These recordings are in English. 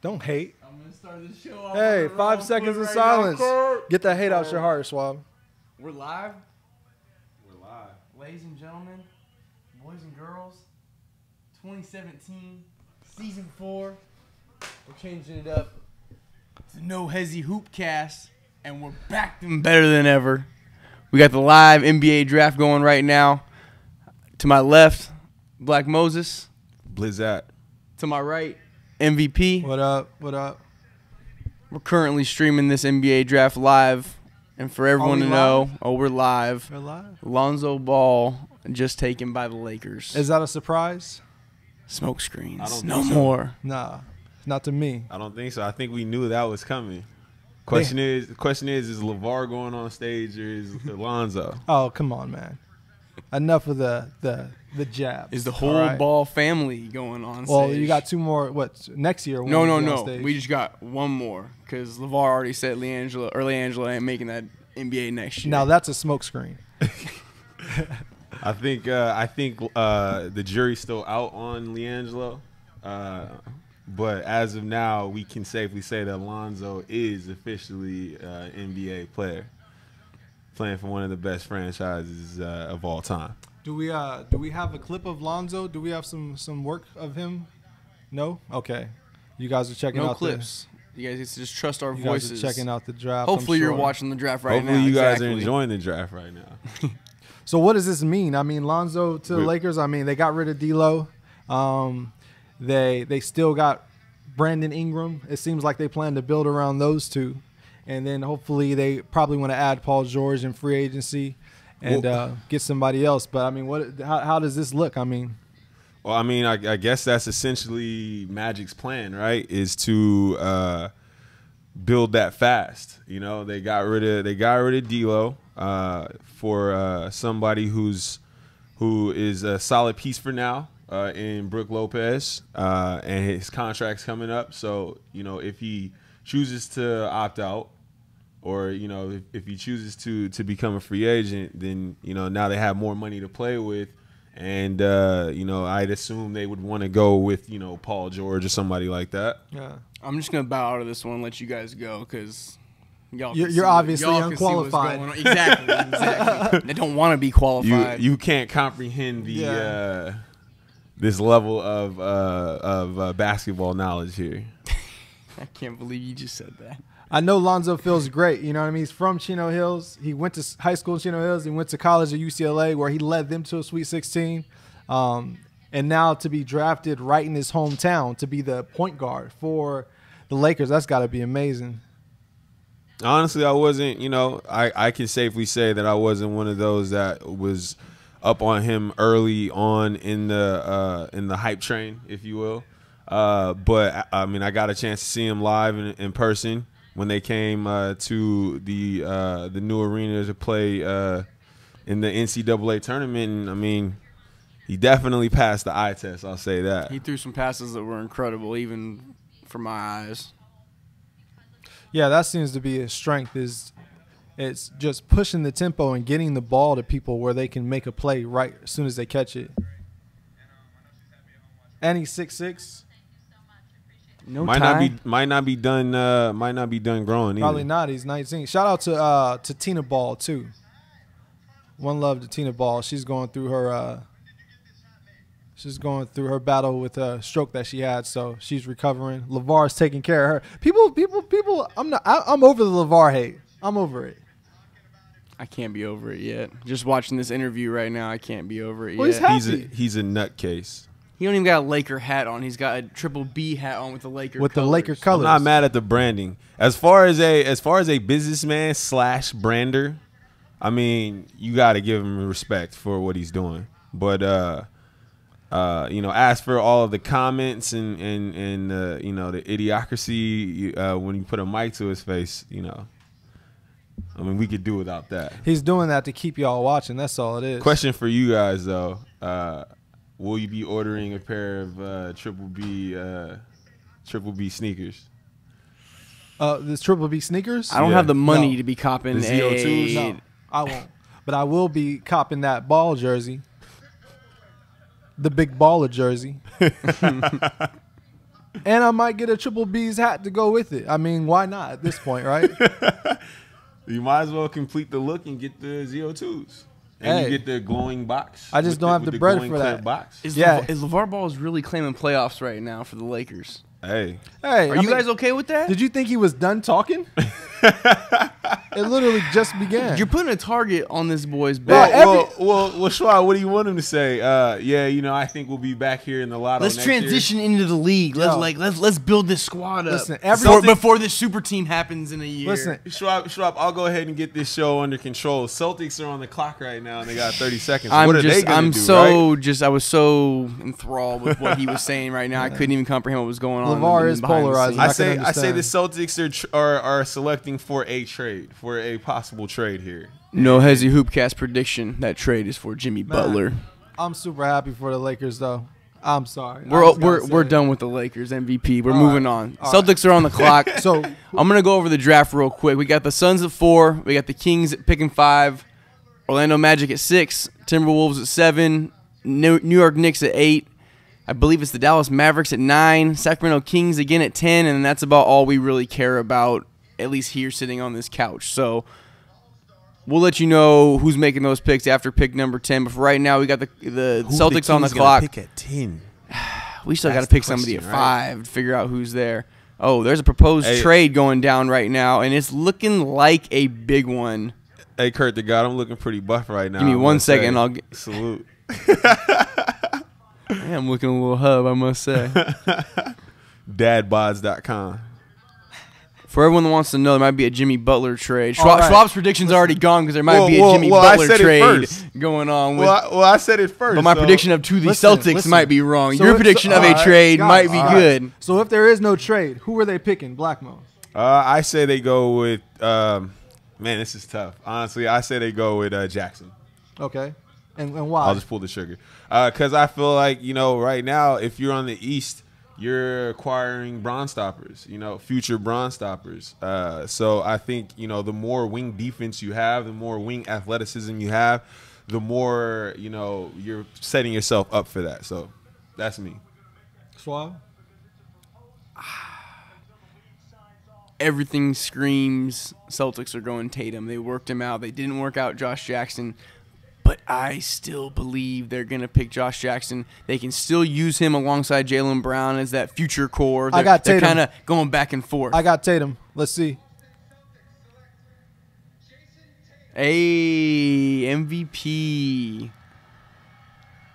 Don't hate. I'm gonna start this show off. Hey, 5 seconds of silence. Get that hate out your heart, Swab. We're live, We're live. ladies and gentlemen, boys and girls. 2017, season 4. We're changing it up to No Hesi Hoopcast, and we're back and better than ever. We got the live NBA draft going right now. To my left, Black Moses. Blizzat. To my right, MVP. What up? What up? We're currently streaming this NBA draft live, and for everyone we to know, live? we're live. We're live. Lonzo Ball just taken by the Lakers. Is that a surprise? Smoke screens. I don't No think so. more. Nah, not to me. I don't think so. I think we knew that was coming. Question is LeVar going on stage or is Alonzo? Oh, come on, man. Enough of the jab. Is the whole Ball family going on Well, stage? you got 2 more. What next year? No. One on stage. We just got one more because LeVar already said LeAngelo ain't making that NBA next year. Now that's a smoke screen. I think the jury's still out on LiAngelo. But as of now, we can safely say that Alonzo is officially an NBA player, playing for one of the best franchises of all time. Do we have a clip of Lonzo? Do we have some work of him? No. Okay. You guys are checking no out clips. You guys just trust our You voices. guys are checking out the draft. Hopefully I'm you're sure. watching the draft right now. Hopefully you guys Exactly. are enjoying the draft right now. So what does this mean? I mean, Lonzo to the Lakers. I mean, they got rid of D'Lo. They still got Brandon Ingram. It seems like they plan to build around those two, and then hopefully they probably want to add Paul George in free agency and get somebody else. But I mean, how does this look? I mean, Well, I mean, I guess that's essentially Magic's plan, right? Is to build that fast. You know, they got rid of D'Lo for somebody who is a solid piece for now in Brook Lopez, and his contract's coming up. So you know, if he chooses to opt out, or you know, if he chooses to become a free agent, then you know now they have more money to play with. And, you know, I'd assume they would want to go with, you know, Paul George or somebody like that. yeah. I'm just going to bow out of this one and let you guys go because You're obviously unqualified. Exactly. They don't want to be qualified. You can't comprehend the this level of basketball knowledge here. I can't believe you just said that. I know Lonzo feels great. You know what I mean? He's from Chino Hills. He went to high school in Chino Hills. He went to college at UCLA where he led them to a Sweet 16. And now to be drafted right in his hometown to be the point guard for the Lakers, that's got to be amazing. Honestly, I wasn't, you know, I can safely say that I wasn't one of those that was up on him early on in the hype train, if you will. But, I mean, I got a chance to see him live in person when they came to the new arena to play in the NCAA tournament. And, I mean, he definitely passed the eye test, I'll say that. He threw some passes that were incredible, even for my eyes. Yeah, that seems to be his strength it's just pushing the tempo and getting the ball to people where they can make a play right as soon as they catch it. And he's 6'6". Might not be done growing either. Probably not. He's 19. Shout out to Tina Ball too. One love to Tina Ball. She's going through her battle with a stroke that she had, so she's recovering. LeVar's taking care of her. People. I'm over the LeVar hate. I'm over it. I can't be over it yet. Just watching this interview right now, I can't be over it Well, yet. He's a nutcase. He don't even got a Laker hat on. He's got a triple B hat on with the Laker colors. The Laker I'm colors. not mad at the branding. As far as a businessman / brander, I mean, you got to give him respect for what he's doing. But you know, as for all of the comments and you know, the idiocracy when you put a mic to his face, you know, I mean, we could do without that. He's doing that to keep y'all watching. That's all it is. Question for you guys though. Will you be ordering a pair of triple B sneakers? This triple B sneakers? I don't have the money to be copping The ZO2s? No, I won't. But I will be copping that ball jersey. The big baller jersey. And I might get a Triple B's hat to go with it. I mean, why not at this point, right? You might as well complete the look and get the ZO2s. And you get the glowing box. I just don't have the bread for that. Box. Is LeVar Ball really claiming playoffs right now for the Lakers? Hey, are you guys okay with that? Did you think he was done talking? It literally just began. You're putting a target on this boy's back. Well, Schwab, what do you want him to say? I think we'll be back here in the lotto. Let's transition into the league. Let's build this squad up. Listen, before this super team happens in a year. Listen, Schwab, I'll go ahead and get this show under control. Celtics are on the clock right now, and they got 30 seconds. What are they going to do? I was so enthralled with what he was saying right now. I couldn't even comprehend what was going on. LeVar is polarizing. I say the Celtics are selecting for a trade, for a possible trade here. No Hesi Hoopcast prediction. That trade is for Jimmy Butler. I'm super happy for the Lakers, though. I'm sorry. We're done with the Lakers MVP. We're moving on. Celtics are on the clock. So I'm gonna go over the draft real quick. We got the Suns at 4. We got the Kings at picking 5. Orlando Magic at 6. Timberwolves at 7. New York Knicks at 8. I believe it's the Dallas Mavericks at 9. Sacramento Kings again at 10. And that's about all we really care about, at least here sitting on this couch. So we'll let you know who's making those picks after pick number 10. But for right now, we got the Celtics on the clock. Pick at 10. We still got to pick somebody at 5 to figure out who's there. Oh, there's a proposed trade going down right now, and it's looking like a big one. Hey, Kurt the God, I'm looking pretty buff right now. Give me 1 second. I'll get salute. Yeah, I'm looking a little hub, I must say. Dadbods.com. For everyone that wants to know, there might be a Jimmy Butler trade. Schwab's prediction's already gone because there might be a Jimmy Butler trade going on. I said it first. But my prediction of the Celtics might be wrong. Your prediction of a trade might be good. So if there is no trade, who are they picking, Blackmo? I say they go with man, this is tough. Honestly, I say they go with Jackson. Okay. And why? I'll just pull the trigger. Because I feel like, right now, if you're on the East, you're acquiring Bron stoppers, future Bron stoppers. So I think, the more wing defense you have, the more wing athleticism you have, the more, you're setting yourself up for that. So that's me. Schwab? Everything screams Celtics are going Tatum. They worked him out. They didn't work out Josh Jackson. But I still believe they're going to pick Josh Jackson. They can still use him alongside Jaylen Brown as that future core. They're kind of going back and forth. I got Tatum. Let's see. Hey, MVP.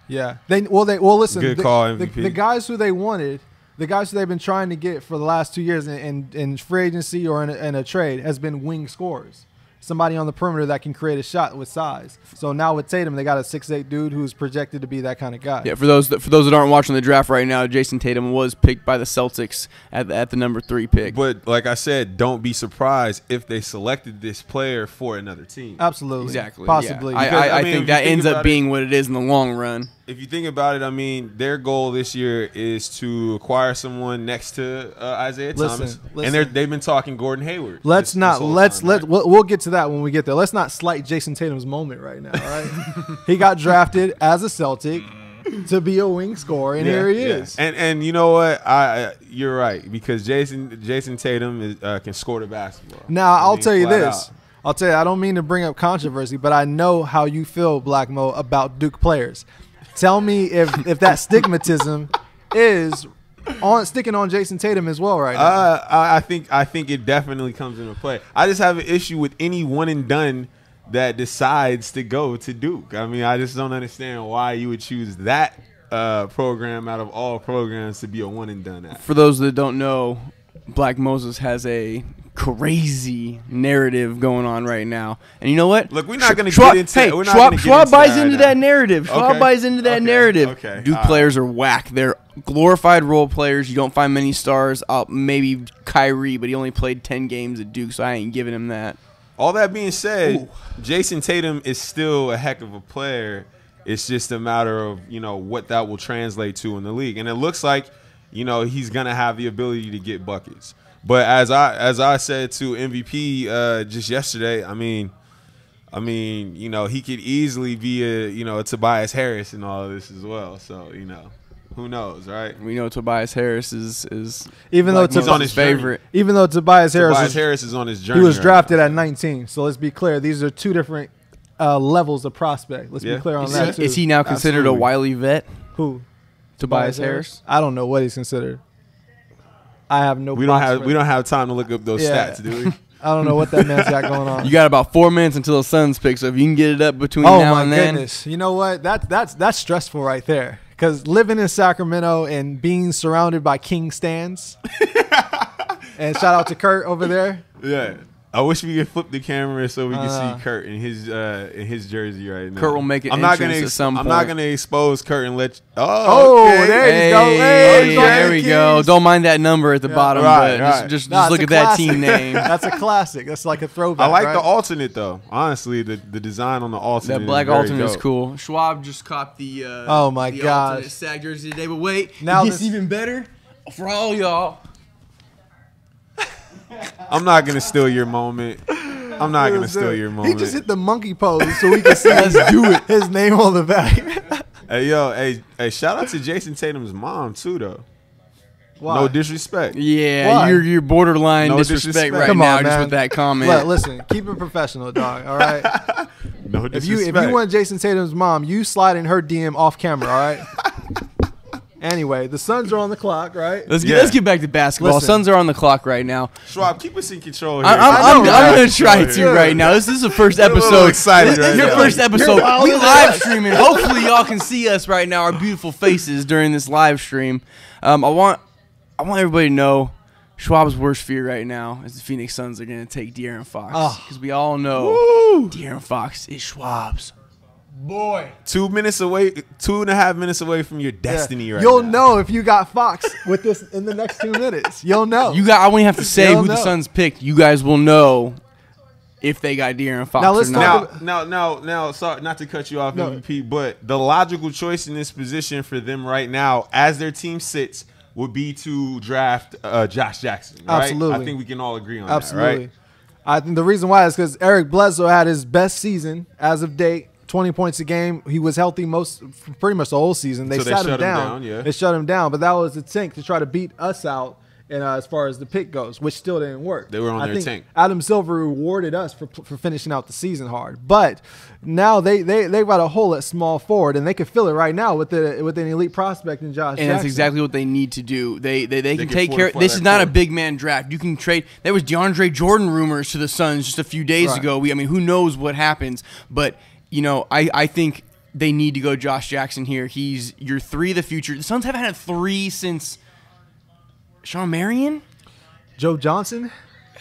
Yeah. Listen. Good call, MVP. The guys who they wanted, the guys who they've been trying to get for the last 2 years in free agency or in a trade has been wing scorers. Somebody on the perimeter that can create a shot with size. So now with Tatum, they got a 6'8" dude who's projected to be that kind of guy. Yeah, for those that aren't watching the draft right now, Jason Tatum was picked by the Celtics at the number 3 pick. But like I said, don't be surprised if they selected this player for another team. Absolutely. Exactly. Possibly. Yeah. I think that ends up being what it is in the long run. If you think about it, their goal this year is to acquire someone next to Isaiah Thomas, and they've been talking Gordon Hayward. We'll get to that when we get there. Let's not slight Jason Tatum's moment right now. All right, he got drafted as a Celtic to be a wing scorer, and here he is. And you know what? You're right, because Jason Tatum can score the basketball. Now I'll tell you this. I don't mean to bring up controversy, but I know how you feel, Blackmo, about Duke players. Tell me if that stigmatism is sticking on Jason Tatum as well right now. I think it definitely comes into play. I just have an issue with any one and done that decides to go to Duke. I just don't understand why you would choose that program out of all programs to be a one and done at. For those that don't know, Black Moses has a crazy narrative going on right now, and you know what? Look, we're not going to get into. Hey, Schwab buys into that narrative. Schwab buys into that narrative. Okay. Duke players are whack. They're glorified role players. You don't find many stars. Maybe Kyrie, but he only played 10 games at Duke, so I ain't giving him that. All that being said, Jason Tatum is still a heck of a player. It's just a matter of what that will translate to in the league, and it looks like he's going to have the ability to get buckets. But as I said to MVP just yesterday, he could easily be a Tobias Harris and all of this as well. So Who knows, right? We know Tobias Harris is even though he's on his favorite. Even though Tobias Harris is on his journey. He was right drafted now. at 19. So let's be clear. These are two different levels of prospect. Let's be clear on that too. Is he now considered Absolutely. a wily vet? Who? Tobias Harris? I don't know what he's considered. I have no. We don't have time to look up those stats, do we? I don't know what that man's got going on. You got about 4 minutes until the Suns pick, so if you can get it up between Oh now my and then. goodness! You know what? That's stressful right there. Because living in Sacramento and being surrounded by King stands, and shout out to Kurt over there. Yeah. I wish we could flip the camera so we could see Kurt in his jersey right now. Kurt will make it. I'm not gonna expose Kurt and let. There Hey, you go. Hey, there we go. Don't mind that number at the bottom, Right, but right. just Nah, look it's at a that classic. team name. That's a classic. That's like a throwback. I like right? the alternate though. Honestly, the design on the alternate. That black is very alternate is dope. cool. Schwab just caught the Oh my the gosh. alternate SAG jersey today, but wait, Now it gets this- even better for all y'all. I'm not gonna steal your moment. I'm not gonna steal your moment. He just hit the monkey pose so we can see his name on the back. Hey yo, hey, shout out to Jason Tatum's mom too though. Why? No disrespect. Yeah, Why? you're borderline No disrespect disrespect. right Come now on, just man. with that comment. Look, listen, keep it professional, dog. All right. No If disrespect. you want Jason Tatum's mom, you slide in her DM off camera. All right. Anyway, the Suns are on the clock, right? Let's Yeah. get back to basketball. Listen. Suns are on the clock right now. Schwab, keep us in control here. I'm right? gonna try Control to here. right now. This is the first I'm a little episode. excited right Your now. first episode. wild We as live hell. streaming. Hopefully y'all can see us right now, our beautiful faces during this live stream. I want everybody to know Schwab's worst fear right now is the Phoenix Suns are gonna take De'Aaron Fox because we all know De'Aaron Fox is Schwab's boy. 2.5 minutes away from your destiny right You'll now. know if you got Fox with this in the next 2 minutes. You'll know. I won't have to say You'll who the know. Suns picked. You guys will know if they got De'Aaron Fox Now let's or talk not. Now, sorry, not to cut you off, No. MVP, but the logical choice in this position for them right now, as their team sits, would be to draft Josh Jackson. Right? Absolutely. I think we can all agree on Absolutely. that, right? I think the reason why is because Eric Bledsoe had his best season as of date. 20 points a game. He was healthy pretty much the whole season. They So they sat shut him him down. down, yeah. They shut him down, but that was the tank to try to beat us out. And as far as the pick goes, which still didn't work. They were on I their think tank. Adam Silver rewarded us for finishing out the season hard, but now they've got a hole at small forward, and they can fill it right now with an elite prospect in Josh And Jackson. that's exactly what they need to do. They can can take care. fortify This that is not a core. big man draft. You can trade. There was DeAndre Jordan rumors to the Suns just a few days Right. ago. I mean, who knows what happens? But I think they need to go Josh Jackson here. He's your 3 of the future. The Suns haven't had a 3 since Sean Marion. Joe Johnson.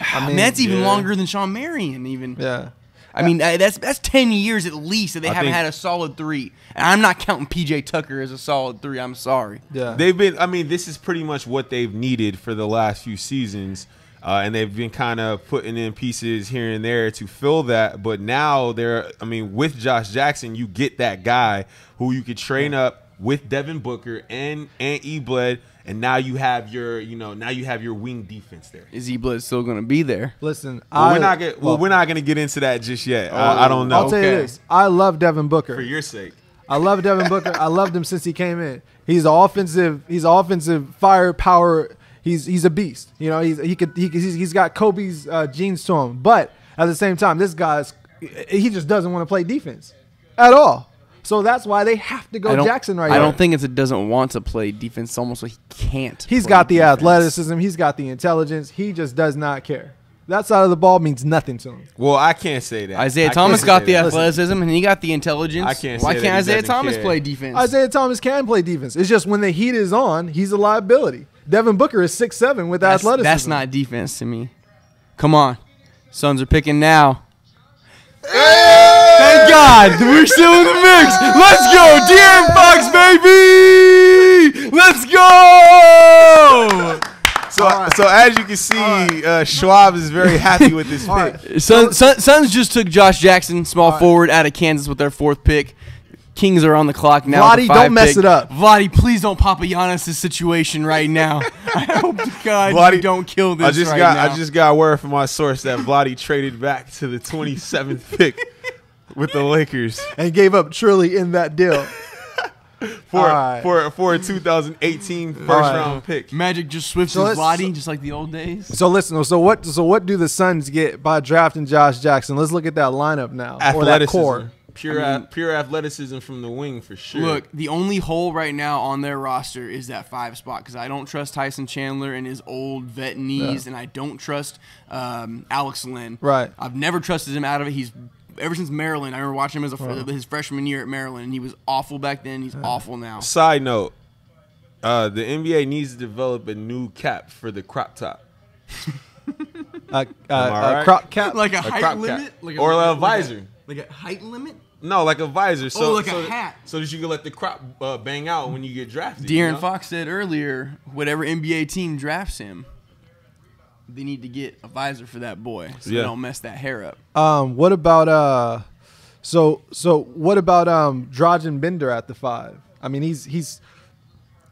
I mean, that's even yeah. longer than Sean Marion. Even. Yeah. I mean, that's 10 years at least that they haven't think- had a solid 3. And I'm not counting PJ Tucker as a solid 3. I'm sorry. Yeah. This is pretty much what they've needed for the last few seasons. And they've been kind of putting in pieces here and there to fill that. But now with Josh Jackson, you get that guy who you could train up with Devin Booker and E-Bled. And now you have your wing defense there. Is E-Bled still going to be there? Listen, We're not going to get into that just yet. I don't know. I'll tell you Okay. this. I love Devin Booker. For your sake. I love Devin Booker. I loved him since he came in. He's offensive firepower. He's a beast. He's got Kobe's genes to him. But at the same time, this he just doesn't want to play defense at all. So that's why they have to go Jackson right now. I don't think it doesn't want to play defense. It's almost like he can't. He's play got the defense. athleticism. He's got the intelligence. He just does not care. That side of the ball means nothing to him. Well, I can't say that. Isaiah I Thomas can't got say the that. athleticism and he got the intelligence. I can't Why say can't that he Isaiah doesn't Thomas care. play defense? Isaiah Thomas can play defense. It's just when the heat is on, he's a liability. Devin Booker is 6'7" with athleticism. That's not defense to me. Come on. Suns are picking now. Thank God. We're still in the mix. Let's go. De'Aaron Fox, baby. Let's go. So as you can see, Schwab is very happy with this pick. Suns just took Josh Jackson, small forward, out of Kansas with their 4th pick. Kings are on the clock now. Vlade, with the 5 don't mess pick. it up. Vlade, please don't Papa Giannis' situation right now. I hope to God Vlade, you don't kill this now. I just got word from my source that Vlade traded back to the 27th pick with the Lakers and gave up Trilly in that deal. for a 2018 first round pick. Magic just swifts his body just like the old days. So listen, so what do the Suns get by drafting Josh Jackson? Let's look at that lineup now. Or that core. Pure athleticism from the wing for sure. Look, the only hole right now on their roster is that 5 spot because I don't trust Tyson Chandler and his old vet knees, and I don't trust Alex Len. Right. I've never trusted him out of it. He's ever since Maryland. I remember watching him as his freshman year at Maryland, and he was awful back then. He's awful now. Side note, the NBA needs to develop a new cap for the crop top. Crop cap? Like a height limit? Or a visor. Like a height limit? No, like a visor. So, like a hat. So that you can let the crop bang out when you get drafted. De'Aaron Fox said earlier, whatever NBA team drafts him, they need to get a visor for that boy so they don't mess that hair up. What about what about Dragan Bender at the 5? I mean, he's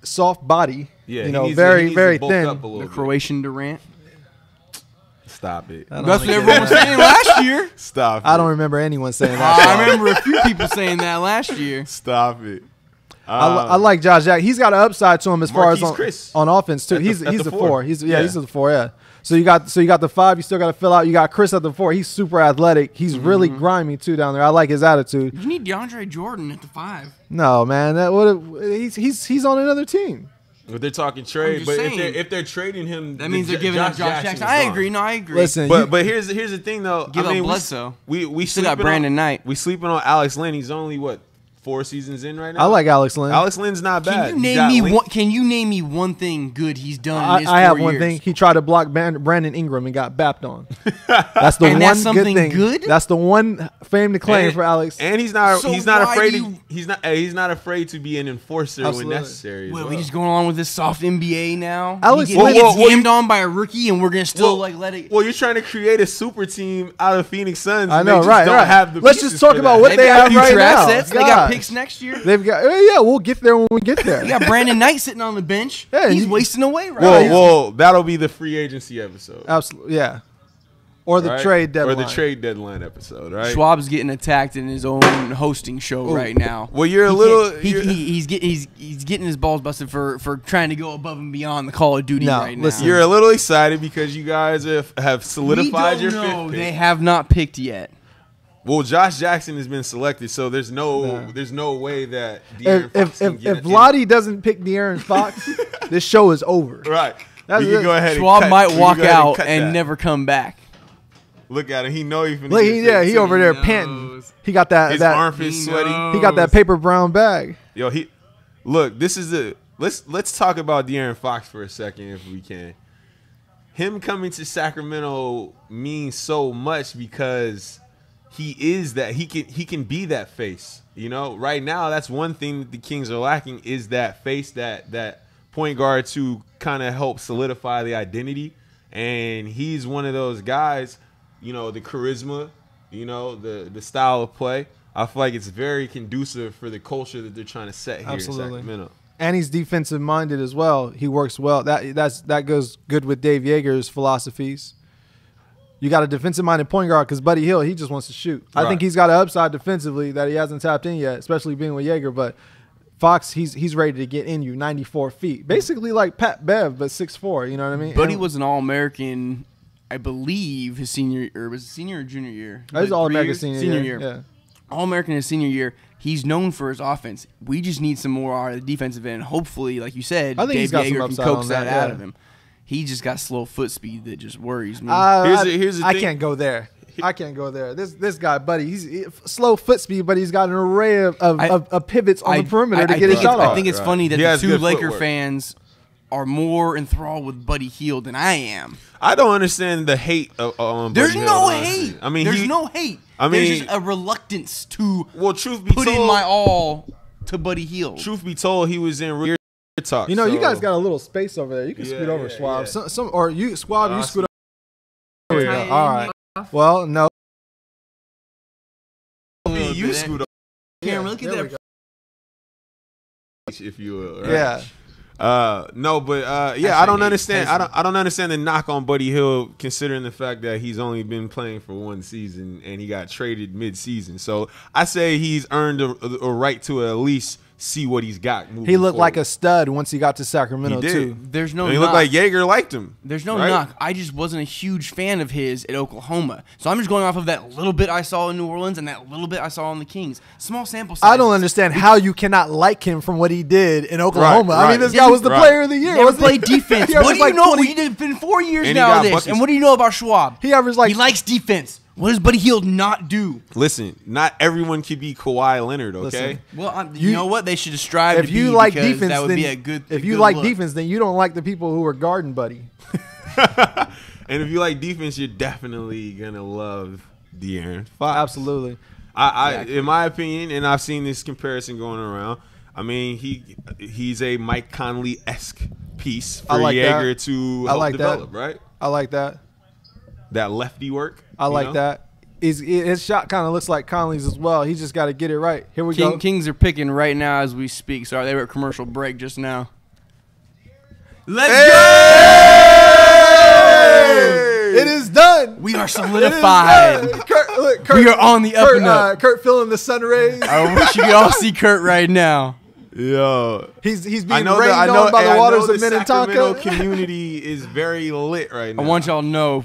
soft body. Yeah, very thin. The Croatian Durant. Stop it. That's what everyone was saying last year. Stop it. I don't remember anyone saying that. I remember a few people saying that last year. Stop it. I like Josh Jackson. He's got an upside to him as far as Chris on offense too. He's the 4. He's the 4. Yeah. So you got the 5. You still got to fill out. You got Chris at the 4. He's super athletic. He's really grimy too down there. I like his attitude. You need DeAndre Jordan at the 5. No man, he's on another team. But they're talking trade. But if they're trading him, that means they're giving up Josh Jackson. I agree. No, I agree. Listen, but here's the thing though. Give up Bledsoe. We still got Brandon Knight. We sleeping on Alex Len. He's only 4 seasons in right now. I like Alex Len. Alex Len's not bad. Can you name me one thing good he's done in his 4 years? I have one thing. He tried to block Brandon Ingram and got bapped on. That's the one good thing. Good? That's the one fame to claim for Alex. And he's not afraid to be an enforcer when necessary. Well, we just going along with this soft NBA now. Alex he gets jammed on by a rookie, and we're gonna still let it. Well, you're trying to create a super team out of Phoenix Suns. I know, right? Have the Let's just talk about what they have right now. They got picks next year. They've got we'll get there when we get there. You got Brandon Knight sitting on the bench. Yeah, he's wasting away right now. Well, that'll be the free agency episode. Absolutely, yeah. Or the trade deadline. Or the trade deadline episode, right? Schwab's getting attacked in his own hosting show right now. Well, you're he's getting his balls busted for trying to go above and beyond the Call of Duty right now. Listen, you're a little excited because you guys have solidified your 5th pick. They have not picked yet. Well, Josh Jackson has been selected, so there's no way that De'Aaron Fox can get if Vlade doesn't pick De'Aaron Fox, this show is over. Right. You can go ahead. Schwab might walk out and never come back. Look at him. He know he's finna he over there panting. He got his armpits sweaty. He got that paper brown bag. Yo, this is let's talk about De'Aaron Fox for a second if we can. Him coming to Sacramento means so much because he is that he can be that face. Right now that's one thing that the Kings are lacking is that face, that point guard to kind of help solidify the identity. And he's one of those guys, the charisma, the style of play. I feel like it's very conducive for the culture that they're trying to set here in Sacramento. And he's defensive minded as well. He works well. That goes good with Dave Yeager's philosophies. You got a defensive-minded point guard because Buddy Hield, he just wants to shoot. Right. I think he's got an upside defensively that he hasn't tapped in yet, especially being with Yeager. But Fox, he's ready to get in you 94 feet. Basically like Pat Bev, but 6'4", you know what I mean? Buddy was an All-American, I believe, his senior – or was it senior or junior year? He was All-American senior year. Yeah. All-American his senior year. He's known for his offense. We just need some more out of the defensive end. Hopefully, like you said, Dave Yeager can coax that out of him. He just got slow foot speed that just worries me. Here's the thing. I can't go there. This guy, Buddy, he's slow foot speed, but he's got an array of pivots on the perimeter to get his shot off. I think it's funny that the 2 Laker fans are more enthralled with Buddy Hield than I am. I don't understand the hate on Buddy Hield. There's no hate. I mean, there's no hate. There's just a reluctance to truth be put told, in my all to Buddy Hield. Truth be told, he was in real talk. You guys got a little space over there. You can scoot over, Schwab. Yeah. You scoot over. There we go. All right. Well, no. You scoot over. Can't really get that. If you will. Right? Yeah. I don't understand. I don't understand the knock on Buddy Hield, considering the fact that he's only been playing for 1 season and he got traded mid-season. So I say he's earned a right to at least see what he's got. He looked like forward. a stud once he got to Sacramento He did. too. There's no And he knock. looked like Yeager liked him. There's no right? knock. I just wasn't a huge fan of his at Oklahoma. So I'm just going off of that little bit I saw in New Orleans and that little bit I saw on the Kings. Small sample size. I don't understand how you cannot like him from what he did in Oklahoma. I right. mean, this guy was the Right. player of the year. Never wasn't he? played defense. He What averaged do you like know? 20 He did been 4 years And he now got of this. buckets. And what do you know about Schwab? He averaged like He likes defense. What does Buddy Hield not do? Listen, not everyone can be Kawhi Leonard, okay? Listen. Well, you know what? They should strive if to you be like because defense, that would then be a good. if a you good like look. defense, then you don't like the people who are guarding Buddy. And if you like defense, you're definitely gonna love De'Aaron Fox. Absolutely. In my opinion, and I've seen this comparison going around. I mean, he's a Mike Conley-esque piece for I like Yeager that. to I help like develop, that. right? I like that. That lefty work. I you like know? that. His shot kind of looks like Conley's as well. He just got to get it right. Here we go. Kings are picking right now as we speak. Sorry, they were at commercial break just now. Let's It is done. go! We are It is solidified. done. Kurt, We are on the up and up. Kurt feeling the sun rays. I wish you could all see Kurt right now. Yo, He's being I know rained that. on by the waters of Sacramento Minnetonka. community is very lit right now. I want y'all to know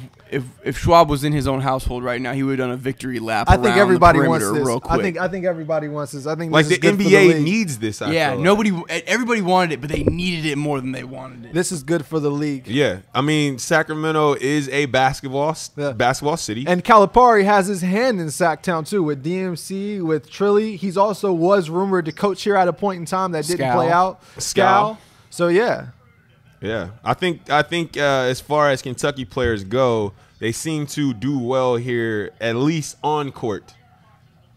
if Schwab was in his own household right now, he would have done a victory lap. I think around everybody the wants perimeter this. real quick. I think everybody wants this. I think like this the is good for NBA league. needs this. I Yeah, feel like. everybody wanted it, but they needed it more than they wanted it. This is good for the league. Yeah, I mean Sacramento is a basketball city. And Calipari has his hand in Sacktown too with DMC, with Trilly. He's also was rumored to coach here at a point in time that didn't Scal. play out. Scal. So yeah, Yeah, I think as far as Kentucky players go, they seem to do well here, at least on court,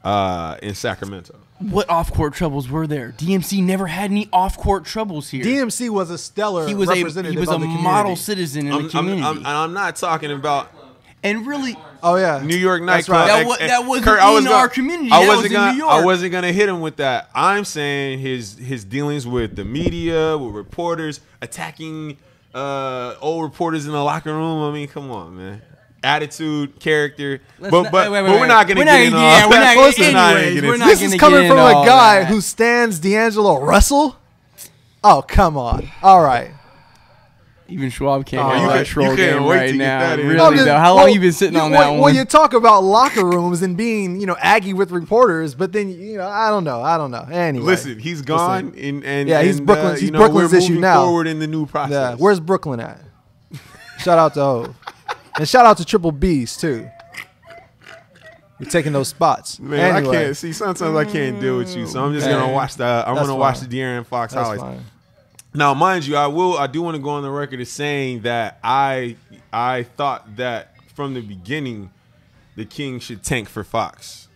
in Sacramento. What off-court troubles were there? DMC never had any off-court troubles here. DMC was a stellar he was representative a of the community. model citizen in the community. I'm not talking about and really, Oh yeah, New York That's nightclub. right. that wasn't Kurt, in our community. That was in New York. I wasn't gonna hit him with that. I'm saying his dealings with the media, with reporters, attacking old reporters in the locker room. I mean, come on, man. Attitude, character, Let's but not- but wait, we're not gonna get into all yeah, we're that. not Listen, anyways, we're not this gonna is coming get from into a all guy that. who stands D'Angelo Russell. Oh come on! All right. Even Schwab can't Oh, get you that can't- troll you can't game wait right to get now. that in. Really I'm just- though, how long you been sitting on that Well, one? you talk about locker rooms and being, Aggie with reporters, but then, I don't know. Anyway, Listen, he's gone, and Yeah, he's and, Brooklyn's- he's we're Brooklyn's issue moving now. Forward in the new process. Yeah, where's Brooklyn at? Shout out to Hov, and shout out to Triple B's too. We're taking those spots. Man, Anyway, I can't see. Sometimes I can't deal with you, so I'm just Hey, gonna watch the. I'm that's gonna watch fine. the De'Aaron Fox That's highlights. fine. Now, mind you, I do want to go on the record as saying that I thought that from the beginning, the Kings should tank for Fox.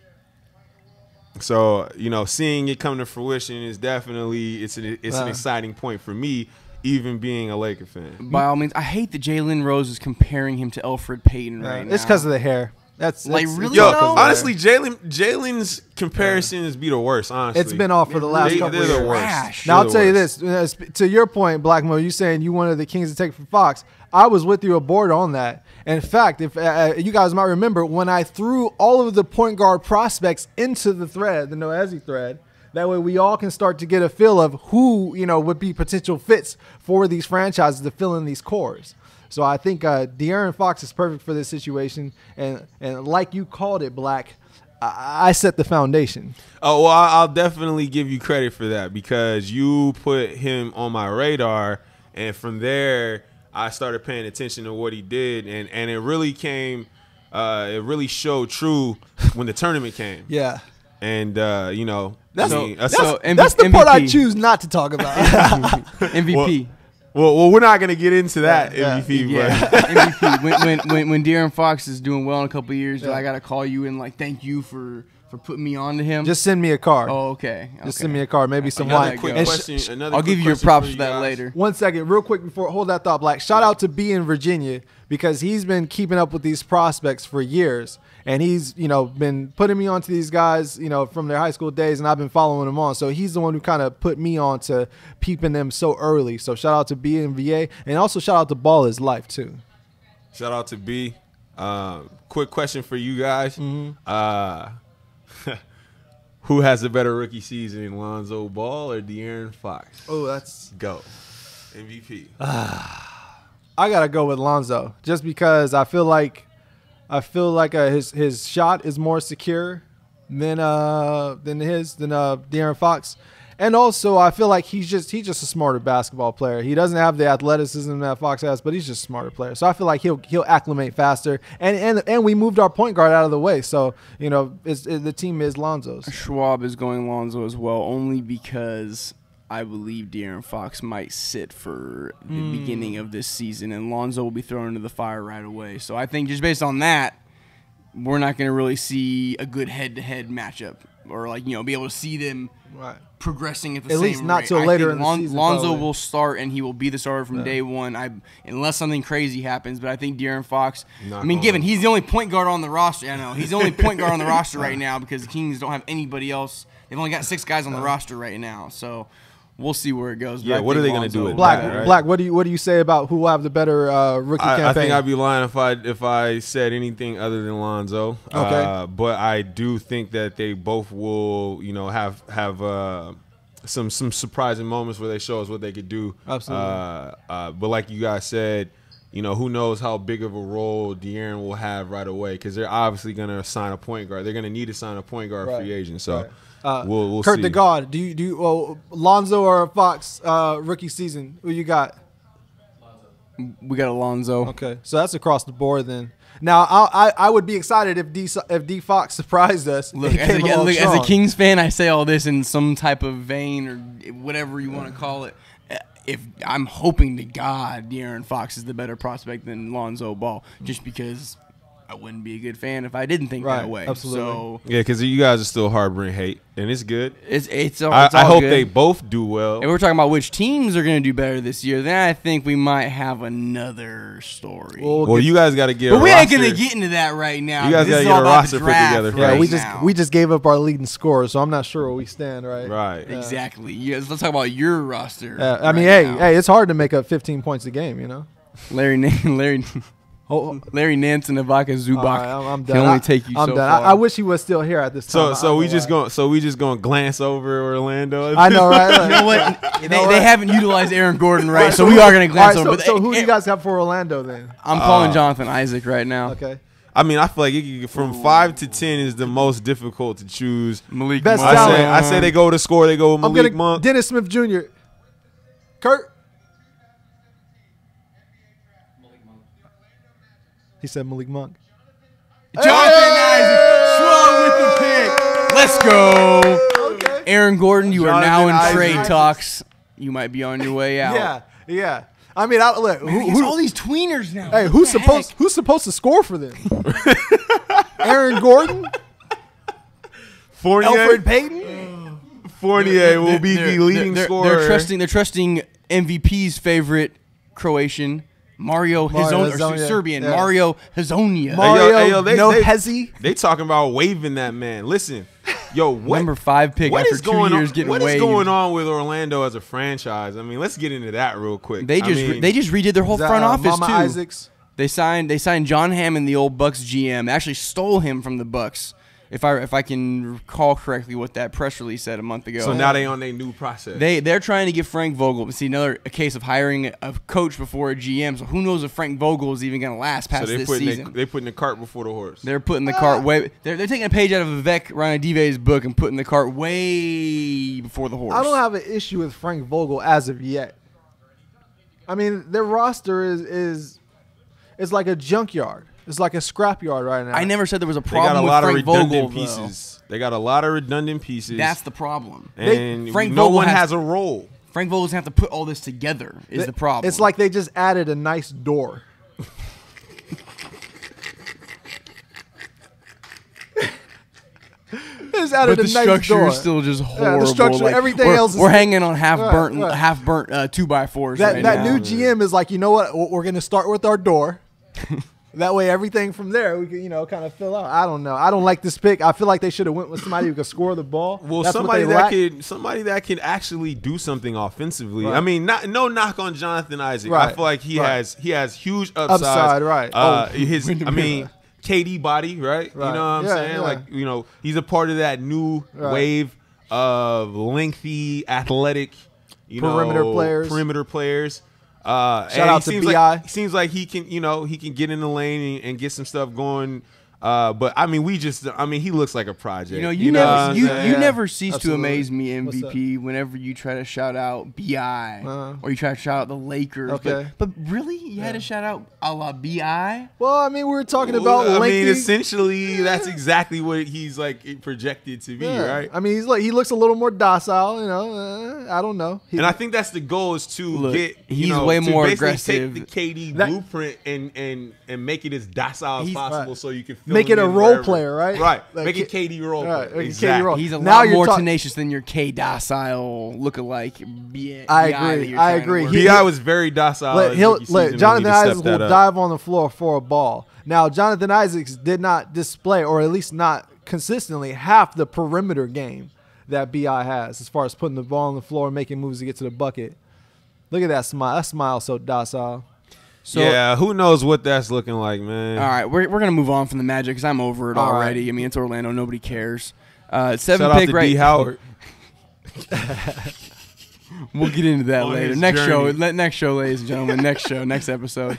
So seeing it come to fruition is definitely it's an exciting point for me, even being a Laker fan. By all means, I hate that Jalen Rose is comparing him to Alfred Payton right now. It's because of the hair. That's Like, it's really, Yo, all 'cause of the honestly, hair. Jalen's comparisons be the worst. Honestly, It's been off for the last couple They're of years. the worst. Trash. Now I'll They're tell the you worst. this, to your point, Blackmo, you saying you wanted the Kings to take from Fox. I was with you aboard on that. In fact, if you guys might remember, when I threw all of the point guard prospects into the thread, the Noezi thread, that way we all can start to get a feel of who would be potential fits for these franchises to fill in these cores. So I think De'Aaron Fox is perfect for this situation, and like you called it, Black, I set the foundation. Oh, well, I'll definitely give you credit for that because you put him on my radar, and from there I started paying attention to what he did, and it really came, it really showed true when the tournament came. Yeah. And That's, MVP. that's the part I choose not to talk about. MVP. Well, we're not gonna get into that Yeah, MVP, Yeah, but MVP. When De'Aaron Fox is doing well in a couple of years, I gotta call you and thank you for putting me on to him. Just send me a card. oh, okay. Just send me a card, maybe some another wine. quick And question. I'll give you your props for that later. 1 second, real quick before hold that thought, Black. Shout out to B in Virginia because he's been keeping up with these prospects for years, and he's been putting me onto these guys from their high school days, and I've been following them on. So he's the one who kind of put me on to peeping them so early. So shout out to B in VA, and also shout out to Ball Is Life too. Shout out to B. Quick question for you guys. Who has a better rookie season, Lonzo Ball or De'Aaron Fox? Oh, that's Go. MVP. I gotta go with Lonzo just because I feel like his shot is more secure than De'Aaron Fox, and also I feel like he's just a smarter basketball player. He doesn't have the athleticism that Fox has, but he's just a smarter player. So I feel like he'll acclimate faster, and we moved our point guard out of the way. So the team is Lonzo's. Schwab is going Lonzo as well, only because I believe De'Aaron Fox might sit for the beginning of this season, and Lonzo will be thrown into the fire right away. So I think just based on that, we're not going to really see a good head-to-head matchup, or be able to see them progressing at the same rate. At least not till later in the season. Lonzo probably will start, and he will be the starter from day one. Unless something crazy happens, but I think De'Aaron Fox. Given he's the only point guard on the roster. I know he's the only point guard on the roster right now because the Kings don't have anybody else. They've only got 6 guys on the roster right now, so. We'll see where it goes. Yeah, what are they going to do with Black? that, right? Black, what do you say about who will have the better rookie campaign? I think I'd be lying if I said anything other than Lonzo. Okay, but I do think that they both will, have some surprising moments where they show us what they could do. Absolutely. But like you guys said, who knows how big of a role De'Aaron will have right away, because they're obviously going to sign a point guard. They're going to need to sign a point guard free agent. So. We'll Kurt see. the God, do you Lonzo or Fox rookie season? Who you got? We got Alonzo. Okay, so that's across the board then. Now I would be excited if D Fox surprised us. Look, as a Kings fan, I say all this in some type of vein or whatever you want to call it. If I'm hoping to God De'Aaron Fox is the better prospect than Lonzo Ball, just because I wouldn't be a good fan if I didn't think that way. Absolutely. So Yeah, because you guys are still harboring hate, and it's good. It's all I hope good. they both do well. If we're talking about which teams are going to do better this year, then I think we might have another story. Well, you guys got to get. But we ain't going going to get into that right now. You guys got to get a roster put together Right first. we just gave up our leading scorer, so I'm not sure where we stand. Right. Right. Exactly. Let's talk about your roster. I mean, hey, it's hard to make up 15 points a game. Larry Nance and Ibaka Zubac I'm can done. only take you I'm so done. far. I wish he was still here at this time. So we just gonna glance over Orlando. I know, right? You know what? They haven't utilized Aaron Gordon right, so we are going to glance over. So who do you guys have for Orlando then? I'm calling Jonathan Isaac right now. Okay. I mean, I feel like from 5 to 10 is the most difficult to choose. Malik Best Monk. talent. I say they go to score. They go with I'm Malik gonna Monk. Dennis Smith Jr. Kurt. He said Malik Monk. Jonathan Isaac, strong with the pick. Let's go. Okay. Aaron Gordon, you are now in Jonathan trade Isaac. talks. You might be on your way out. Yeah. I mean, look. Who's all these tweeners now? Hey, What who's the supposed to score for them? Aaron Gordon, Fournier. Alfred Payton. Fournier will be the leading scorer. They're trusting MVP's favorite Croatian, Mario Hezonja. Serbian, Yeah. Mario Hezonja. Mario, they- Hesi. They talking about waving that man. Listen, what Number 5 pick what after is 2 going years on? getting What is waived. going on with Orlando as a franchise? I mean, let's get into that real quick. They just redid their whole Is that, front office Mama too. Isaacs? They signed John Hammond, the old Bucks GM. They actually stole him from the Bucks. If I can recall correctly what that press release said a month ago. So now they on their new process. They're trying to get Frank Vogel. See, a case of hiring a coach before a GM. So who knows if Frank Vogel is even going to last past this season? They putting the cart before the horse. They're putting the cart way. They're taking a page out of Vivek Ranadive's book and putting the cart way before the horse. I don't have an issue with Frank Vogel as of yet. I mean, their roster is like a junkyard. It's like a scrapyard right now. I never said there was a They got a problem lot with of Frank redundant Vogel. pieces. They got a lot of redundant pieces. That's the problem. and Frank no Vogel one has- has a role. Frank Vogel doesn't have to put all this together. Is the problem? It's like they just added a nice door. They just added but a the nice structure door. is still just Yeah, horrible. the structure, everything we're, else is- we're hanging on half Right, burnt right. 2x4s. That right that now. new GM is like, you know what? We're going to start with our door. That way, everything from there we can, kind of fill out. I don't know. I don't like this pick. I feel like they should have went with somebody who could score the ball. Well, That's somebody what they that could actually do something offensively. Right. I mean, no knock on Jonathan Isaac. Right. I feel like he Right. has huge upside. Right. I mean, KD body, right? Right. You know what I'm saying? Yeah. Like, he's a part of that new wave of lengthy, athletic, Perimeter players. Shout out to BI. Seems like he can get in the lane and get some stuff going. But I mean, he looks like a project. You never cease Absolutely. to amaze me, MVP, whenever you try to shout out BI or you try to shout out the Lakers. Okay. But really, you had to shout out a la BI? Well, I mean, we were talking about lengthy. Essentially, that's exactly what he's like projected to be, right? I mean, he looks a little more docile. I don't know. And I think that's the goal is to he's way more aggressive. Take the KD blueprint and make it as docile as possible, so you can make it a role player, right? Right. Like, make it KD role player. Exactly. KD He's a lot more tenacious than your K docile lookalike. I agree. BI was very docile. Jonathan Isaacs will dive on the floor for a ball. Now, Jonathan Isaacs did not display, or at least not consistently, half the perimeter game that BI has as far as putting the ball on the floor and making moves to get to the bucket. Look at that smile. That smile so docile. So, yeah, who knows what that's looking like, man. All right, we're going to move on from the Magic because I'm over it already. Right. I mean, it's Orlando. Nobody cares. 7 Shout pick out to D. Howard. We'll get into that later. Next show, ladies and gentlemen. Next episode.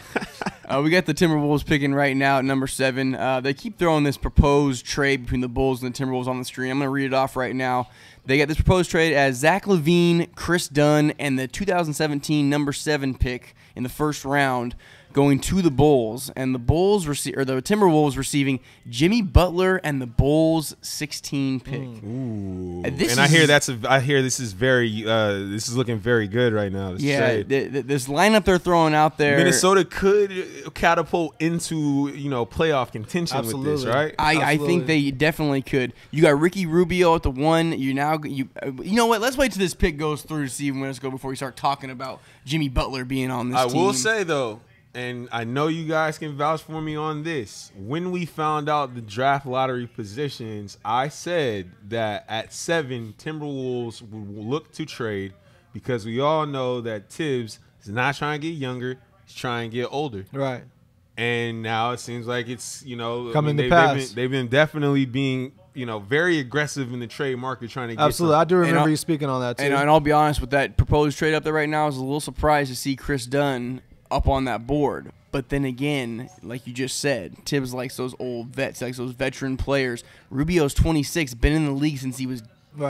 We got the Timberwolves picking right now at number 7. They keep throwing this proposed trade between the Bulls and the Timberwolves on the stream. I'm going to read it off right now. They got this proposed trade as Zach LaVine, Chris Dunn, and the 2017 number 7 pick in the first round going to the Bulls, and the Timberwolves receiving Jimmy Butler and the Bulls 16 pick. Ooh. I hear this is looking very good right now. This lineup they're throwing out there, Minnesota could catapult into playoff contention. Absolutely. With this, right? I think they definitely could. You got Ricky Rubio at the 1. You know what? Let's wait till this pick goes through to see when it's go before we start talking about Jimmy Butler being on this team. I will say though, and I know you guys can vouch for me on this, when we found out the draft lottery positions, I said that at 7, Timberwolves would look to trade because we all know that Tibbs is not trying to get younger, he's trying to get older. Right. And now it seems like it's, coming to pass. They've been definitely being, very aggressive in the trade market trying to get Absolutely. I do remember you speaking on that too. And I'll be honest with that proposed trade up there right now, I was a little surprised to see Chris Dunn up on that board. But then again, like you just said, Tibbs likes those old vets, likes those veteran players. Rubio's 26, been in the league since he was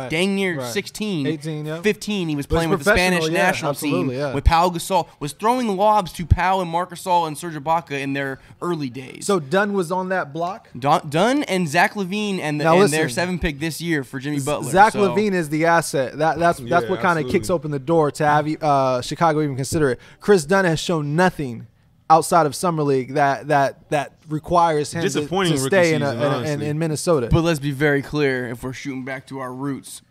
dang near 16. 18, yeah. 15, he was playing with the Spanish national team with Pau Gasol, was throwing lobs to Pau and Marc Gasol and Serge Ibaka in their early days. So Dunn was on that block? Dunn and Zach LaVine and their 7 pick this year for Jimmy Butler. Zach LaVine is the asset. That's what kind of kicks open the door to have Chicago even consider it. Chris Dunn has shown nothing outside of Summer League that requires him to stay in Minnesota. But let's be very clear, if we're shooting back to our roots,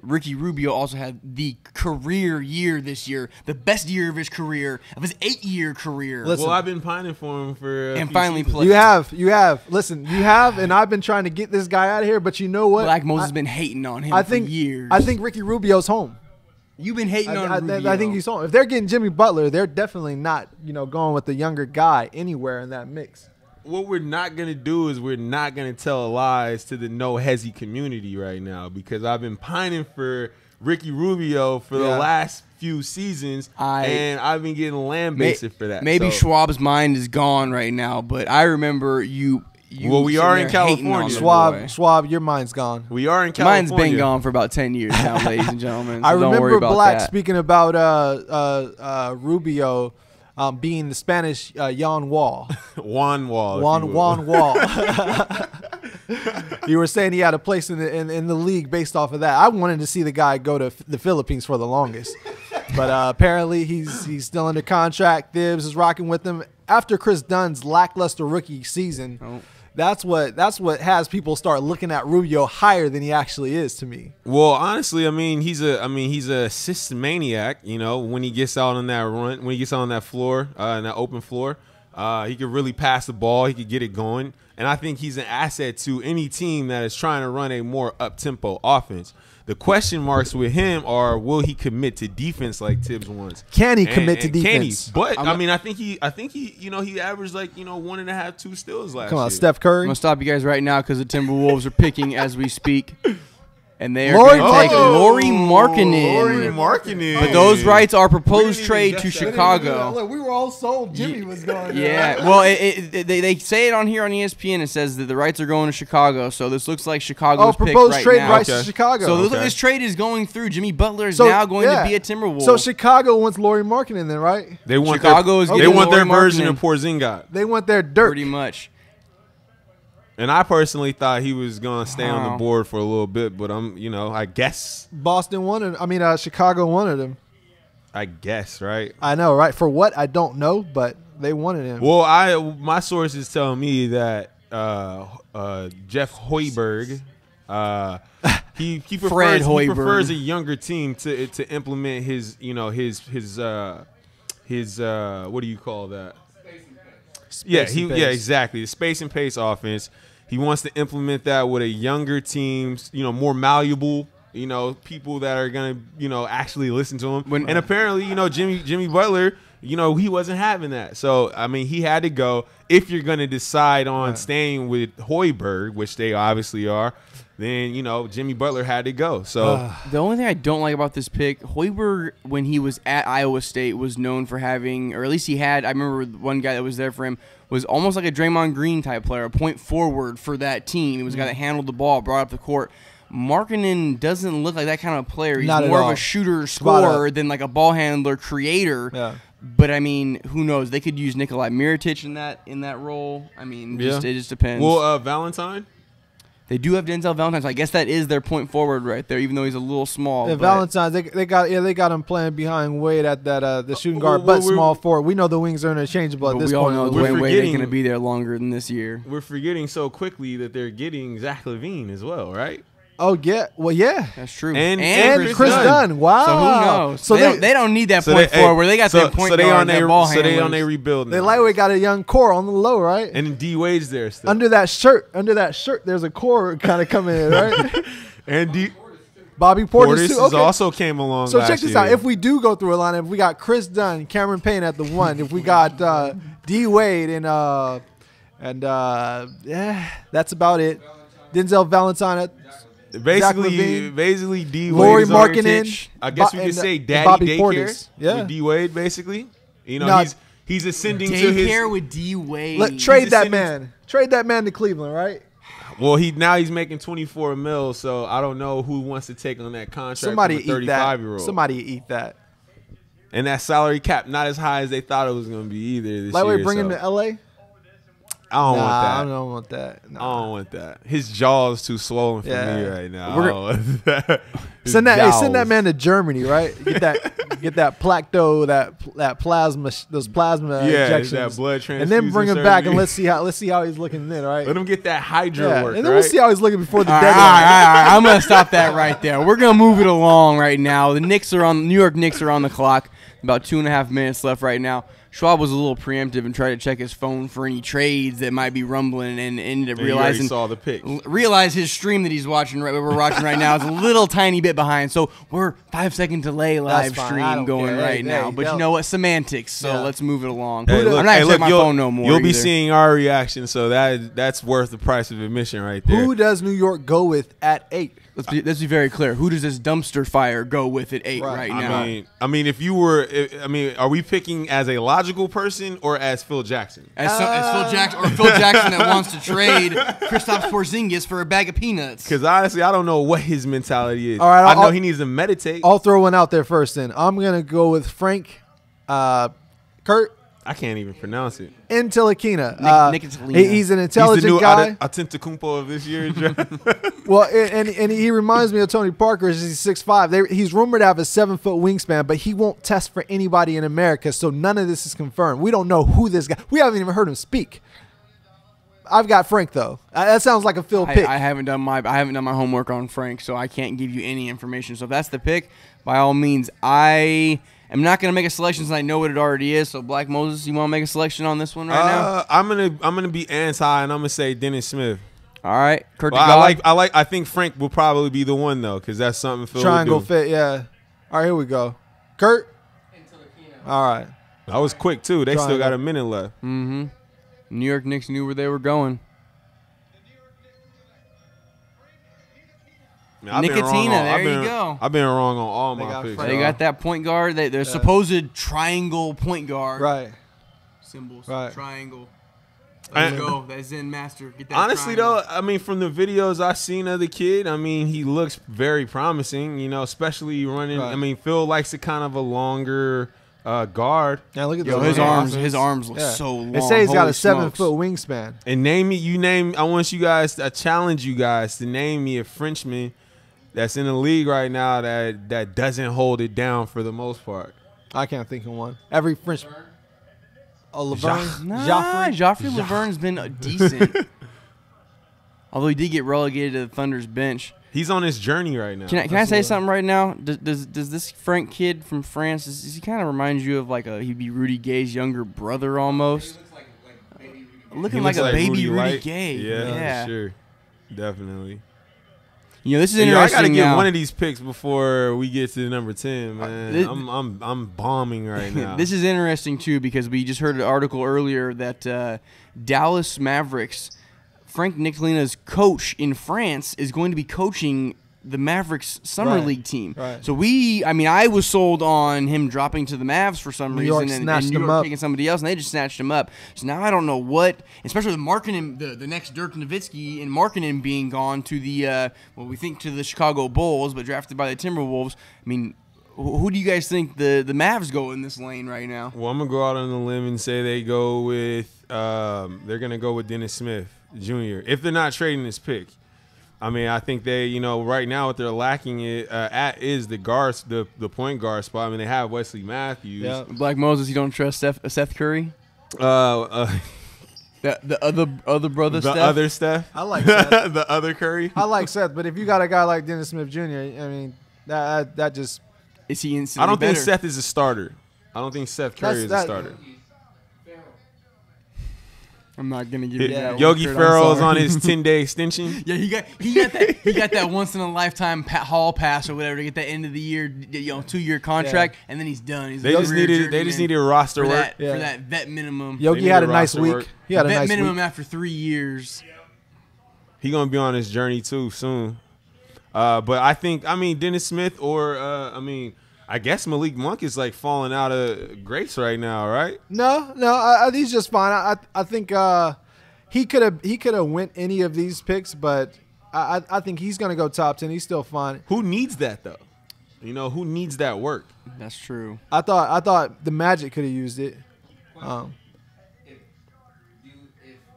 Ricky Rubio also had the career year this year, the best year of his career, of his 8-year career. Listen, I've been pining for him for and finally seasons. played. You have. Listen, you have, and I've been trying to get this guy out of here, but you know what? Black Moses has been hating on him for years. I think Ricky Rubio's home. You've been hating on Rubio. I think he's home. If they're getting Jimmy Butler, they're definitely not, going with the younger guy anywhere in that mix. What we're not going to do is we're not going to tell lies to the no Hesi community right now, because I've been pining for Ricky Rubio for the last few seasons, and I've been getting lambasted for that. Maybe Schwab's mind is gone right now, but I remember you. We are in California. Schwab, your mind's gone. We are in California. Mine's been gone for about 10 years now, ladies and gentlemen. So I remember don't worry about Black that. speaking about Rubio being the Spanish Juan Wall. Juan Wall. Juan Wall. You were saying he had a place in the league based off of that. I wanted to see the guy go to the Philippines for the longest. But apparently he's still under contract. Thibs is rocking with him. After Chris Dunn's lackluster rookie season, that's what has people start looking at Rubio higher than he actually is to me. Well, honestly, he's a assist maniac. When he gets out on that run, when he gets out on that floor, in that open floor, he could really pass the ball. He could get it going, and I think he's an asset to any team that is trying to run a more up-tempo offense. The question marks with him are, will he commit to defense like Tibbs wants? Can he commit to Can he? defense? But I mean, I think he, he averaged like 1.5, 2 steals last year. Come on, Steph Curry. I'm gonna stop you guys right now because the Timberwolves are picking as we speak, and they are Lauri going to take Markkanen. Lauri Markkanen. Lauri Markkanen. But those rights are proposed We didn't trade even to get that. Chicago. Look, we were all sold. Jimmy was going. Yeah, well, they say it on here on ESPN. It says that the rights are going to Chicago. So this looks like Chicago's pick proposed right trade now. rights Okay. to Chicago. So it looks like Okay. this trade is going through. Jimmy Butler is So, now going yeah. to be a Timberwolf. So Chicago wants Lauri Markkanen then, right? They want Chicago is their, they getting want their Lauri version Markkanen. of Porzingis. They want their dirt. pretty much. And I personally thought he was gonna stay on Wow. the board for a little bit, but I guess, Boston wanted. I mean, Chicago wanted him. right? I know, right? For what? I don't know, but they wanted him. Well, my sources tell me that Jeff Hoiberg, he Fred Hoiberg. prefers a younger team to implement his what do you call that? Space and pace. Exactly. The space and pace offense. He wants to implement that with a younger team, more malleable, people that are gonna, actually listen to him. And apparently, Jimmy Butler, he wasn't having that. So I mean, he had to go. If you're gonna decide on staying with Hoiberg, which they obviously are, then Jimmy Butler had to go. So The only thing I don't like about this pick, Hoiberg, when he was at Iowa State, was known for having, or at least he had, I remember one guy that was there for him, was almost like a Draymond Green type player, a point forward for that team. He was a guy that handled the ball, brought up the court. Markkanen doesn't look like that kind of player. He's Not at more of all. a shooter, Spot scorer up. than like a ball handler, creator. Yeah. But I mean, who knows? They could use Nikolai Mirotic in that role. I mean, it just depends. well, Valentine. They do have Denzel Valentine, so I guess that is their point forward right there, even though he's a little small. Yeah, but- Valentine's, they got him playing behind Wade at that the shooting guard, Well, but small forward. We know the wings are interchangeable at But this we all point. know We're Dwayne Wade ain't forgetting- going to be there longer than this year. We're forgetting so quickly that they're getting Zach LaVine as well, right? Oh yeah, well yeah, That's true. And Chris Dunn. Wow. So who knows? So they don't need that point forward. They got their point guard, their ball So they on handlers. their rebuild. they now. lightweight got a young core on the low, right? And D Wade's there still. Under that shirt, there's a core kind of coming in, right? And D Bobby Portis Portis too. has Okay. also came along. So last check this year. out. If we do go through a lineup, we got Chris Dunn, Cameron Payne at the 1. If we got D Wade and yeah, that's about it. Denzel Valentine at basically LaVine, D Lauri Wade is on Markkanen, I guess we and, could say and Daddy Bobby Daycare Portis. Yeah. with D Wade. Basically, No. he's ascending to his. Daycare with D Wade. Trade that ascending- man. Trade that man to Cleveland, right? Well, he's making 24 mil, so I don't know who wants to take on that contract. Somebody from a eat that. 35-year-old. Somebody eat that. And that salary cap not as high as they thought it was going to be either this Lightweight year. bring so him to LA. I don't want that. I don't want that. I don't want that. His jaw's too swollen for Yeah. me right now. We're I don't want that. His Send that jowls. man to Germany, right? Get that Placto, that plasma, those plasma injections, that blood transfusion and then bring him back and surgery. let's see how he's looking then, right? Let him get that hydro Yeah, work, and then right? we'll see how he's looking before the All deadline. right. I'm gonna stop that right there. We're gonna move it along right now. The New York Knicks are on the clock. About 2.5 minutes left right now. Schwab was a little preemptive and tried to check his phone for any trades that might be rumbling, and ended up And you already realizing saw the pick. realize his stream that we're watching right now is a little tiny bit behind. So we're 5-second delay live That's fine. I stream don't going care. right Hey, now. hey, But yeah. you know what? Semantics. So Yeah. let's move it along. Hey, I'm look, not gonna check my phone no more. You'll be either. seeing our reaction, so that's worth the price of admission right there. Who does New York go with at 8? Let's be very clear. Who does this dumpster fire go with at 8 right now? I mean, if you were, are we picking as a logical person or as Phil Jackson? As Phil Jackson or Phil Jackson that wants to trade Kristaps Porzingis for a bag of peanuts. Because honestly, I don't know what his mentality is. All right, I know I'll- he needs to meditate. I'll throw one out there first. Then I'm gonna go with Frank, Kurt. I can't even pronounce it. Intilakina. Nicotina. He's an intelligent He's the new guy. Antetokounmpo of this year's draft. Well, and he reminds me of Tony Parker. He's 6'5". He's rumored to have a 7-foot wingspan, but he won't test for anybody in America, so none of this is confirmed. We don't know who this guy. We haven't even heard him speak. I've got Frank though. That sounds like a Phil pick. I haven't done my homework on Frank, so I can't give you any information. So if that's the pick, by all means, I am not going to make a selection since I know what it already is. So Black Moses, you want to make a selection on this one right now? I'm gonna be anti, and I'm gonna say Dennis Smith. All right, Kurt Well, DeGod. I think Frank will probably be the one though, because that's something Phil Triangle would do. fit, yeah. All right, here we go. Kurt. All right. That was quick too. They still Triangle. got a minute left. Mm-hmm. New York Knicks knew where they were going. Man, I've been wrong Nicotina, on- there I've you been- go. I've been wrong on all They my got picks. Frank. They y'all. got that point guard. Their supposed triangle point guard. Right. Symbols. Right. Triangle. I- Let's go. That Zen master. Get that Honestly triangle. though, I mean, from the videos I've seen of the kid, I mean, he looks very promising. You know, especially running. Right. I mean, Phil likes a kind of a longer guard. Yeah, look at Yo, those his arms look Yeah. so long. They say he's got Holy a 7 smokes. foot wingspan. And I want you guys. I challenge you guys to name me a Frenchman that's in the league right now that doesn't hold it down for the most part. I can't think of one. Every French. Laverne. Nah, Joffrey. Joffrey Laverne's been decent. Although he did get relegated to the Thunder's bench. He's on his journey right now. Can I say something right now? Does this Frank kid from France, does he kind of remind you of like he'd be Rudy Gay's younger brother almost? Looking He like looks a baby Rudy Light. Gay. Yeah, for sure. Definitely. You know, this is Yo, I interesting gotta get now. one of these picks before we get to number 10, man. This- I'm bombing right now. This is interesting too because we just heard an article earlier that Dallas Mavericks, Frank Nicolina's coach in France, is going to be coaching the Mavericks summer Right. league team. Right. So I was sold on him dropping to the Mavs for some New York reason, and snatched New him York up. taking somebody else, and they just snatched him up. So now I don't know what, especially with Markkanen, the next Dirk Nowitzki, and Markkanen being gone to the we think to the Chicago Bulls, but drafted by the Timberwolves. I mean, who do you guys think the Mavs go in this lane right now? Well, I'm gonna go out on the limb and say they go with they're gonna go with Dennis Smith Jr. if they're not trading this pick. I mean, I think they, right now what they're lacking at is the guards, the point guard spot. I mean, they have Wesley Matthews. Yeah. Black Moses, you don't trust Seth Curry? The The other brother Steph? other Steph. I like Seth. The other Curry. I like Seth, but if you got a guy like Dennis Smith Jr., I mean, that just Is he instantly I don't think better? Seth is a starter. I don't think Seth Curry is a starter. I'm not gonna give you that. Yogi one, Kurt, I'm Ferrell is sorry. on his 10-day extension. Yeah, he got that once in a lifetime hall pass or whatever to get that end of the year 2-year contract, and then he's done. He's They just needed roster for work. that for that vet minimum. Yogi They had a need nice roster week. work. He had a Vet nice minimum week. after 3 years. He gonna be on his journey too soon. But I think Dennis Smith or I guess Malik Monk is like falling out of grace right now, right? No, he's just fine. I think he could have went any of these picks, but I think he's gonna go top 10. He's still fine. Who needs that though? Who needs that work? That's true. I thought the Magic could have used it. If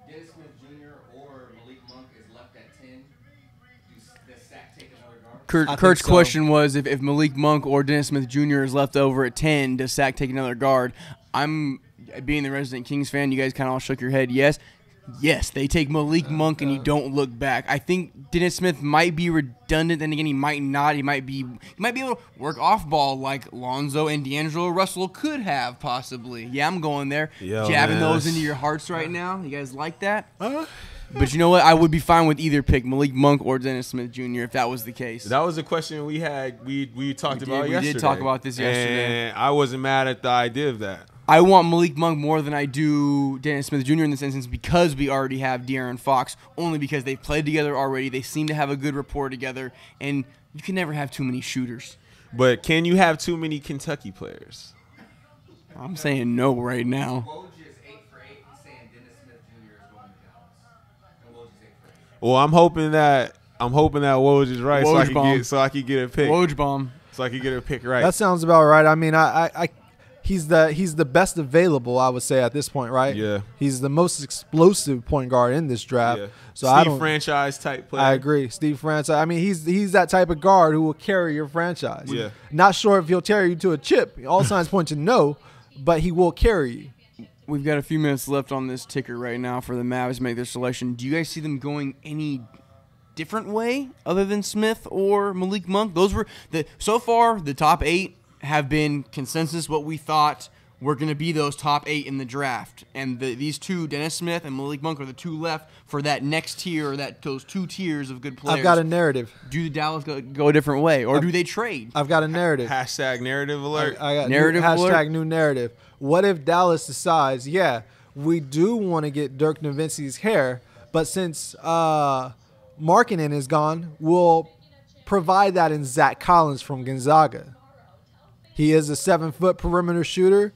Dennis Smith Jr. or Malik Monk is left at 10, does Sack take another guard? I think Kurt's so. question was if Malik Monk or Dennis Smith Jr. is left over at 10, does Sack take another guard? I'm being the resident Kings fan. You guys kind of all shook your head. Yes, they take Malik Monk and you don't look back. I think Dennis Smith might be redundant, then again he might not. He might be able to work off ball like Lonzo and D'Angelo Russell could have possibly. Yeah, I'm going there, Yo, jabbing man, those that's- into your hearts right now. You guys like that? But you know what? I would be fine with either pick, Malik Monk or Dennis Smith Jr. if that was the case. That was a question we had. We talked about we yesterday. did talk about this yesterday. and I wasn't mad at the idea of that. I want Malik Monk more than I do Dennis Smith Jr. in this instance because we already have De'Aaron Fox, only because they've played together already. They seem to have a good rapport together, and you can never have too many shooters. But can you have too many Kentucky players? I'm saying no right now. Woj is 8 for 8. He's saying Dennis Smith Jr. is going to Dallas. And Woj is 8 for 8. Well, I'm hoping that Woj is right, Woj bomb. so I could get a pick. Woj bomb. So I could get a pick right. That sounds about right. I mean, he's the best available, I would say, at this point, right? Yeah. He's the most explosive point guard in this draft. Yeah. So Steve I don't. franchise type player. I agree, Steve franchise. I mean, he's that type of guard who will carry your franchise. Yeah. Not sure if he'll carry you to a chip. All signs point to no, but he will carry you. We've got a few minutes left on this ticker right now for the Mavs to make their selection. Do you guys see them going any different way other than Smith or Malik Monk? Those were so far the top 8 have been consensus what we thought were going to be those top 8 in the draft. And these two, Dennis Smith and Malik Monk, are the two left for that next tier, or those 2 tiers of good players. I've got a narrative. Do the Dallas go a different way, or do they trade? I've got a narrative. Hashtag narrative alert. I got Narrative alert? hashtag new narrative. What if Dallas decides, yeah, we do want to get Dirk Nowitzki's hair, but since Markkanen is gone, we'll provide that in Zach Collins from Gonzaga. He is a 7-foot perimeter shooter.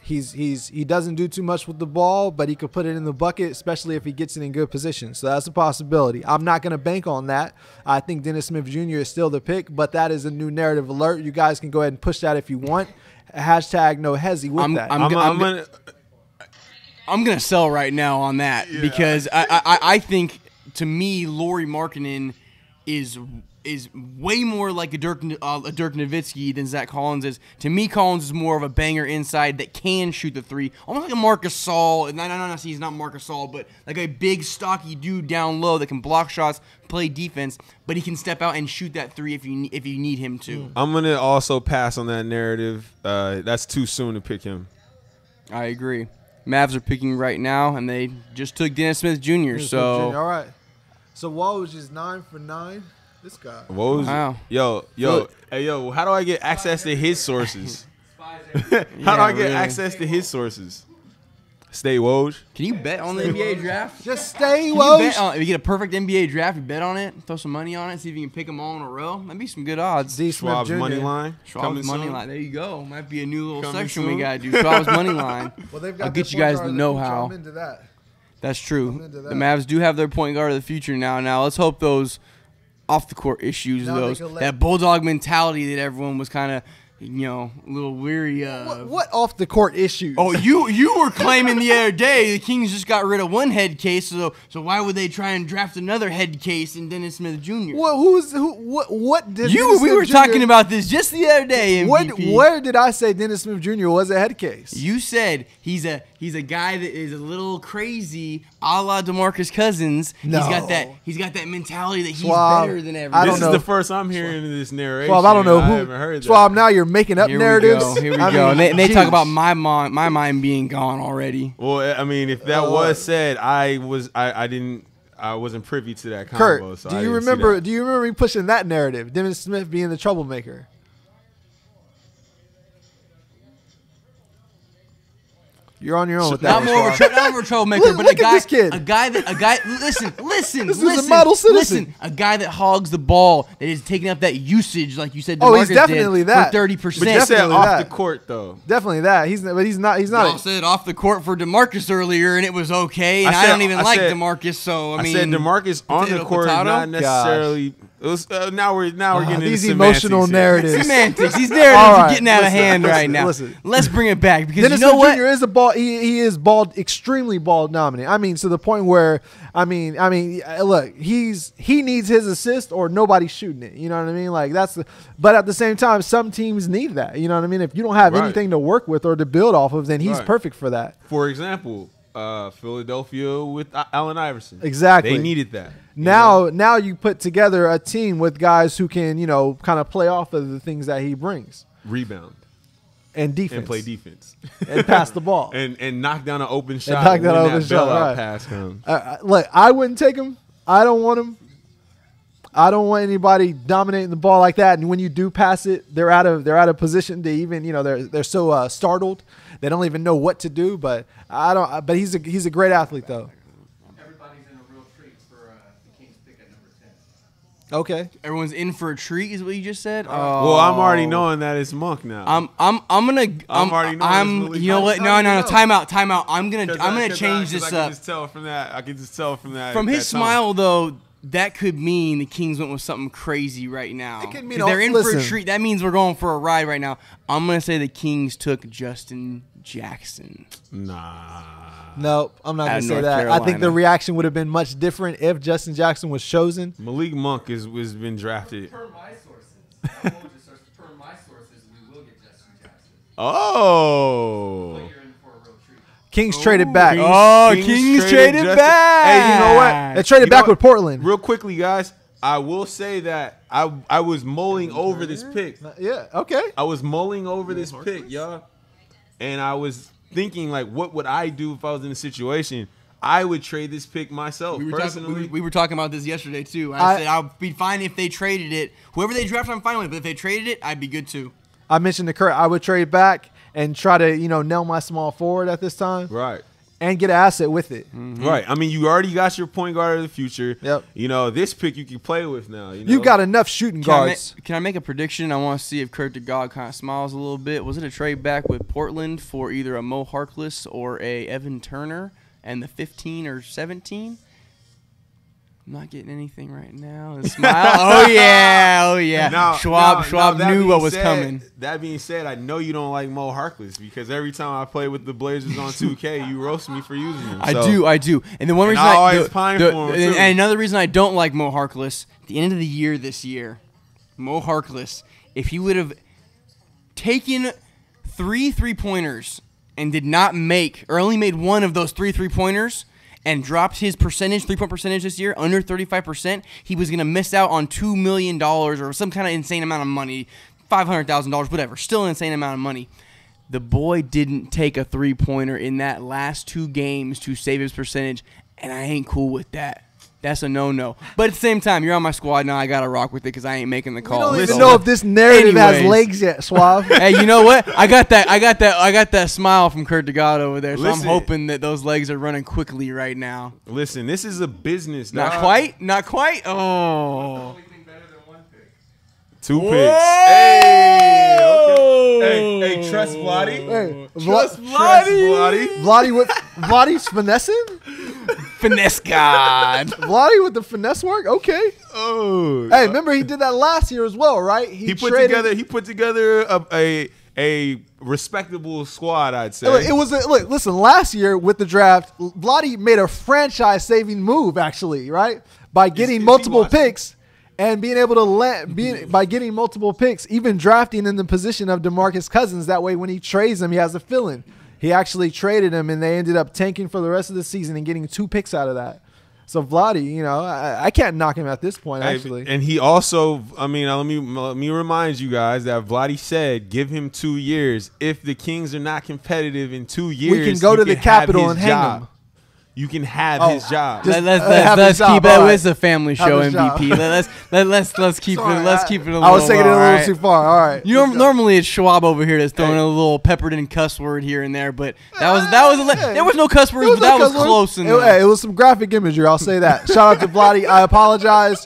He doesn't do too much with the ball, but he could put it in the bucket, especially if he gets it in good position. So that's a possibility. I'm not going to bank on that. I think Dennis Smith Jr. is still the pick, but that is a new narrative alert. You guys can go ahead and push that if you want. Hashtag no Hesi with that. I'm gonna sell right now on that because I think, to me, Lauri Markkanen is way more like a Dirk Nowitzki than Zach Collins is. To me, Collins is more of a banger inside that can shoot the 3, almost like a Marcus Saul. No, he's not Marcus Saul, but like a big, stocky dude down low that can block shots, play defense, but he can step out and shoot that 3 if you need him to. I'm gonna also pass on that narrative. That's too soon to pick him. I agree. Mavs are picking right now, and they just took Dennis Smith Jr. All right. So Woj is 9 for 9. This guy. Wow. Yo, how do I get access to his sources? How do I get access to his sources? Stay Woj. Can you bet on the NBA draft? Just stay Woj. If you get a perfect NBA draft, you bet on it, throw some money on it, see if you can pick them all in a row. That'd be some good odds. Schwab's money line. Schwab's money line. There you go. Might be a new little section we gotta do. Schwab's money line. Well, they've got I'll get you guys the know-how. That's true. The Mavs do have their point guard of the future now. Now let's hope those off the court issues, that bulldog mentality that everyone was kind of, a little weary of. What off the court issues? Oh, you were claiming the other day the Kings just got rid of one head case, so why would they try and draft another head case in Dennis Smith Jr.? What did we were talking about this just the other day, MVP. Where did I say Dennis Smith Jr. was a head case? You said he's a guy that is a little crazy, a la DeMarcus Cousins. No. He's got that mentality that he's better than everyone. This is the first I'm hearing this narration. Schwab, I don't know I haven't heard that. Schwab, now you're making up narratives. Here we go. And they talk about my mind being gone already. Well, I mean, if that was said, I wasn't privy to that Kurt, combo. So do you remember me pushing that narrative? Dennis Smith being the troublemaker. You're on your own with that. Not more of a troublemaker, but look at this kid. a guy. Listen. This is a model citizen. Listen, a guy that hogs the ball, that is taking up that usage, like you said. Oh, he's DeMarcus definitely did, that. for 30%. But you said off the court though. Definitely that. He's not. Y'all said off the court for DeMarcus earlier, and it was okay. And I don't even like DeMarcus, so I mean. I said DeMarcus on the court, not necessarily. It was, now we're getting these into emotional narratives. Semantics. These narratives are getting out of hand right now. Listen. Let's bring it back because Dennis you know what? Jr. is a ball. He is ball, extremely ball dominant. I mean, to the point where look, he needs his assist or nobody's shooting it. You know what I mean? Like but at the same time, some teams need that. You know what I mean? If you don't have anything to work with or to build off of, then he's perfect for that. For example, Philadelphia with Allen Iverson. Exactly. They needed that. Now you put together a team with guys who can, kind of play off of the things that he brings. Rebound. And defense. And play defense. And pass the ball. and knock down an open shot. And knock down an open shot. Right. Pass comes. Look, I wouldn't take him. I don't want him. I don't want anybody dominating the ball like that. And when you do pass it, they're out of position to even, they're so startled. They don't even know what to do. But But he's a great athlete though. Everybody's in a real treat for the Kings pick at number 10. Okay. Everyone's in for a treat, is what you just said. Well, I'm already knowing that it's Monk now. I'm already knowing. You know what? No. Time out. I'm gonna change this up. I can just tell from that. From his smile though. That could mean the Kings went with something crazy right now. It could mean they're in for a treat. That means we're going for a ride right now. I'm going to say the Kings took Justin Jackson. Nah. Nope, I'm not going to say that. Carolina. I think the reaction would have been much different if Justin Jackson was chosen. Malik Monk has been drafted. Per my sources, we will get Justin Jackson. Oh. But you're in for a real treat. Kings traded back. Kings traded back. Hey, you know what? They traded back with Portland. Real quickly, guys, I will say that I was mulling over this pick. Yeah, okay. I was mulling over this pick, y'all. and I was thinking like, what would I do if I was in a situation? I would trade this pick myself personally. We were talking about this yesterday too. I said I'd be fine if they traded it. Whoever they drafted, I'm fine with. But if they traded it, I'd be good too. I mentioned to Kurt I would trade back and try to nail my small forward at this time, Right. and get an asset with it. Right. I mean, you already got your point guard of the future. Yep. This pick you can play with now. You got enough shooting guards. Can I make a prediction? I want to see if Kurt DeGod kind of smiles a little bit. Was it a trade back with Portland for either a Mo Harkless or a Evan Turner and the 15 or 17? I'm not getting anything right now. A smile. Oh yeah. Now, Schwab that knew being what was said- coming. That being said, I know you don't like Mo Harkless because every time I play with the Blazers on 2K, you roast me for using him. I do. And the one reason I always pine for him, too. and another reason I don't like Mo Harkless, at the end of the year this year, Mo Harkless, if he would have taken 3 3-pointers and did not make, or only made one of those 3 3-pointers, and dropped his percentage, 3-point percentage this year, under 35%, he was going to miss out on $2 million or some kind of insane amount of money, $500,000, whatever, still an insane amount of money. The boy didn't take a 3-pointer in that last 2 games to save his percentage, and I ain't cool with that. That's a no-no. But at the same time, you're on my squad now. I got to rock with it because I ain't making the call. I don't even know if this narrative has legs yet, Suave. Hey, you know what? I got that smile from Kurt DeGod over there. So I'm hoping that those legs are running quickly right now. Listen, this is a business. Not dog. quite. Not quite. Oh. 2 picks. Whoa! Hey, okay. Hey, trust Vladdy. Hey, Trust Vladdy. Vladdy's finessing? Finesse God. Vladdy with the finesse work? Okay. Oh. Hey, remember he did that last year as well, right? He put together a respectable squad, I'd say. Listen, last year with the draft, Vladdy made a franchise-saving move, actually, right? By getting multiple picks and being able to by getting multiple picks, even drafting in the position of DeMarcus Cousins. That way, when he trades him, he has a fill-in. He actually traded him, and they ended up tanking for the rest of the season and getting 2 picks out of that. So Vladdy, I can't knock him at this point, actually. And he also, let me remind you guys that Vladdy said, give him 2 years. If the Kings are not competitive in 2 years, we can go to the Capitol and hang him. You can have his job. Let's keep it. It's a family show, MVP. Let's keep it. Let's keep it a little. I was taking it a little too far. All right. Normally it's Schwab over here that's throwing a little peppered in cuss word here and there, but there was no cuss words, but that was close enough. It was some graphic imagery. I'll say that. Shout out to Vladdy. I apologize.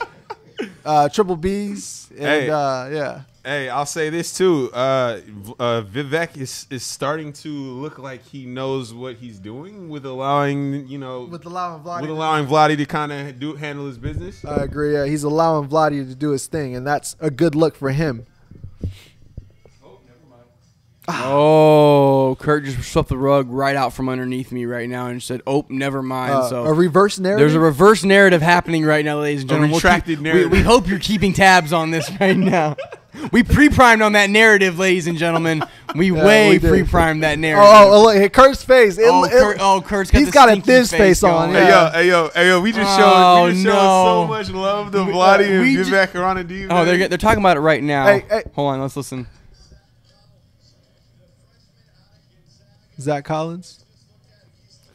Triple B's and yeah. Hey, I'll say this too. Vivek is starting to look like he knows what he's doing with allowing Vladdy to kind of handle his business. I agree. Yeah, he's allowing Vladdy to do his thing, and that's a good look for him. Oh, Kurt just swept the rug right out from underneath me right now and said, "Oh, never mind." So a reverse narrative. There's a reverse narrative happening right now, ladies and gentlemen. A retracted narrative. We hope you're keeping tabs on this right now. We pre-primed on that narrative, ladies and gentlemen. We pre-primed that narrative. Oh, look, hey, Kurt's face. Kurt's got he's got a thin face on. Yeah. Hey, yo, we just showed so much love to Vladdy and Vivek are on a D. Oh, they're talking about it right now. Hey. Hold on, let's listen. Zach Collins.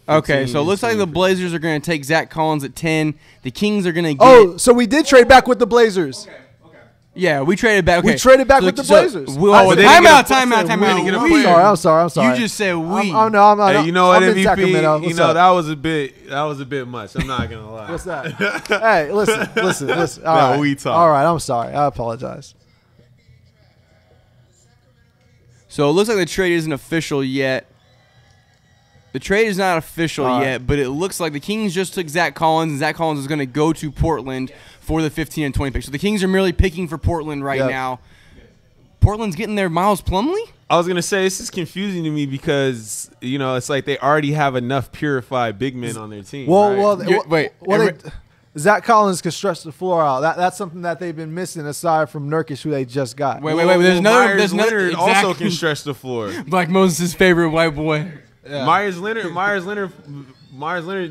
Okay, so it looks like the Blazers are going to take Zach Collins at 10. The Kings are going to get... Oh, so we did trade back with the Blazers. Okay. Yeah, we traded back. Okay. We traded back with the Blazers. Time out. I'm sorry. You just said we. I'm not. Hey, you know what, MVP? Sacramento. That was a bit much. I'm not gonna lie. What's that? Hey, listen. All right. We talk. All right, I'm sorry. I apologize. So it looks like the trade isn't official yet. The trade is not official yet, but it looks like the Kings just took Zach Collins, and Zach Collins is going to go to Portland for the 15 and 20 picks. So the Kings are merely picking for Portland right now. Portland's getting their Miles Plumlee? I was going to say, this is confusing to me because, it's like they already have enough purified big men on their team. Zach Collins can stretch the floor out. That's something that they've been missing aside from Nurkic, who they just got. Wait. There's another. Leonard also can stretch the floor. Black Moses' favorite white boy. Yeah. Myers Leonard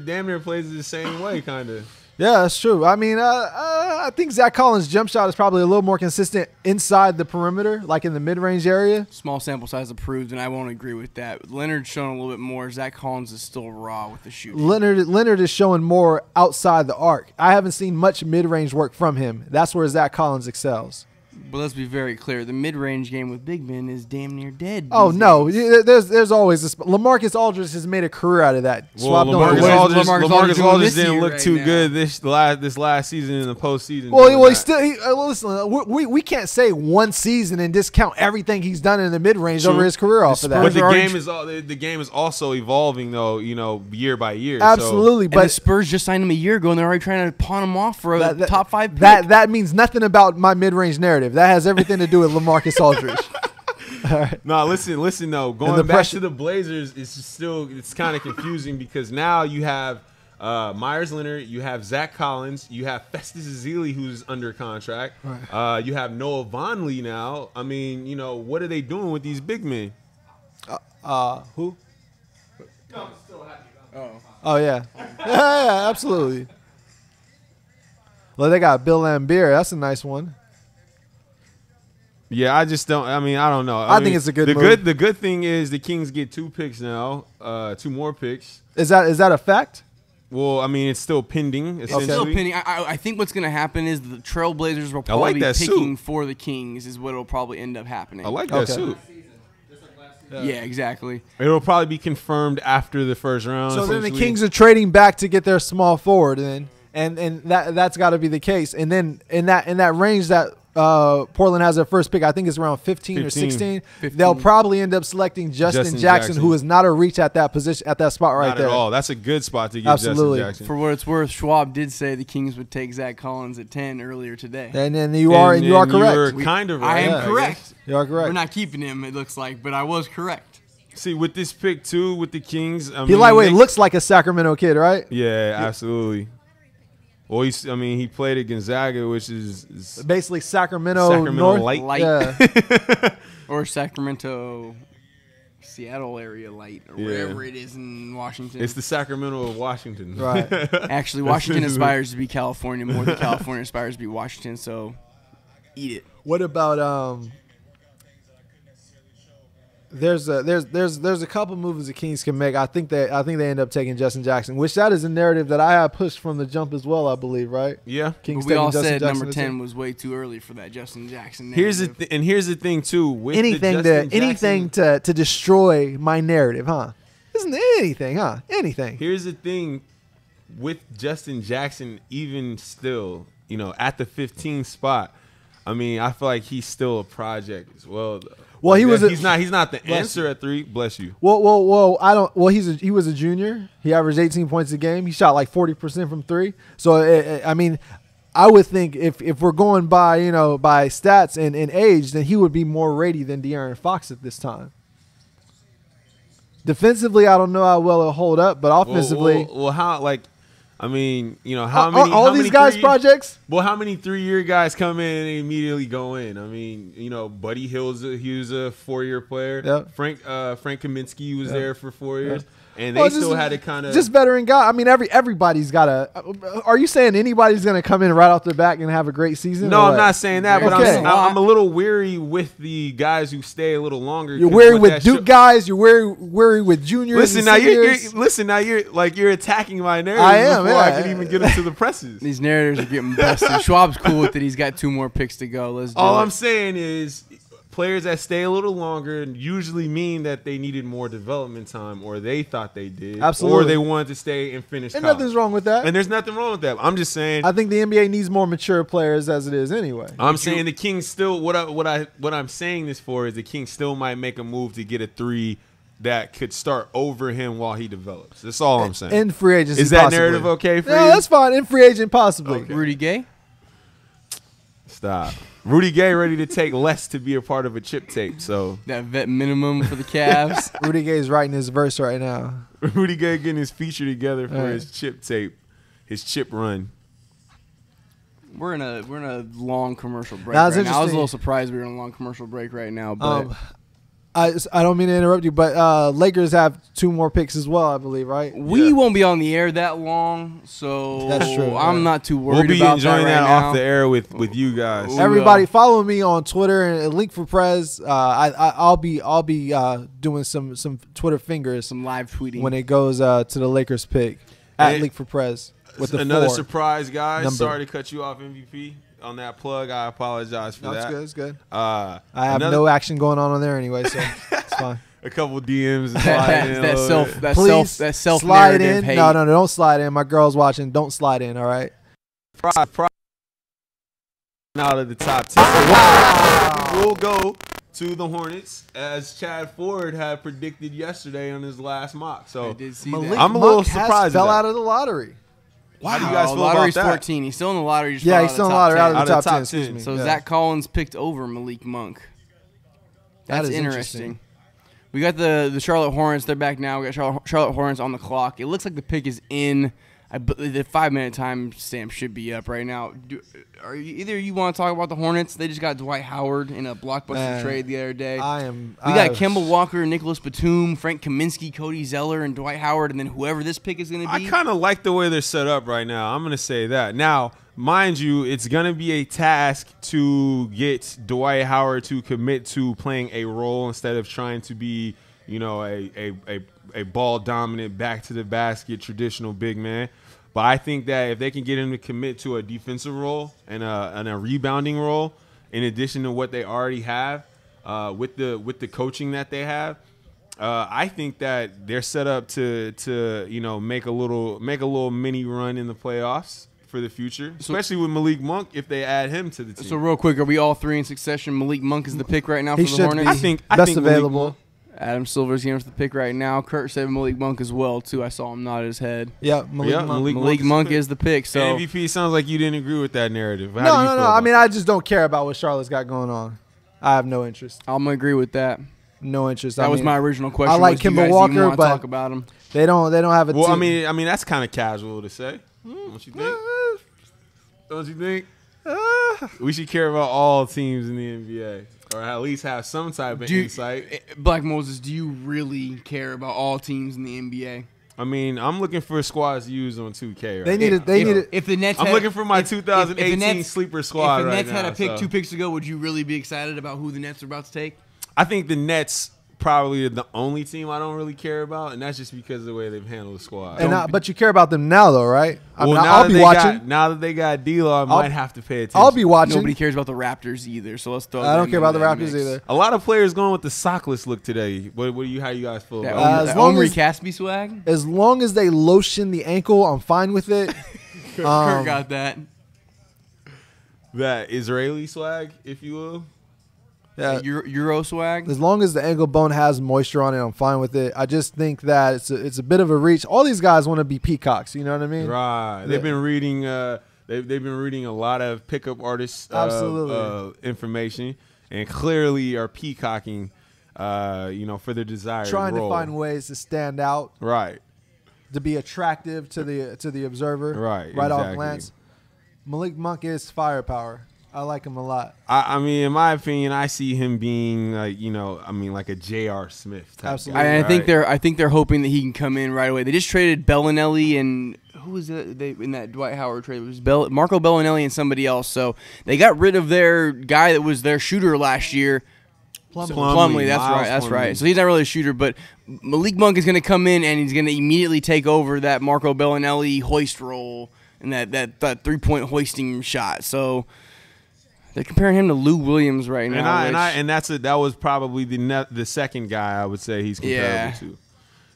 damn near plays the same way, kind of. Yeah, that's true. I mean, I think Zach Collins' jump shot is probably a little more consistent inside the perimeter, like in the mid-range area. Small sample size approved, and I won't agree with that. Leonard's shown a little bit more. Zach Collins is still raw with the shooting. Leonard is showing more outside the arc. I haven't seen much mid-range work from him. That's where Zach Collins excels. But let's be very clear. The mid-range game with big men is damn near dead. Oh, these no. days. There's always this. LaMarcus Aldridge has made a career out of that. Well, Swap LaMarcus doing Aldridge this didn't year look right too now? good this last season in the postseason. Well, doing he that. still. Listen, we can't say one season and discount everything he's done in the mid-range over his career off of that. But the game is also evolving though. Year by year. Absolutely, But the but Spurs just signed him a year ago, and they're already trying to pawn him off for a top 5 pick. that means nothing about my mid-range narrative. That has everything to do with LaMarcus Aldridge. All right. No, listen though. Going the back pressure- to the Blazers, it's kind of confusing because now you have Myers Leonard, you have Zach Collins, you have Festus Ezeli who's under contract, you have Noah Vonleh now. I mean, what are they doing with these big men? Who? Oh yeah, yeah, absolutely. Well, they got Bill Laimbeer. That's a nice one. Yeah, I just don't. I mean, I don't know. I think it's a good the move. The good thing is the Kings get 2 picks now, 2 more picks. Is that a fact? Well, I mean, it's still pending. Essentially. Still pending. I think what's going to happen is the Trailblazers will I probably like be that picking suit. for the Kings is what will probably end up happening. I like that Okay. suit. Yeah, exactly. It'll probably be confirmed after the first round. So then the essentially. Kings are trading back to get their small forward, and that's got to be the case. And then in that range that Portland has their first pick, I think it's around 15 or 16. 15. They'll probably end up selecting Justin Jackson, who is not a reach at that position, at that spot right Not there. at all. That's a good spot to get Absolutely. Justin Jackson. For what it's worth, Schwab did say the Kings would take Zach Collins at 10 earlier today. And then you are correct. You were kind of right. I am guess. correct. You are correct. We're not keeping him, it looks like, but I was correct. See, with this pick too, with the Kings, He looks like a Sacramento kid, right? Yeah, absolutely. Well, he played at Gonzaga, which is Basically Sacramento North. light. Yeah. Or Sacramento, Seattle area light, or wherever it is in Washington. It's the Sacramento of Washington. Right. Actually, Washington aspires to be California more than California aspires to be Washington, so eat it. What about There's a couple moves the Kings can make. I think they end up taking Justin Jackson, which that is a narrative that I have pushed from the jump as well. I believe, right? Yeah. Kings But we all taking Justin said Jackson number to 10 was way too early for that Justin Jackson. Here's narrative. here's the thing too. With anything the to anything to destroy my narrative, huh? Isn't anything, huh? Anything. Here's the thing with Justin Jackson, even still, at the 15th spot. I mean, I feel like he's still a project as well. Though. Well, he's not the answer at 3. Bless you. Well, I don't. Well, he was a junior. He averaged 18 points a game. He shot like 40% from 3. So I mean, I would think if we're going by by stats and age, then he would be more ready than De'Aaron Fox at this time. Defensively, I don't know how well it'll hold up, but offensively, well how I mean, how many all how these many guys' 3 projects. Well, how many 3-year guys come in and immediately go in? I mean, Buddy Hill's he was a 4-year player. Yep. Frank Kaminsky was there for 4 years, and Well, they still had to kind of just veteran guy. I mean, everybody's got a. Are you saying anybody's going to come in right off the back and have a great season? No, or I'm what? not saying that, but Okay. I'm a little weary with the guys who stay a little longer. You're 'cause weary what with that Duke guys. You're weary with juniors. Listen and now, seniors. you're attacking my narrative. I am, before yeah. I can even get into the presses. These narratives are getting busted. Schwab's cool with it. He's got 2 more picks to go. Let's do All it. I'm saying is players that stay a little longer usually mean that they needed more development time, or they thought they did, Absolutely. or they wanted to stay and finish. And college. nothing's wrong with that. And there's nothing wrong with that. I'm just saying. I think the NBA needs more mature players as it is anyway. I'm saying the Kings still. What I'm saying this for is the Kings still might make a move to get a 3 that could start over him while he develops. That's all I'm saying. In free agency, Is that possibly. narrative okay for No, you? that's fine. In free agent, possibly. Okay. Rudy Gay? Stop. Rudy Gay ready to take less to be a part of a chip tape. So That vet minimum for the Cavs. Rudy Gay is writing his verse right now. Rudy Gay getting his feature together for All right. his chip tape, his chip run. We're in a long commercial break That was right now. I was a interesting. little surprised we were in a long commercial break right now, but I don't mean to interrupt you, but Lakers have 2 more picks as well, I believe, right? We won't be on the air that long, so That's true, I'm yeah. not too worried We'll be about enjoying that, that right off now. the air with you guys. Everybody, follow me on Twitter and link for Prez. I'll be doing some Twitter fingers Some live tweeting. when it goes to the Lakers pick at And link for Prez with the Another 4. surprise, guys. number. Sorry to cut you off, MVP, on that plug. I apologize for No, that. it's good. It's good. I I have no action going on there anyway, so it's fine. a couple DMs. And slide in a that little bit. Please self slide narrative in. hate. No, don't slide in. My girl's watching. Don't slide in. All right. Out of the top 10. We'll go to the Hornets, as Chad Ford had predicted yesterday on his last mock. I So did see Malik that. I'm a little Monk has surprised at fell that. out of the lottery. How do you guys feel about lottery's that? 14. He's still in the lottery. Just Yeah, fell he's out still of in the the lottery. Out of Out the of top 10. top 10. Excuse me. So Yeah. Zach Collins picked over Malik Monk. That's That is interesting. We got the Charlotte Hornets. They're back now. We got Charlotte Hornets on the clock. It looks like the pick is in. The 5-minute time stamp should be up right now. Either you want to talk about the Hornets? They just got Dwight Howard in a blockbuster Man, trade the other day. We We got Kemba Walker, Nicholas Batum, Frank Kaminsky, Cody Zeller, and Dwight Howard, and then whoever this pick is going to I be. kind of like the way they're set up right now. I'm going to say that. Now, mind you, it's going to be a task to get Dwight Howard to commit to playing a role instead of trying to be, a ball dominant, back to the basket, traditional big man. But I think that if they can get him to commit to a defensive role and a rebounding role, in addition to what they already have with the coaching that they have, I think that they're set up to make a little mini run in the playoffs for the future, especially with Malik Monk if they add him to the team. So real quick, are we all 3 in succession? Malik Monk is the pick right now for He the should Hornets. be. I think Best Malik available. Monk- Adam Silver's giving us the pick right now. Kurt said Malik Monk as well too. I saw him nod his head. Yeah, Malik Monk. Malik Monk is is the pick. So MVP sounds like you didn't agree with that narrative. How do No. you feel I about mean, that? I just don't care about what Charlotte's got going on. I have no interest. I'm gonna agree with that. No interest. That was my original question. I like was, do you Kemba guys even Walker, wanna but talk about him. They don't have a Well, team. I mean that's kind of casual to say. Don't you think? Don't you think? We should care about all teams in the NBA, or at least have some type of insight. Black Moses, do you really care about all teams in the NBA? I mean, I'm looking for squads to use on 2K. Right? They need it. They if, need it. If the Nets, I'm had, looking for my if- 2018 if the Nets, sleeper squad If the right Nets had now, a pick so. 2 picks ago, would you really be excited about who the Nets are about to take? I think the Nets probably are the only team I don't really care about, and that's just because of the way they've handled the squad. But you care about them now, though, right? I mean, now I'll that be they watching. now that they got D'Lo, I might have to pay attention. I'll be watching. Nobody cares about the Raptors either. So let's throw. I don't them care about in the that Raptors mix. either. A lot of players going with the sockless look today. How you guys feel That, about as that long Omri as- Caspi swag. As long as they lotion the ankle, I'm fine with it. Kurt got that. that Israeli swag, if you will? Yeah. Euro swag. As long as the ankle bone has moisture on it, I'm fine with it. I just think that it's a bit of a reach. All these guys want to be peacocks. You know what I mean? Right. They've been reading. They've been reading a lot of pickup artists. Absolutely. Information, and clearly are peacocking. For their desired Trying role. to find ways to stand out, Right. to be attractive to the observer. Right, off exactly. glance. Malik Monk is firepower. I like him a lot. I mean, in my opinion, I see him being like a J.R. Smith type. Absolutely. Guy, I think they're hoping that he can come in right away. They just traded Bellinelli and who was it? They in that Dwight Howard trade? It was Marco Bellinelli and somebody else. So they got rid of their guy that was their shooter last year. Plumlee, that's Miles right, that's Plumlee. right. So he's not really a shooter, but Malik Monk is going to come in and he's going to immediately take over that Marco Bellinelli hoist role and that 3-point hoisting shot. So they're comparing him to Lou Williams right now. That was probably the second guy I would say he's comparable Yeah. to.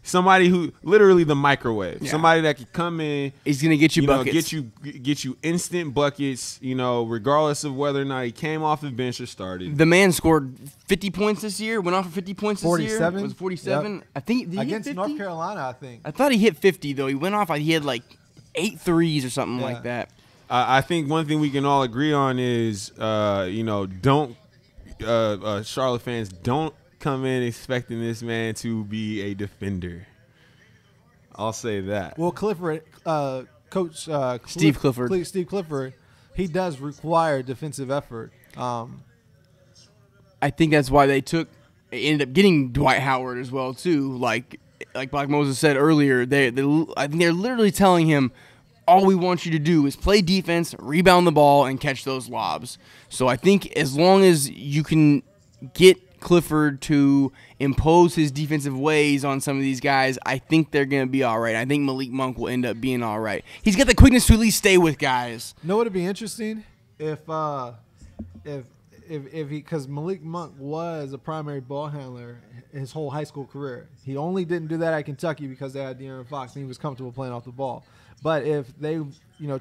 Somebody who literally the microwave. Yeah. Somebody that could come in. He's going to get you know, buckets. get you instant buckets. Regardless of whether or not he came off the bench or started. The man scored 50 points this year. Went off for 50 points this year. 47? Was it 47? Yep. I think did he Against hit 50? North Carolina, I think. I thought he hit 50 though. He went off. He had like 8 threes or something Yeah. like that. I think one thing we can all agree on is, don't Charlotte fans don't come in expecting this man to be a defender. I'll say that. Well, Clifford, Coach Steve Clifford. Steve Clifford, he does require defensive effort. I think that's why they took ended up getting Dwight Howard as well too. Like Black Moses said earlier, I think they're literally telling him, all we want you to do is play defense, rebound the ball, and catch those lobs. So I think as long as you can get Clifford to impose his defensive ways on some of these guys, I think they're going to be all right. I think Malik Monk will end up being all right. He's got the quickness to at least stay with guys. You know what would be interesting if he, because Malik Monk was a primary ball handler his whole high school career. He only didn't do that at Kentucky because they had De'Aaron Fox and he was comfortable playing off the ball. But if they,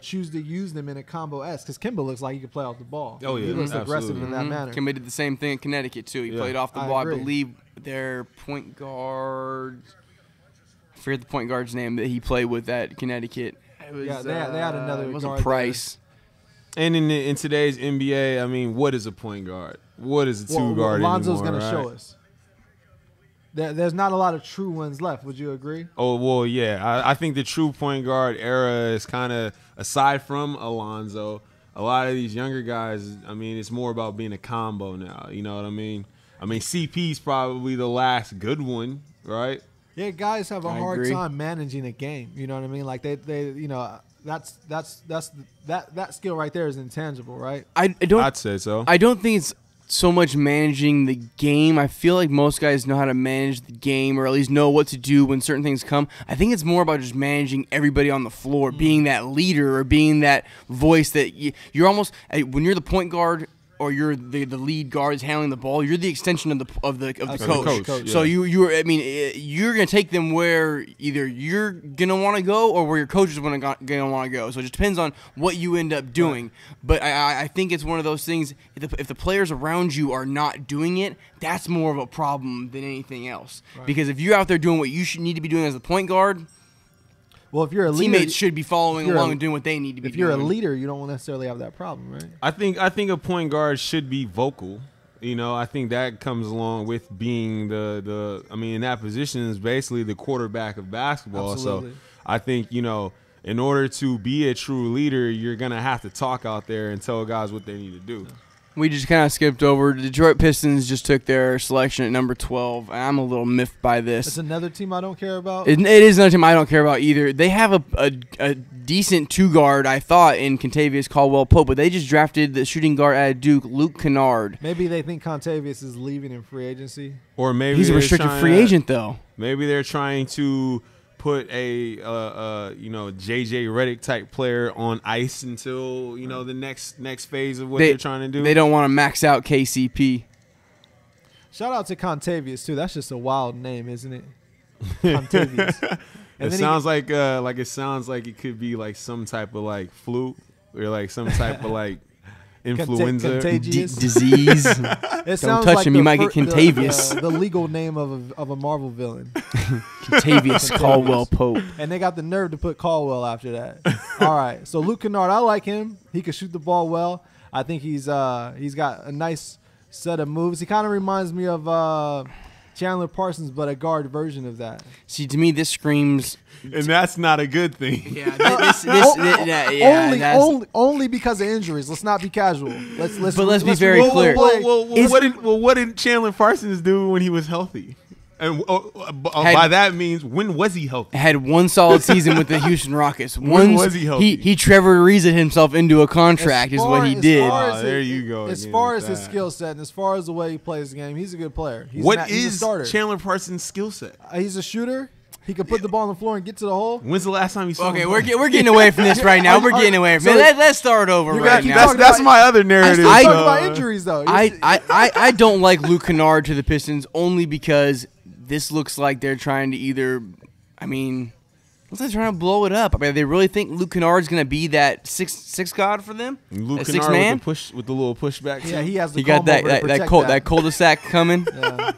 choose to use them in a combo S, because Kimba looks like he can play off the ball. Oh, yeah, he looks aggressive absolutely. in that manner. Kimba did the same thing in Connecticut too. He played off the I ball. agree. I believe their point guard. I forget the point guard's name that he played with at Connecticut. It was, they had another It wasn't guard Price. And in today's NBA, I mean, what is a point guard? What is a two guard Lonzo's anymore? going to show us. There's not a lot of true ones left. Would you agree? Oh, well, yeah. I think the true point guard era is kind of, aside from Alonzo, a lot of these younger guys, I mean, it's more about being a combo now. You know what I mean? I mean, CP's probably the last good one, right? Yeah, guys have a hard agree. time managing a game. You know what I mean? Like that skill right there is intangible, right? I'd say so. I don't think it's so much managing the game. I feel like most guys know how to manage the game, or at least know what to do when certain things come. I think it's more about just managing everybody on the floor, being that leader or being that voice that you're almost when you're the point guard or you're the lead guard is handling the ball. You're the extension of the coach. coach, So yeah. you're gonna take them where either you're gonna want to go or where your coach is gonna want to go. So it just depends on what you end up doing. Right. But I think it's one of those things. If the players around you are not doing it, that's more of a problem than anything else. Right. Because if you're out there doing what you need to be doing as the point guard. Well, if you're a leader, teammates should be following along and doing what they need to be doing. If you're a leader, you don't necessarily have that problem, right? I think a point guard should be vocal. I think that comes along with being in that position is basically the quarterback of basketball. Absolutely. So I think, in order to be a true leader, you're going to have to talk out there and tell guys what they need to do. We just kind of skipped over. The Detroit Pistons just took their selection at number 12. I'm a little miffed by this. It's another team I don't care about. It is another team I don't care about either. They have a decent two-guard, I thought, in Contavious Caldwell-Pope, but they just drafted the shooting guard at Duke, Luke Kennard. Maybe they think Contavious is leaving in free agency. Or maybe he's a restricted free agent, though. Maybe they're trying to put a JJ Redick type player on ice until the next phase of what they're trying to do. They don't want to max out KCP. Shout out to Contavious too. That's just a wild name, isn't it? Contavious. It sounds like it could be like some type of like flu or like some type of like influenza disease. Don't touch him, you might get contagious. The legal name of a Marvel villain. Contavious Caldwell-Pope. And they got the nerve to put Caldwell after that. All right, so Luke Kennard, I like him. He can shoot the ball well. I think he's got a nice set of moves. He kind of reminds me of Chandler Parsons, but a guard version of that. See, to me, this screams. And that's not a good thing. Only because of injuries. Let's not be casual. Let's be very clear. What did Chandler Parsons do when he was healthy? And by that means, when was he healthy? Had one solid season with the Houston Rockets. When was he healthy? He Trevor Ariza himself into a contract is what he did. There you go. As far as his skill set and as far as the way he plays the game, he's a good player. He's a starter. Chandler Parsons' skill set? He's a shooter. He can put the ball on the floor and get to the hole. When's the last time you saw him? Okay, we're getting away from this right now. We're getting away from it. Let's start over right now. That's my other narrative. I talk about injuries, though. I don't like Luke Kennard to the Pistons only because this looks like they're trying to looks like they're trying to blow it up. I mean, they really think Luke Kennard's going to be that six god for them? Luke six Kennard man? with the little pushback. Yeah, he has the got that cul-de-sac coming. Yeah.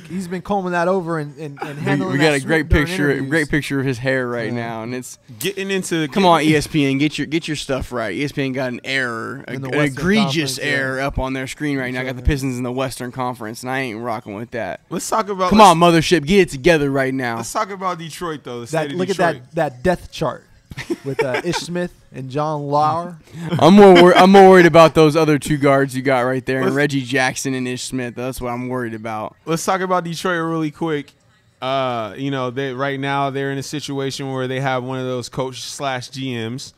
He's been combing that over and handling. We got that a great picture of his hair right now, and it's getting into. Come on, ESPN, get your stuff right. ESPN got an error, an egregious error up on their screen right now. Got the Pistons in the Western Conference, and I ain't rocking with that. Let's talk about. Come on, mothership, get it together right now. Let's talk about Detroit though. Look at that death chart. with Ish Smith and John Lauer. I'm more worried about those other two guards you got right there, and Reggie Jackson and Ish Smith. That's what I'm worried about. Let's talk about Detroit really quick. They right now they're in a situation where they have one of those coach/GMs,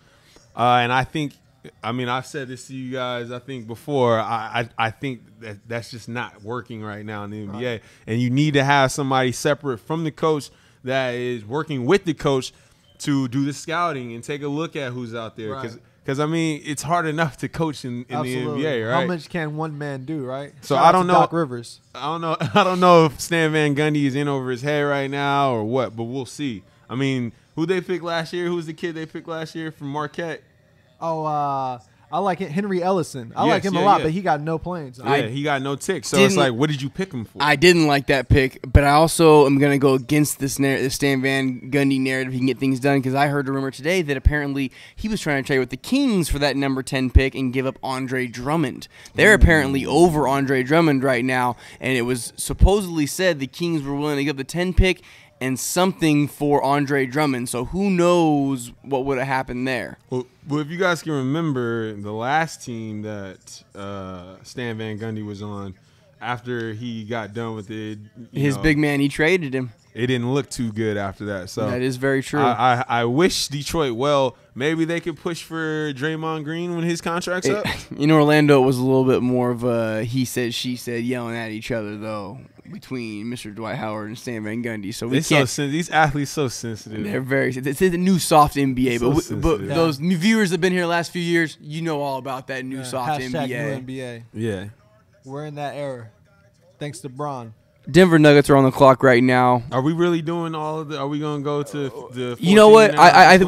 and I think, I've said this to you guys, I think before. I think that's just not working right now in the NBA, right. And you need to have somebody separate from the coach that is working with the coach to do the scouting and take a look at who's out there, because it's hard enough to coach in the NBA, right? How much can one man do, right? So Shout I don't know. Doc Rivers. I don't know if Stan Van Gundy is in over his head right now or what, but we'll see. Who they picked last year? Who's the kid they picked last year from Marquette? Oh, I like it. Henry Ellison. I like him a lot, but he got no planes. He got no ticks. So it's like, what did you pick him for? I didn't like that pick, but I also am going to go against this Stan Van Gundy narrative. He can get things done, because I heard a rumor today that apparently he was trying to trade with the Kings for that number 10 pick and give up Andre Drummond. They're apparently over Andre Drummond right now, and it was supposedly said the Kings were willing to give the 10 pick and something for Andre Drummond. So who knows what would have happened there. Well, if you guys can remember, the last team that Stan Van Gundy was on, after he got done with it, his big man, he traded him. It didn't look too good after that. So that is very true. I wish Detroit well. Maybe they could push for Draymond Green when his contract's up. In Orlando, it was a little bit more of a he said, she said, yelling at each other, though, between Mr. Dwight Howard and Stan Van Gundy. So these athletes so sensitive. They're very. It's the new soft NBA, but Yeah. Those new viewers that have been here the last few years, you know all about that new soft NBA. NBA. New NBA. Yeah, we're in that era. Thanks to Bron. Denver Nuggets are on the clock right now. Are we really doing all of the? Are we going to go to the? You know what?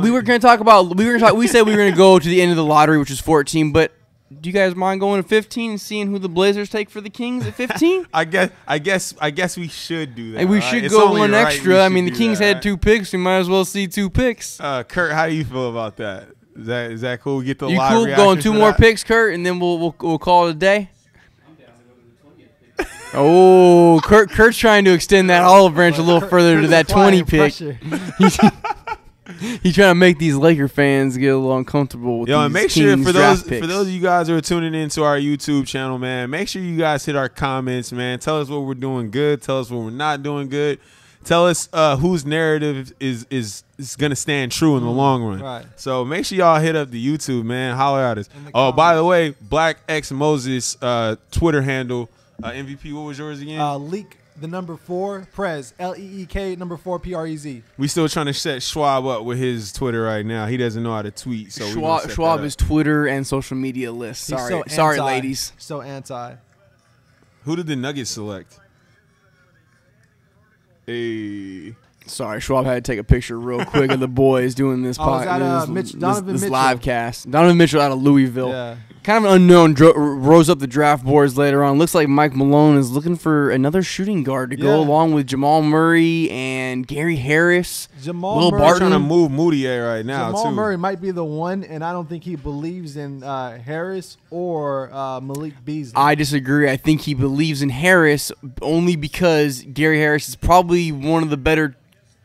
We were going to talk about. We said we were going to go to the end of the lottery, which is 14. But do you guys mind going to 15 and seeing who the Blazers take for the Kings at 15? I guess we should do that. And we should go one extra. The Kings had 2 picks. We might as well see 2 picks. Kurt, how do you feel about that? Is that cool? We get the you live cool reaction going 2 more that? picks, Kurt, and then we'll call it a day. Oh, Kurt's trying to extend that olive branch a little further to that 20 pick. He's trying to make these Laker fans get a little uncomfortable with these and make Kings sure for draft those picks. of you guys who are tuning into our YouTube channel, man, make sure you guys hit our comments, man. Tell us what we're doing good. Tell us what we're not doing good. Tell us whose narrative is going to stand true in the long run. Right. So make sure y'all hit up the YouTube, man. Holler at us. Oh, by the way, Black X Moses Twitter handle. MVP, what was yours again? Leak the number 4 Prez LEEK number 4 PREZ. We still trying to set Schwab up with his Twitter right now. He doesn't know how to tweet, so Schwab is Twitter and social media list. Sorry, ladies. So anti. Who did the Nuggets select? Hey. Sorry, Schwab had to take a picture real quick of the boys doing this Donovan Mitchell. live cast. Donovan Mitchell out of Louisville. Yeah. Kind of an unknown, rose up the draft boards later on. Looks like Mike Malone is looking for another shooting guard to go along with Jamal Murray and Gary Harris. Will Barton trying to move Moutier right now, Jamal Murray might be the one, and I don't think he believes in Harris or Malik Beasley. I disagree. I think he believes in Harris only because Gary Harris is probably one of the better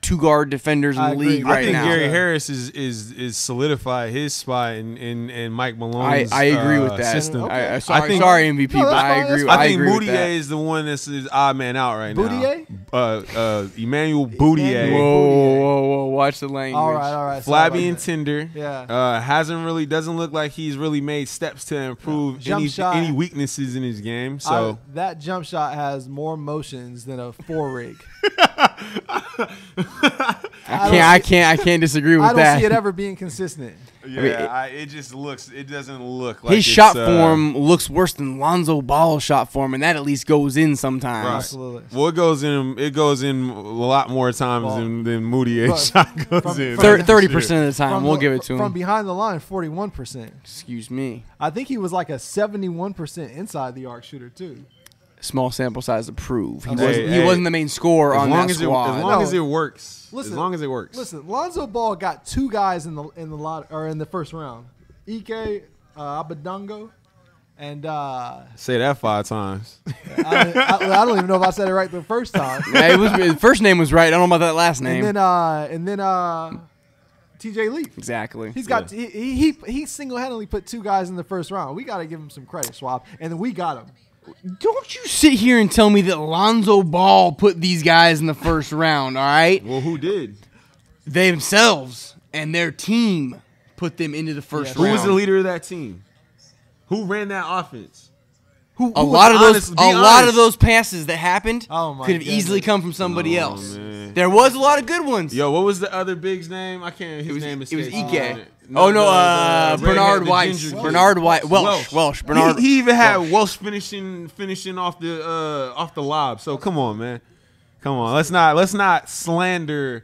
2-guard defenders in the league right now. I think Gary Harris is solidified his spot in Mike Malone's I agree with that. system. Okay. Sorry, MVP, but I agree. I think agree Moutier with that. is the one that's odd man out right Boutier? now. Emmanuel Boutier. Whoa! Watch the language. All right. Flabby and tender. Yeah. Doesn't look like he's really made steps to improve any weaknesses in his game. So that jump shot has more motions than a 4-rig. I can't disagree with that. I don't see it ever being consistent. Yeah, it doesn't look like his shot form looks worse than Lonzo Ball's shot form, and that at least goes in sometimes. Right. Absolutely. Well, it goes in a lot more times than Moutier's shot goes in. 30% of the time, we'll give it to him. From behind the line, 41%. Excuse me. I think he was like a 71% inside the arc shooter too. Small sample size to prove. He Hey, wasn't the main scorer on that squad. As long as it works. Listen, as long as it works. Listen, Lonzo Ball got 2 guys in the first round. Ike Abadongo and say that 5 times. I don't even know if I said it right the first time. Yeah, the first name was right. I don't know about that last name. And then TJ Leaf. Exactly. He's got he single-handedly put 2 guys in the first round. We got to give him some credit, Schwab, and then we got him. Don't you sit here and tell me that Lonzo Ball put these guys in the first round, all right? Well, who did? They themselves and their team put them into the first round. Who was the leader of that team? Who ran that offense? A lot of those passes that happened could have easily come from somebody else. Man. There was a lot of good ones. Yo, what was the other big's name? I can't. His name It was escapes Ike. me. Bernard Weiss. Bernard Welsh. Bernard. He even had Welsh finishing off the lob. So come on, man. Come on. Let's not slander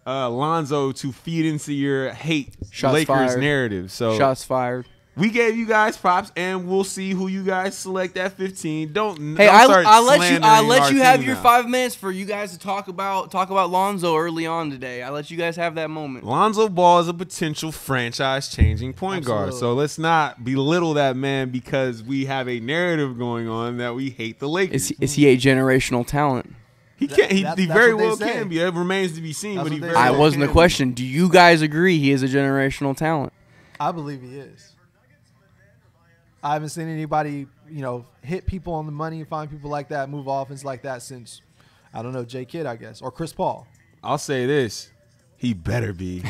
Lonzo to feed into your hate Shots Lakers fired. narrative. So Shots fired. we gave you guys props, and we'll see who you guys select at 15. Hey, Don't I start let you have team your now. 5 minutes for you guys to talk about Lonzo early on today. I let you guys have that moment. Lonzo Ball is a potential franchise-changing point guard. Absolutely. So let's not belittle that man because we have a narrative going on that we hate the Lakers. Is he a generational talent? He can't. He That's very what they well say. can be. It remains to be seen. That's But he what they very say. I well wasn't the can be. question. Do you guys agree he is a generational talent? I believe he is. I haven't seen anybody, hit people on the money and find people like that, move offense like that since, I don't know, J. Kidd, I guess, or Chris Paul. I'll say this: he better be.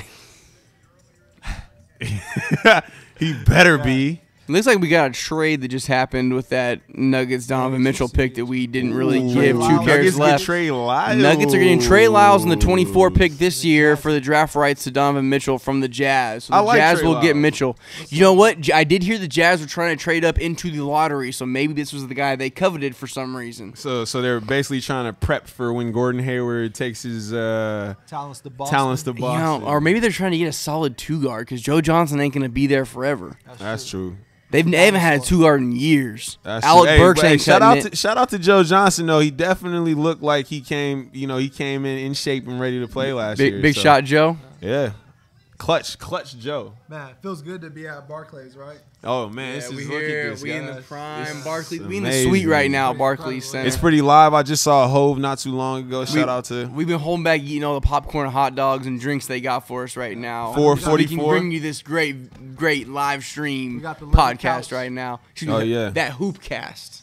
He better be. Looks like we got a trade that just happened with that Nuggets Donovan Mitchell pick that we didn't really give Trey two Lyles. cares Nuggets get left. Trey Lyles. Nuggets are getting Trey Lyles in the 24 pick this year for the draft rights to Donovan Mitchell from the Jazz. So the I like Jazz Trey will get Lyles. Mitchell. You know what? I did hear the Jazz were trying to trade up into the lottery, so maybe this was the guy they coveted for some reason. So they're basically trying to prep for when Gordon Hayward takes his Talents to Boston. talents to You Boston. know, or maybe they're trying to get a solid 2 guard because Joe Johnson ain't going to be there forever. That's true. They haven't had a 2 guard in years. That's Alec true. Burks Hey, ain't shout cutting out it. shout out to Joe Johnson though. He definitely looked like he came in shape and ready to play last year. Big so, shot, Joe. Yeah. Clutch Joe. Man, it feels good to be at Barclays, right? Oh man, this is we look here. at this. We in the guys. prime. This is Barclays. We in the amazing. suite right now. Pretty Barclays incredible. Center. It's pretty live. I just saw Hove not too long ago. Shout out to We've been holding back eating all the popcorn, hot dogs, and drinks they got for us right now. 444. We can bring you this great live stream We got the leather podcast couch. right now. Oh, yeah. That Hoopcast.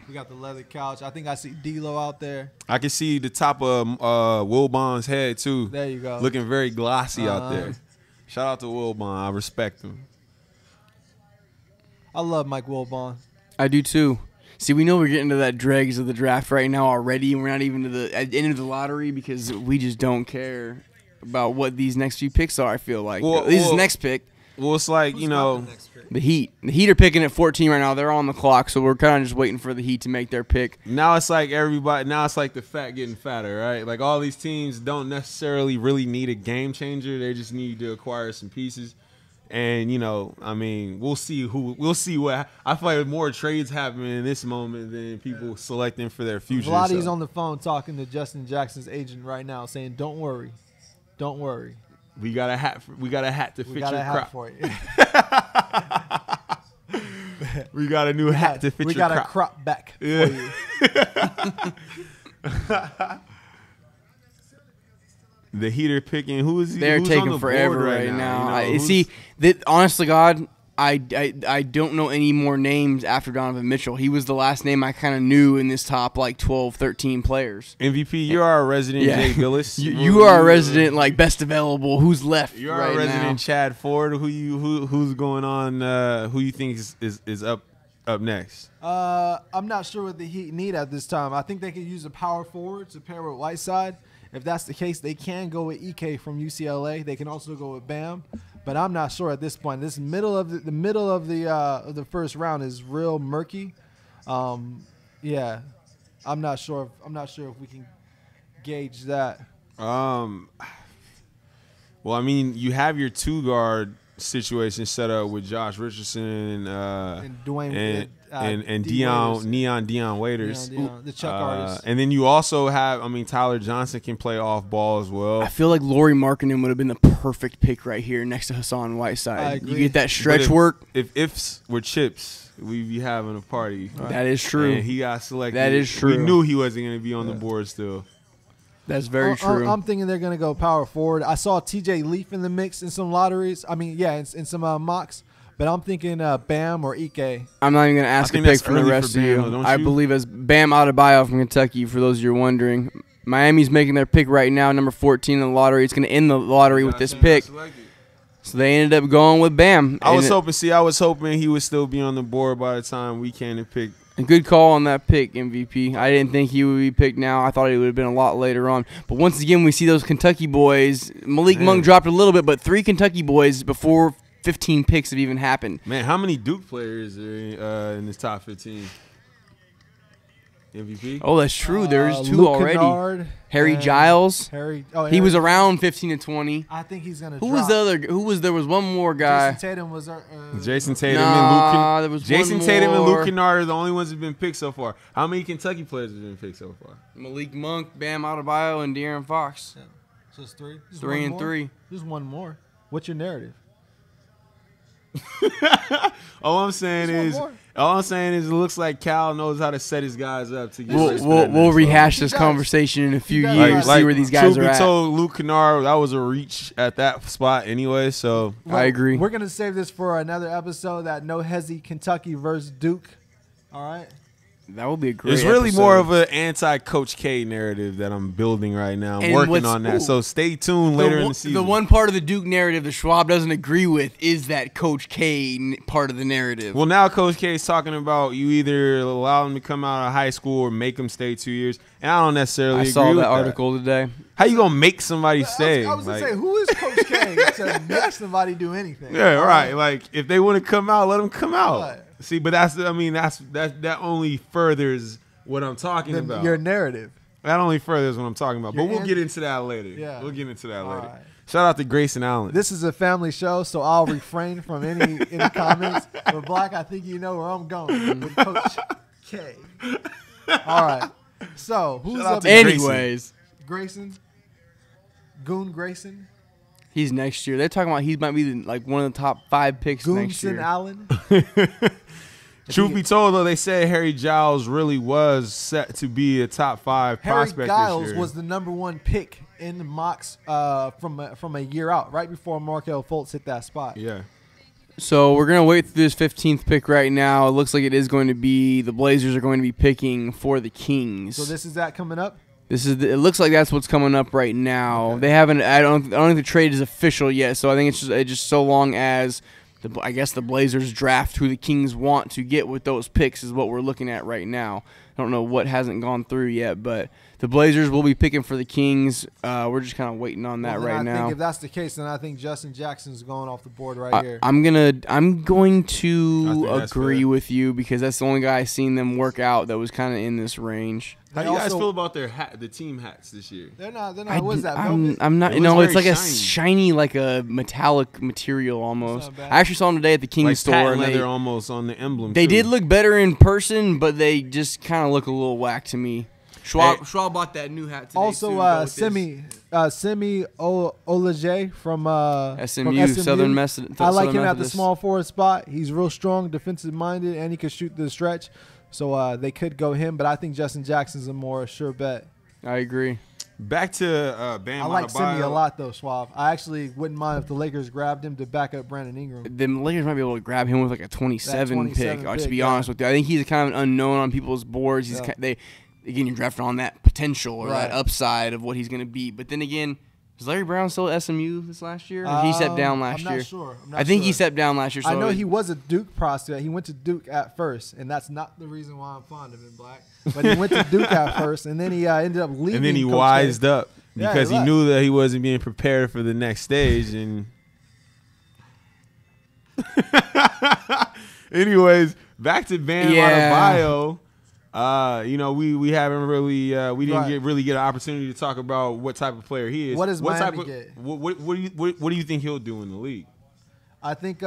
We got the leather couch. I think I see D-Lo out there. I can see the top of Wilbon's head too. There you go. Looking very glossy out Uh-huh. there. Shout out to Wilbon. I respect him. I love Mike Wilbon. I do too. See, we know we're getting to that dregs of the draft right now already, and we're not even to the end of the lottery because we just don't care about what these next few picks are. I feel like this next pick, Well, it's like Who's you got know. the next pick? the Heat. The Heat are picking at 14 right now. They're on the clock, so we're kind of just waiting for the Heat to make their pick. Now it's like everybody. Now it's like the fat getting fatter, right? Like all these teams don't necessarily really need a game changer. They just need to acquire some pieces. And I mean, we'll see what. I feel like more trades happening in this moment than people selecting for their future. Vladdy's so on the phone talking to Justin Jackson's agent right now, saying, "Don't worry, don't worry. we got a hat. We got a hat to We fit got your a hat crop. for you. We got a new hat to fit we your got crop. a crop back Yeah. for you." The Heat are picking. Who is he? They're who's on taking the forever board right now. Who's- See, honestly, God, I don't know any more names after Donovan Mitchell. He was the last name I kind of knew in this top 12, 13 players. MVP. You are a resident Jay Billis. You are a resident best available. Who's left You are right a resident now? Chad Ford. Who's going on? Who you think is up next? I'm not sure what the Heat need at this time. I think they could use a power forward to pair with Whiteside. If that's the case, they can go with EK from UCLA. They can also go with Bam, but I'm not sure at this point. This middle of the first round is real murky. Yeah, I'm not sure if we can gauge that. Well, I mean, you have your 2-guard situation set up with Josh Richardson And Dwayne and D. Waiters. Dion Waiters. The Chuck artist. And then you also have, Tyler Johnson can play off ball as well. I feel like Lauri Markkanen would have been the perfect pick right here next to Hassan Whiteside. I You agree. get that stretch But work. If ifs were chips, we'd be having a party. That is true. And he got selected. That is true. We knew he wasn't going to be on the board still. That's very true. I'm thinking they're going to go power forward. I saw TJ Leaf in the mix in some lotteries. I mean, yeah, in some mocks. But I'm thinking Bam or Ike. I'm not even going to ask a think pick that's from the early rest for of Bam, you. though, don't I you? believe as Bam Adebayo from Kentucky, for those you're wondering. Miami's making their pick right now, number 14 in the lottery. It's going to end the lottery with this pick. So they ended up going with Bam. I was hoping he would still be on the board by the time we came to pick. A good call on that pick, MVP. I didn't think he would be picked now. I thought he would have been a lot later on. But once again, we see those Kentucky boys. Malik Monk dropped a little bit, but 3 Kentucky boys before 15 picks have even happened. Man, how many Duke players are in this top 15? MVP? Oh, that's true. There's 2 Luke already. Kennard Harry and Giles. Harry, He was around 15 to 20. I think he's going to Who was the other? There was one more guy. Jason Tatum was Jason Tatum Nah, there and was Luke Jason one Tatum and more. Luke Kennard are the only ones who've been picked so far. How many Kentucky players have been picked so far? Malik Monk, Bam Adebayo, and De'Aaron Fox. Yeah. So it's 3. Just 3 one and more? 3. Just one more. What's your narrative? All I'm saying Just one is, it looks like Cal knows how to set his guys up to get ready for We'll that next rehash He this does. conversation in a few does. years, see where these guys truth are be at. told, Luke Kennard, that was a reach at that spot anyway. So I agree. We're going to save this for another episode, that No Hesi Kentucky versus Duke. All right? That would be a great it's really episode. more of an anti-Coach K narrative that I'm building right now. I'm And working what's- on that. ooh. So stay tuned later in the season. The one part of the Duke narrative that Schwab doesn't agree with is that Coach K part of the narrative. Well, now Coach K is talking about you either allow him to come out of high school or make him stay 2 years. And I don't necessarily I agree saw with that article today. How you going to make somebody stay? I was going to Like- say, who is Coach K to make somebody do anything? Yeah, All right. Like if they want to come out, let them come out. Right. See, but that only furthers what I'm talking about. Your narrative. That only furthers what I'm talking about. Your But we'll end- get into that later. Yeah. We'll get into that All later. right. Shout out to Grayson Allen. This is a family show, so I'll refrain from any comments. But Black, I think you know where I'm going with Coach K. All right. So who's Shout out up? to next? Anyways, Grayson. Goon Grayson. he's next year. They're talking about he might be like one of the top 5 picks next Goonson year. Allen. Truth be told, though, they said Harry Giles really was set to be a top 5 Harry prospect Giles this year. was the #1 pick in the mocks from a year out, right before Markelle Fultz hit that spot. Yeah. So we're gonna wait through this 15th pick right now. It looks like it is going to be the Blazers are going to be picking for the Kings. So this is that coming up. It looks like that's what's coming up right now. Okay. They haven't. I don't think the trade is official yet. So I think it's just so long as I guess the Blazers draft who the Kings want to get with those picks is what we're looking at right now. I don't know what hasn't gone through yet, but the Blazers will be picking for the Kings. We're just kind of waiting on that Well, then right I now. think if that's the case, then I think Justin Jackson's going off the board right here. I'm going I to think that's agree fair. with you because that's the only guy I've seen them work out that was kind of in this range. How They do you guys also- feel about the team hats this year? They're not. What is that? I'm Velvet? not. It No, was it's very like a shiny. shiny, like a metallic material almost. not bad. I actually saw them today at the King's Like store, patent and leather they almost on the emblem. they too. did look better in person, but they just kind of look a little whack to me. Schwab bought that new hat today. Also, Semi Olaje from SMU, Southern I like Southern him at the Methodist. small forward spot. He's real strong, defensive minded, and he can shoot the stretch. So they could go him, but I think Justin Jackson's a more sure bet. I agree. Back to Bam I like Adebayo. Semi a lot though, Schwab. I actually wouldn't mind if the Lakers grabbed him to back up Brandon Ingram. The Lakers might be able to grab him with like a 27 pick. 27 To pick, be yeah. honest with you, I think he's kind of an unknown on people's boards. He's Yeah. again, you're drafting on that potential or that Right. upside of what he's going to be. But then again, was Larry Brown still at SMU this last year? Or he stepped down last I'm not year. sure. I think he stepped down last year. So I know he was a Duke prospect. He went to Duke at first, and that's not the reason why I'm fond of him, Black. But he went to Duke at first, and then he ended up leaving. And then he Coach wised K. up Yeah, because he he left. knew that he wasn't being prepared for the next stage. And anyways, back to Bam Adebayo. We haven't really we didn't really get an opportunity to talk about what type of player he is. What does Miami type of, get? What do you think he'll do in the league? I think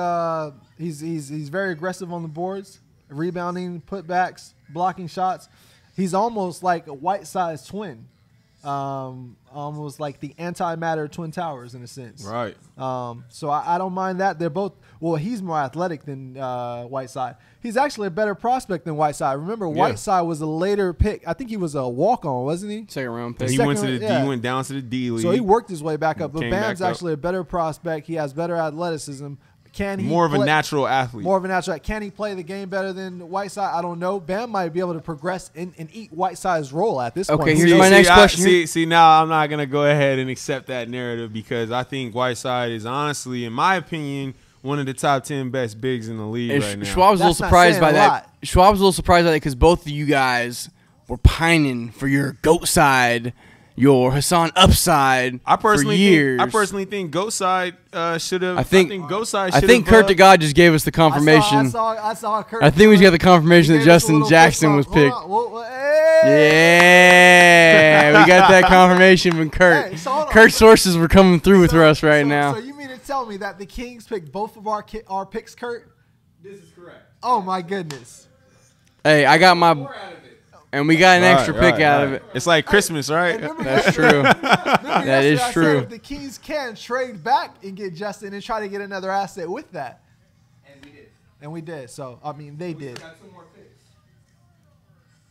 he's very aggressive on the boards, rebounding, putbacks, blocking shots. He's almost like a Whiteside's twin. almost like the antimatter Twin Towers in a sense. Right. So I don't mind that. They're both. Well, he's more athletic than Whiteside. He's actually a better prospect than Whiteside. Remember, Whiteside was a later pick. I think he was a walk-on, wasn't he? Second round And pick. he went to the he went down to the D League. So he worked his way back up. But Came Bam's back up. actually a better prospect. He has better athleticism. Can he more of a play- natural athlete. More of a natural. Can he play the game better than Whiteside? I don't know. Bam might be able to progress and eat Whiteside's role at this point. Okay, here's my next question. See, now I'm not gonna go ahead and accept that narrative because I think Whiteside is honestly, in my opinion, one of the top 10 best bigs in the league And right now. Schwab's a little That's not surprised saying by a that. lot. Schwab's a little surprised by that because both of you guys were pining for your GOAT side, your Hassan upside for years. I personally think Goat Side should have. I think Goat Side. I think Kurt the God just gave us the confirmation. I saw Kurt. I think we just got the confirmation He that gave us a Justin little Jackson was fist bump. picked. Hold on. Hey! Yeah, we got that confirmation from Kurt. Hey, so hold on. Kurt's sources were coming through with us right So now. you mean to tell me that the Kings picked both of our picks, Kurt? This is correct. Oh my goodness. Hey, I got my, More out of it. and we got an Right, extra pick right, out right. of it. It's like Christmas, right? That's true. That is true. If the Kings can trade back and get Justin and try to get another asset with that. And we did. And we did. So, I mean, they did. Got two more picks.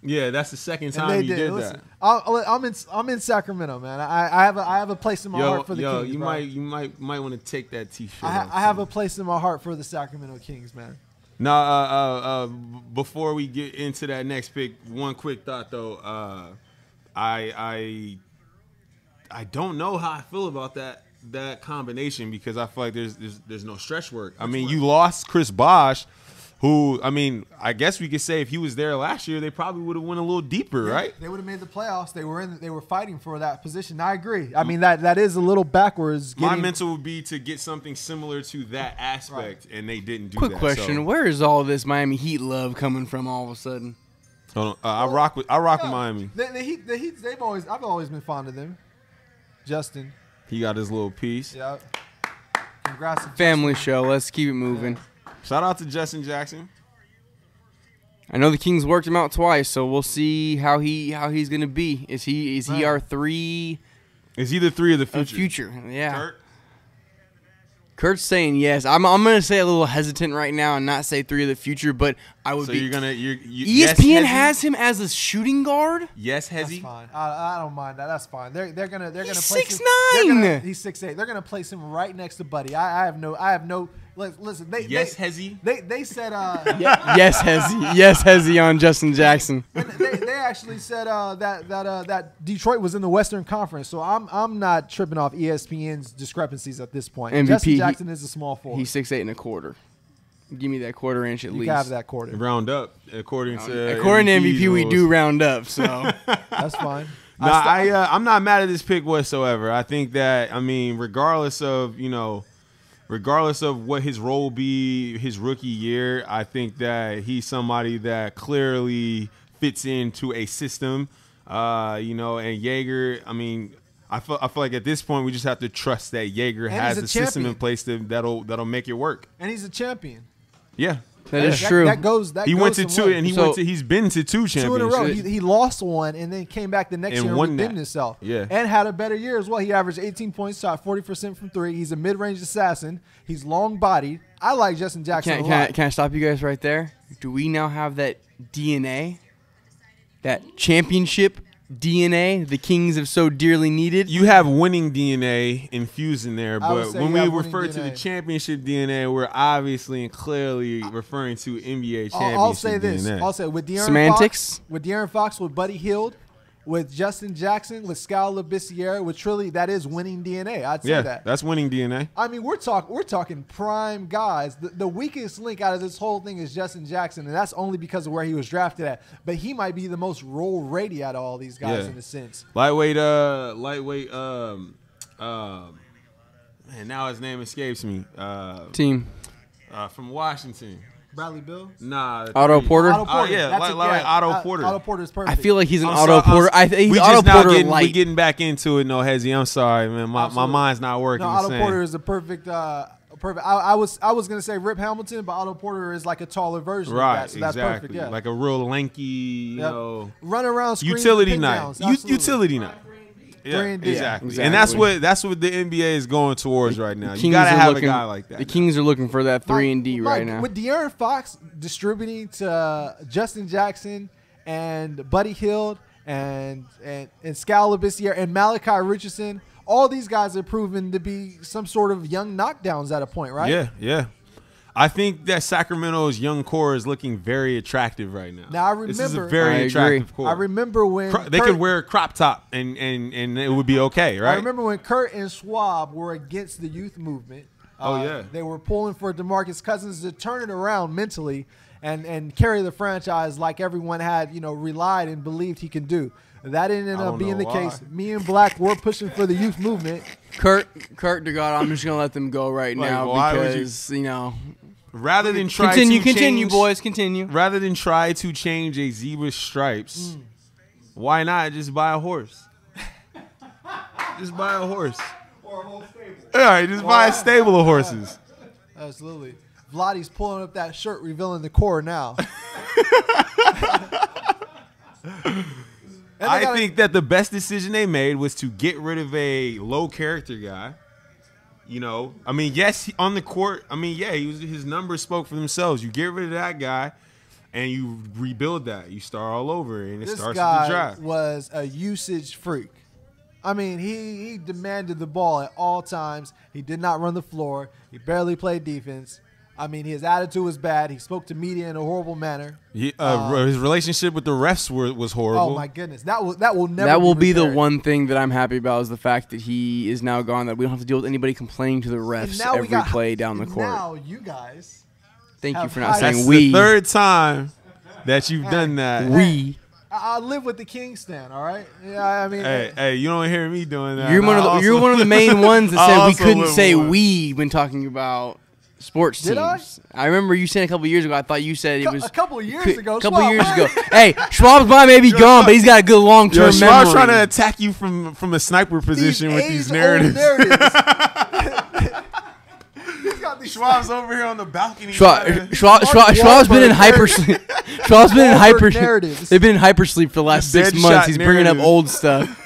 Yeah, that's the second And time they you did Listen, that. I'm in Sacramento, man. I have a place in my heart for the Kings. you bro. might want to take that T-shirt. I have a place in my heart for the Sacramento Kings, man. Now, before we get into that next pick, one quick thought though. I don't know how I feel about that combination because I feel like there's no stretch work. I mean, you lost Chris Bosh, who, I mean, I guess we could say if he was there last year, they probably would have went a little deeper, right? They would have made the playoffs. They were fighting for that position. I agree. I mean that is a little backwards. My mental would be to get something similar to that aspect, and they didn't do Quick that. question: So, where is all this Miami Heat love coming from all of a sudden? hold on. I rock with Miami. The Heat, I've always been fond of them. Justin, He got his little piece. yeah. Congrats. to Family show. Let's keep it moving. Shout out to Justin Jackson. I know the Kings worked him out twice, so we'll see how he's gonna be. Is he Right. our three Is he the three of the of future? future? Yeah. Kurt? Kurt's saying yes. I'm gonna say a little hesitant right now and not say three of the future, but I would So be. you're gonna ESPN has him as a shooting guard. Yes, That's Hesi. fine. I don't mind that. That's fine. They're gonna He's place 6'9". him. He's 6'8". They're gonna place him right next to Buddy. I have no. Listen. Yes, Hesi. They said Yes, Hesi. Yes, Hesi on Justin Jackson. they actually said that Detroit was in the Western Conference. So I'm not tripping off ESPN's discrepancies at this point. MVP, Justin Jackson is a small forward. He's 6'8" and a quarter. Give me that quarter inch at you least. can have that quarter. Round up according to MVP, we rules. do round up. So That's fine. Nah, I'm not mad at this pick whatsoever. I think that, I mean, regardless of what his role be his rookie year, I think that he's somebody that clearly fits into a system. And Jaeger, I mean, I feel like at this point we just have to trust that Jaeger And has he's a a system in champion. place that'll make it work. And he's a champion. Yeah. that is true. That goes. He went to two, and So- he's been to two championships. 2 in a row. He lost one and then came back the next And year and won redeemed that. himself. Yeah. And had a better year as well. He averaged 18 points, shot 40% from three. He's a mid-range assassin. He's long-bodied. I like Justin Jackson a lot. Can I stop you guys right there? Do we now have that DNA, that championship DNA the Kings have so dearly needed? You have winning DNA infused in there, I would but say when you we have refer winning to the DNA. championship DNA, we're obviously and clearly referring to NBA championship I'll say this. DNA. I'll say with De'Aaron Semantics? Fox, with Buddy Hield, with Justin Jackson, with Skal Labissiere, with Trilly, that is winning DNA. I'd say yeah, that. that's winning DNA. I mean, we're talking prime guys. The weakest link out of this whole thing is Justin Jackson, and that's only because of where he was drafted at. But he might be the most role ready out of all these guys Yeah. in a sense. Lightweight, man, now his name escapes me. Team. From Washington. Bradley Bill, Nah. Otto three. Porter? Otto Porter. yeah, That's like Otto Porter. Otto Porter's perfect. I feel like he's an I'm Otto sorry, Porter. He's we Otto just now Porter getting, light. we getting back into it. No, Hezi, I'm sorry, man. My Absolutely. mind's not working. No, the Otto same. Porter is a perfect. Perfect. I was gonna say Rip Hamilton, but Otto Porter is like a taller version Right, of that. So that's exactly. perfect. Yeah. Like a real lanky, Yep. know, Run around, screen utility pin knife. downs, absolutely. Utility knife. Yeah, 3-and-D. exactly. And that's what the NBA is going towards right now. You Kings gotta are have looking- a guy like that. The Kings are looking for that 3-and-D Mike, right now. With De'Aaron Fox distributing to Justin Jackson and Buddy Hield and Skal Labissiere and Malachi Richardson, all these guys are proven to be some sort of young knockdowns at a point, right? Yeah, yeah. I think that Sacramento's young core is looking very attractive right now. Now, I this is a remember- I very agree. attractive core. I remember when They Kurt- could wear a crop top and it would be okay, right? I remember when Kurt and Schwab were against the youth movement. Oh, yeah. They were pulling for DeMarcus Cousins to turn it around mentally and carry the franchise like everyone had, relied and believed he can do. That ended I up don't being the know case. why. Me and Black were pushing for the youth movement. Kurt DeGod, I'm just gonna let them go right Like, now why would you- because Rather than try continue, to change, boys, continue. Rather than try to change a zebra's stripes, why not just buy a horse? Just buy a horse. Or a whole stable. All right, just buy a stable of horses. Absolutely. Vladdy's pulling up that shirt, revealing the core now. I think that the best decision they made was to get rid of a low character guy. Yes, on the court. His numbers spoke for themselves. You get rid of that guy, and you rebuild that. You start all over, and it this starts with the guy draft. was a usage freak. He demanded the ball at all times. He did not run the floor. He barely played defense. His attitude was bad. He spoke to media in a horrible manner. His relationship with the refs was horrible. Oh my goodness, that will never. That will be the repaired. one thing that I'm happy about is the fact that he is now gone. That we don't have to deal with anybody complaining to the And refs now we every got- play down the and court. Now you guys, Thank you have for not highs. saying That's we. the third time that you've done that. We. I live with the King stand. All right. Yeah, Hey, you don't hear me doing that. You're one of the main ones that I said we also couldn't live say one. we when talking about sports Did I? teams. I remember you saying a couple years ago. I thought you said it was a couple of years ago. A couple Schwab, years right? ago. Hey, Schwab's mind may be gone, but he's got a good long-term Yo, memory. Schwab's trying to attack you from a sniper position with these age-old narratives. He's got these Schwab's over here on the balcony. Schwab's been in hypersleep. Schwab's been in Wahlberg hypersleep. narratives. They've been in hypersleep for the last 6 Deadshot months. He's bringing up narrative. old stuff.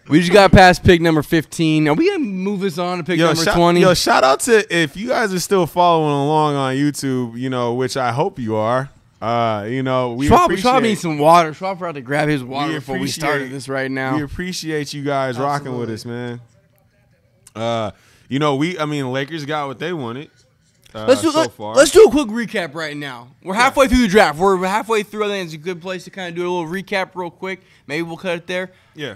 We just got past pick number 15. Are we gonna move this on to pick number 20? Shout out to if you guys are still following along on YouTube, which I hope you are. We Schwab appreciate needs some water. Schwab forgot to grab his water We before we appreciate- started this right now. We appreciate you guys rocking with us, man. The Lakers got what they wanted. Let's do so far. let's do a quick recap right now. We're halfway through the draft. We're halfway through. I think it's a good place to kind of do a little recap real quick. Maybe we'll cut it there. Yeah.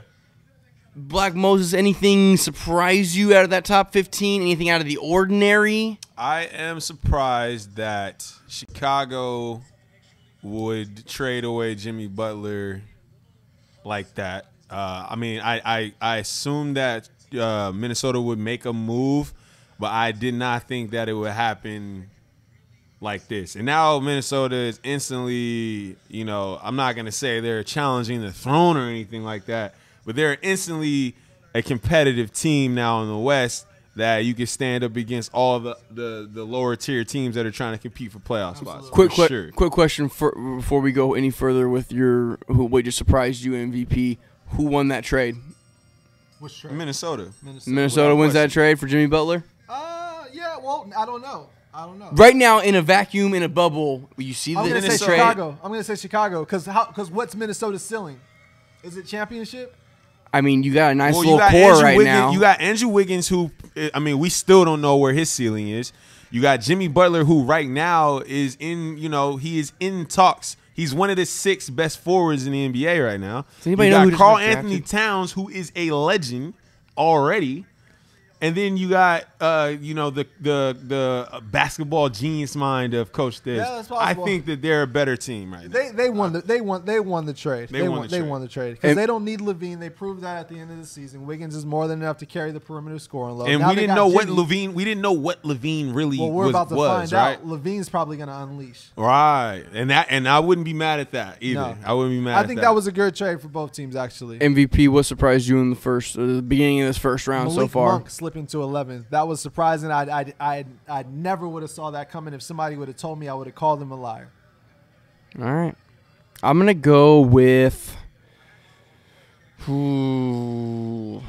Black Moses, anything surprise you out of that top 15? Anything out of the ordinary? I am surprised that Chicago would trade away Jimmy Butler like that. I assumed that Minnesota would make a move, but I did not think that it would happen like this. And now Minnesota is instantly, I'm not going to say they're challenging the throne or anything like that, but they're instantly a competitive team now in the West that you can stand up against all the lower tier teams that are trying to compete for playoff spots. Quick question before we go any further with what just surprised you MVP. Who won that trade? Which trade? Minnesota. Minnesota wins that trade for Jimmy Butler? Yeah, well, I don't know. Right now, in a vacuum, in a bubble, you see I'm the going to say trade. Chicago. I'm going to say Chicago because what's Minnesota's ceiling? Is it championship? I mean, you got a nice you little got core Andrew right Wiggins, now. You got Andrew Wiggins, who, we still don't know where his ceiling is. You got Jimmy Butler, who right now is he is in talks. He's one of the 6 best forwards in the NBA right now. Does anybody you know got who just Karl got drafted? Anthony Towns, who is a legend already. And then you got the basketball genius mind of Coach Tibbs. Yeah, that's I possible. think that they're a better team right now. They won the trade. They won the trade because And- they don't need Levine. They proved that at the end of the season. Wiggins is more than enough to carry the perimeter scoring load. And Now we they didn't got know what Jimmy. Levine. We didn't know what Levine really Well, we're was. about to find right? out. Levine's probably going to unleash. Right, and I wouldn't be mad at that either. No. I wouldn't be mad. I think that was a good trade for both teams actually. MVP, what surprised you in the beginning of this first round Malik so far? Monk slipping to 11th. That was surprising. I never would have saw that coming. If somebody would have told me, I would have called him a liar. All right. I'm going to go with Ooh.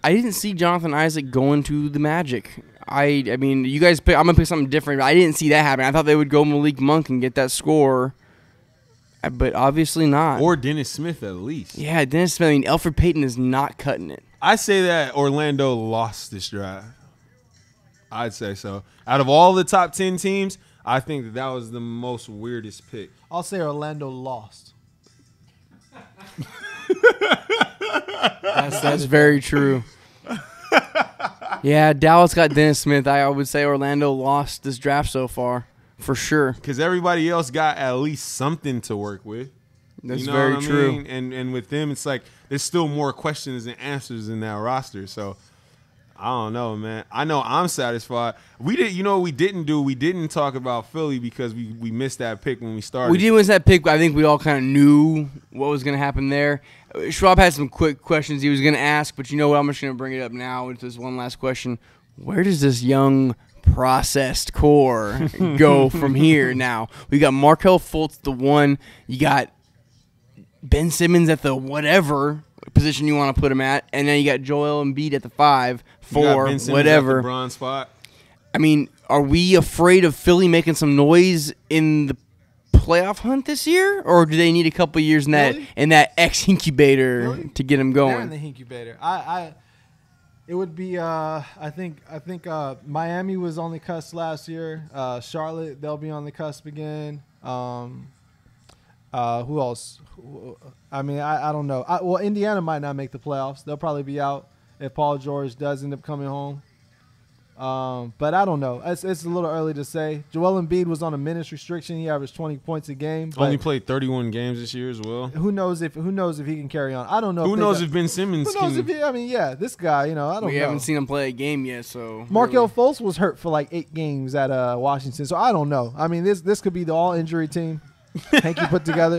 I didn't see Jonathan Isaac going to the Magic. I mean, you guys pick. I'm gonna pick something different. But I didn't see that happen. I thought they would go Malik Monk and get that score, but obviously not. Or Dennis Smith at least. Yeah, Dennis Smith. I mean, Alfred Payton is not cutting it. I say that Orlando lost this draft. I'd say so. Out of all the top 10 teams, I think that was the most weirdest pick. I'll say Orlando lost. That's very true. Yeah, Dallas got Dennis Smith. I would say Orlando lost this draft so far, for sure. Because everybody else got at least something to work with. That's you know very what I true. mean? And with them, it's like there's still more questions and answers in that roster. So I don't know, man. I know I'm satisfied. We did, you know, what we didn't do. We didn't talk about Philly because we missed that pick when we started. We did miss that pick, but I think we all kind of knew what was going to happen there. Schwab had some quick questions he was going to ask, but you know what? I'm just going to bring it up now with this one last question. Where does this young processed core go from here now? We got Markelle Fultz, the 1. You got Ben Simmons at the whatever position you want to put him at, and then you got Joel Embiid at the 5, 4, Ben Simmons whatever. at the bronze spot. I mean, are we afraid of Philly making some noise in the playoff hunt this year, or do they need a couple years in that X incubator to get them They're in going? the incubator. It would be. I think. Miami was on the cusp last year. Charlotte, they'll be on the cusp again. Who else? I mean, I don't know. Well, Indiana might not make the playoffs. They'll probably be out if Paul George does end up coming home. But I don't know. It's a little early to say. Joel Embiid was on a minutes restriction. He averaged 20 points a game. Only played 31 games this year as well. Who knows if he can carry on? I don't know. Who knows if Ben Simmons Who knows can? if he? I mean, yeah, this guy. You know, I don't know. We haven't seen him play a game yet, so Markelle Fultz was hurt for like 8 games at Washington, so I don't know. I mean, this could be the all injury team Hanky put together.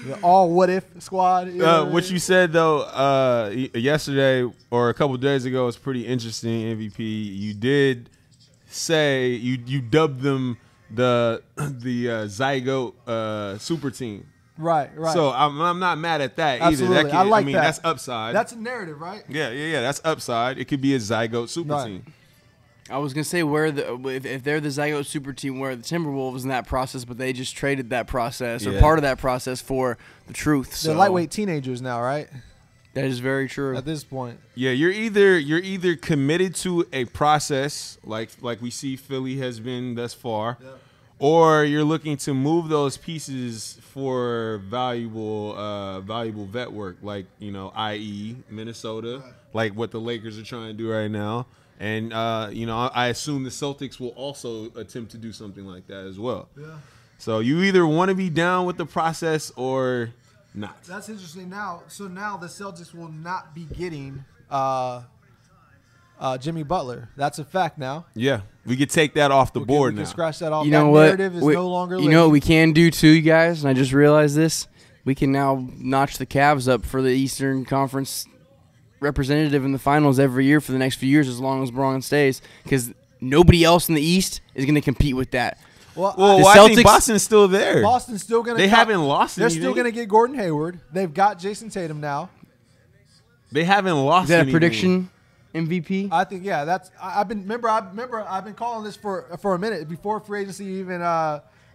The all what if squad. You know What you said though yesterday or a couple of days ago was pretty interesting. MVP, you did say you dubbed them the Zygote super team. Right. So I'm not mad at that Absolutely. either. I like that. That's upside. That's a narrative, right? Yeah. That's upside. It could be a Zygote super Right. team. I was gonna say if they're the Zygote super team, where the Timberwolves in that process, but they just traded that process or Yeah. part of that process for the truth. They're So lightweight teenagers now, right? that is very true. At this point. Yeah, you're either committed to a process like we see Philly has been thus far, or you're looking to move those pieces for valuable vet work, like i.e. Minnesota, like what the Lakers are trying to do right now, and I assume the Celtics will also attempt to do something like that as well. Yeah. So you either want to be down with the process or not. That's interesting. Now the Celtics will not be getting Jimmy Butler. That's a fact now. Yeah, we could take that off the board we now. can scratch that off. You that know what? narrative is no longer. You know what we can do too, you guys, and I just realized this. We can now notch the Cavs up for the Eastern Conference representative in the finals every year for the next few years, as long as Braun stays, because nobody else in the East is going to compete with that. Well, Well, The I think Celtics- Boston's still there. Boston's still going to. They haven't lost They're anything. still going to get Gordon Hayward. They've got Jason Tatum now. They haven't lost. Is that a anything. prediction, MVP? I think that's. I've been calling this for a minute before free agency even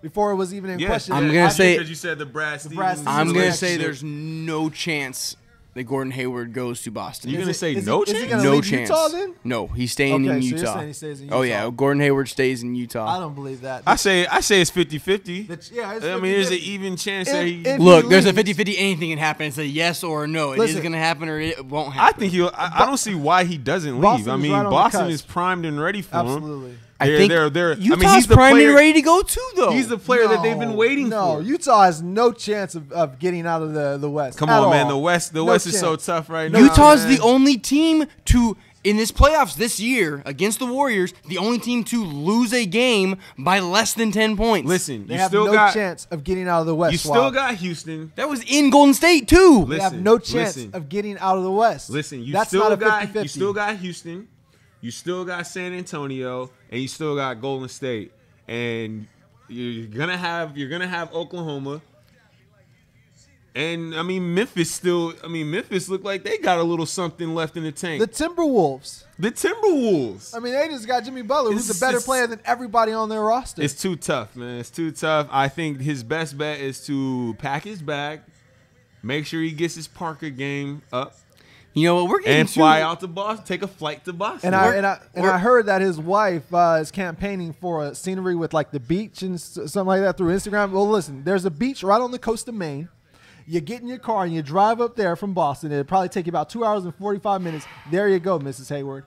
before it was even in question. I'm gonna say- because you said the Brad Stevens. Stevens I'm going to relationship. say there's no chance that Gordon Hayward goes to Boston. You're gonna say is no he- is he chance? gonna No leave chance. Utah then? No, he's staying Okay, in so you're Utah. saying he stays in Oh yeah, Utah. Gordon Hayward stays in Utah. I don't believe that. I say it's 50-50. Yeah, it's I mean, there's an 50-50. even chance If- that he. if- Look, he there's a leaves- 50-50. Anything can happen. It's a yes or a no. It is Listen, going to happen or it won't I happen. think he'll. I don't see why he doesn't leave. Boston I is mean, right on the Boston cusp. is primed and ready for him. Absolutely. I think they're. Utah's I mean, he's the primed player. and ready to go too, though. He's the player that they've been waiting No, for. Utah has no chance of getting out of the West. Come at on, man. all. The West No is so chance. tough right now. Utah's man. the only team to in this playoffs this year against the Warriors. The only team to lose a game by less than 10 points. Listen, They you have still no got. chance of getting out of the West. You still Swab. got Houston. that was in Golden State too. They have Listen, no chance listen. of getting out of the West. Listen, you That's still not a got 50-50. you still got Houston, you still got San Antonio, and you still got Golden State, and you're gonna have Oklahoma. And I mean, Memphis looked like they got a little something left in the tank. The Timberwolves. Timberwolves. I mean, they just got Jimmy Butler, who's a better player than everybody on their roster. It's too tough, man. It's too tough. I think his best bet is to pack his bag, make sure he gets his Parker game up. You know what? We're getting and fly out to Boston. Take a flight to Boston. And I heard that his wife is campaigning for a scenery with like the beach and something like that through Instagram. Well, listen, there's a beach right on the coast of Maine. You get in your car and you drive up there from Boston. It'll probably take you about 2 hours and 45 minutes. There you go, Mrs. Hayward.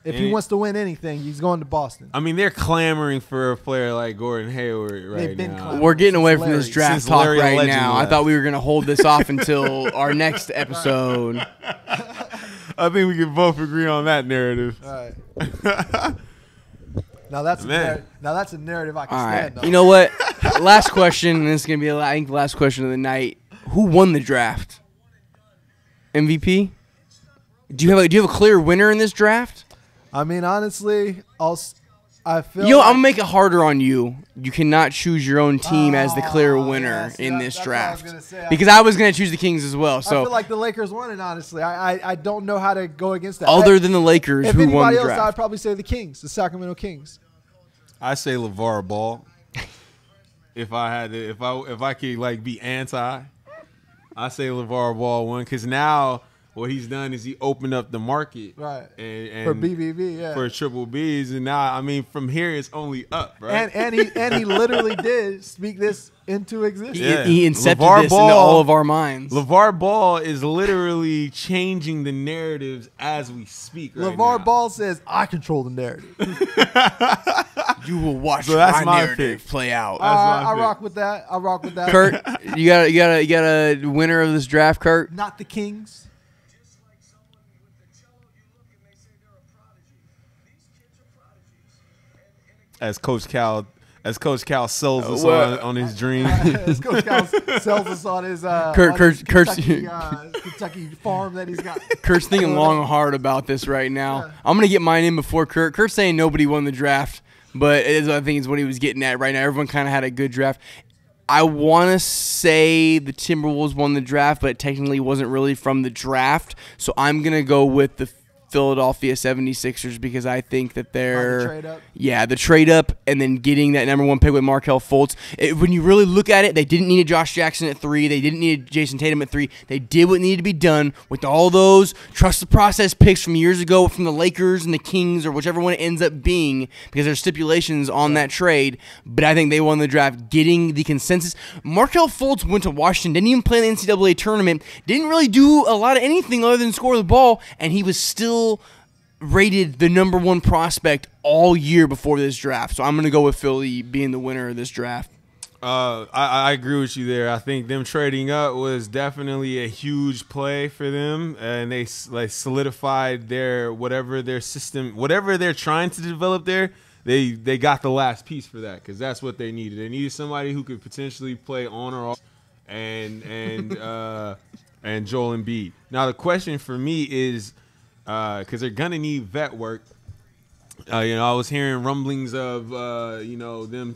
If he wants to win anything, he's going to Boston. I mean, they're clamoring for a player like Gordon Hayward right now. We're getting away from this draft talk right now. Left. I thought we were going to hold this off until our next episode. I think we can both agree on that narrative. All right. Now that's a narrative I can stand on. You know what? Last question, and this is going to be I think the last question of the night. Who won the draft? MVP? Do you have a clear winner in this draft? I mean, honestly, I feel. I'm gonna make it harder on you. You cannot choose your own team as the clear winner in this draft. Because I was gonna choose the Kings as well. So I feel like the Lakers won it. Honestly, I don't know how to go against that. Other than the Lakers, who won the draft? I'd probably say the Kings, the Sacramento Kings. I say LeVar Ball. If I could like be anti, I say LeVar Ball won because now. What he's done is he opened up the market, right? And for BBB, yeah, for triple Bs, and now I mean from here it's only up, right? And he literally did speak this into existence. He incepted this into all of our minds. LeVar Ball is literally changing the narratives as we speak. Right LeVar now. Ball says, "I control the narrative." You will watch my narrative play out. I rock with that. Kurt, you got a winner of this draft, Kurt? Not the Kings. As Coach Cal sells us on his dream. As Coach Cal sells us on his Kentucky farm that he's got. Kurt's thinking long and hard about this right now. Yeah. I'm going to get mine in before Kurt. Kurt's saying nobody won the draft, but I think it's what he was getting at right now. Everyone kind of had a good draft. I want to say the Timberwolves won the draft, but it technically wasn't really from the draft. So I'm going to go with the Philadelphia 76ers because I think that they're the trade up and then getting that number 1 pick with Markelle Fultz. When you really look at it, they didn't need a Josh Jackson at 3. They didn't need a Jason Tatum at 3. They did what needed to be done with all those trust the process picks from years ago from the Lakers and the Kings or whichever one it ends up being because there's stipulations on that trade. But I think they won the draft getting the consensus. Markelle Fultz went to Washington, didn't even play in the NCAA tournament, didn't really do a lot of anything other than score the ball, and he was still rated the number 1 prospect all year before this draft. So I'm going to go with Philly being the winner of this draft. I agree with you there. I think them trading up was definitely a huge play for them, and they solidified whatever they're trying to develop there. They got the last piece for that because that's what they needed. They needed somebody who could potentially play on or off, and Joel Embiid. Now the question for me is. Because they're gonna need vet work. I was hearing rumblings of them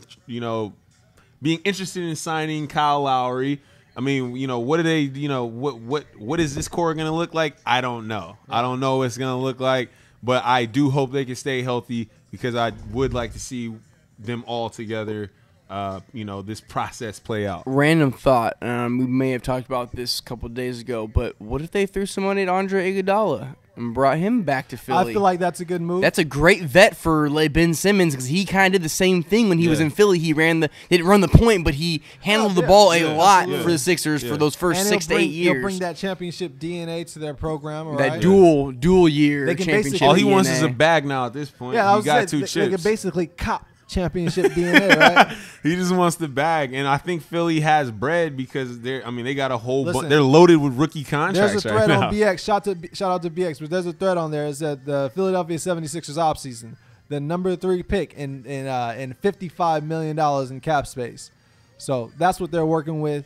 being interested in signing Kyle Lowry. I mean, what are they? What is this core gonna look like? I don't know. I don't know what it's gonna look like, but I do hope they can stay healthy because I would like to see them all together. This process play out. Random thought. We may have talked about this a couple of days ago, but what if they threw some money at Andre Iguodala and brought him back to Philly? I feel like that's a good move. That's a great vet for Ben Simmons because he kind of did the same thing when he was in Philly. He didn't run the point, but he handled the ball a lot for the Sixers for those first 6 to 8 years. He'll bring that championship DNA to their program. That right? dual year championship. All he wants is a bag now at this point. Yeah, he got 2 chips. They could basically cop championship DNA, right? He just wants the bag, and I think Philly has bread because they got a whole bunch. They're loaded with rookie contracts. There's a thread on BX. Shout out to BX, but there's a thread on there. It said the Philadelphia 76ers offseason, the number 3 pick and $55 million in cap space. So that's what they're working with.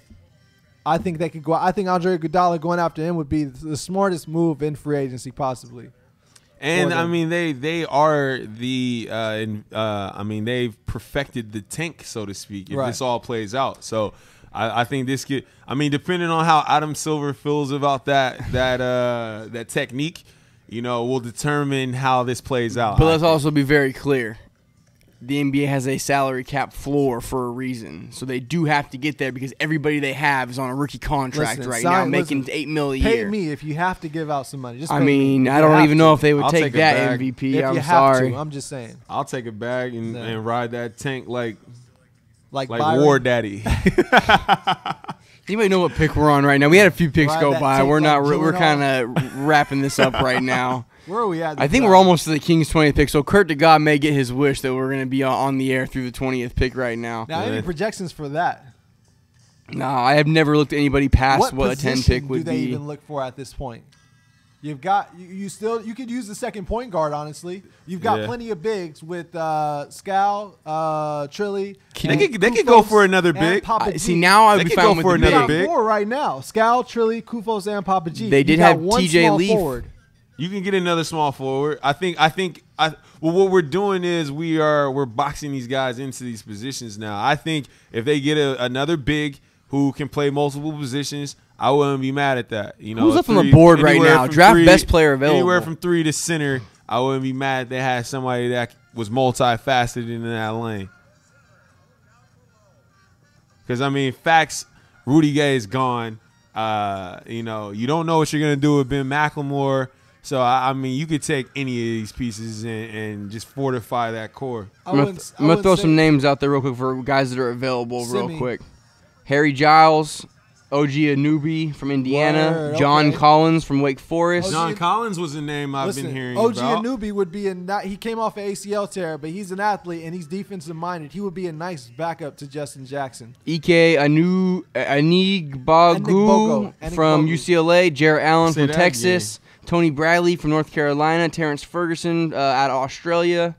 I think they could go. I think Andre Iguodala going after him would be the smartest move in free agency, possibly. And I mean, they are they've perfected the tank, so to speak. If this all plays out, so I think this could. I mean, depending on how Adam Silver feels about that technique, will determine how this plays out. But let's also be very clear. The NBA has a salary cap floor for a reason. So they do have to get there because everybody they have is on a rookie contract now, making $8 million a year. Pay me if you have to give out some money. Just I pay mean, me. I don't even know if they would I'll take take a that bag. MVP. If I'm you sorry. have to, I'm just saying. I'll take a bag and ride that tank like Byron. War Daddy. Anybody know what pick we're on right now? We had a few picks Ride go that by. tape We're like not. We're Gyllenhaal. kind of wrapping this up right now. Where are we at? I think we're almost to the Kings 20th pick. So Kurt DeGod may get his wish that we're going to be on the air through the 20th pick right now. Now, any projections for that? No, I have never looked at anybody past what a 10 position pick would do they be. even look for at this point? You've got you could use the second point guard. Honestly, you've got plenty of bigs with Scal, Trilly. They could go for another big. See, now I would They be could fine go with for the another big. big. Four right now: Scal, Trilly, Kufos, and Papa G. They did You got have one TJ small Leaf. forward. You can get another small forward. Well, what we're doing is we're boxing these guys into these positions now. I think if they get another big who can play multiple positions, I wouldn't be mad at that. Who's up on the board right now? Draft best player available. Anywhere from 3 to center, I wouldn't be mad if they had somebody that was multifaceted in that lane. Because, I mean, facts, Rudy Gay is gone. You don't know what you're going to do with Ben McLemore. So, I mean, you could take any of these pieces and just fortify that core. I'm going to throw some names out there real quick for guys that are available real quick. Harry Giles, OG Anunoby from Indiana, John Collins from Wake Forest. John Collins was a name I've been hearing OG about. Anunoby would be he came off an ACL tear, but he's an athlete and he's defensive minded. He would be a nice backup to Justin Jackson. Ike Anigbogu from UCLA, Jarrett Allen from Texas, Tony Bradley from North Carolina, Terrence Ferguson out of Australia.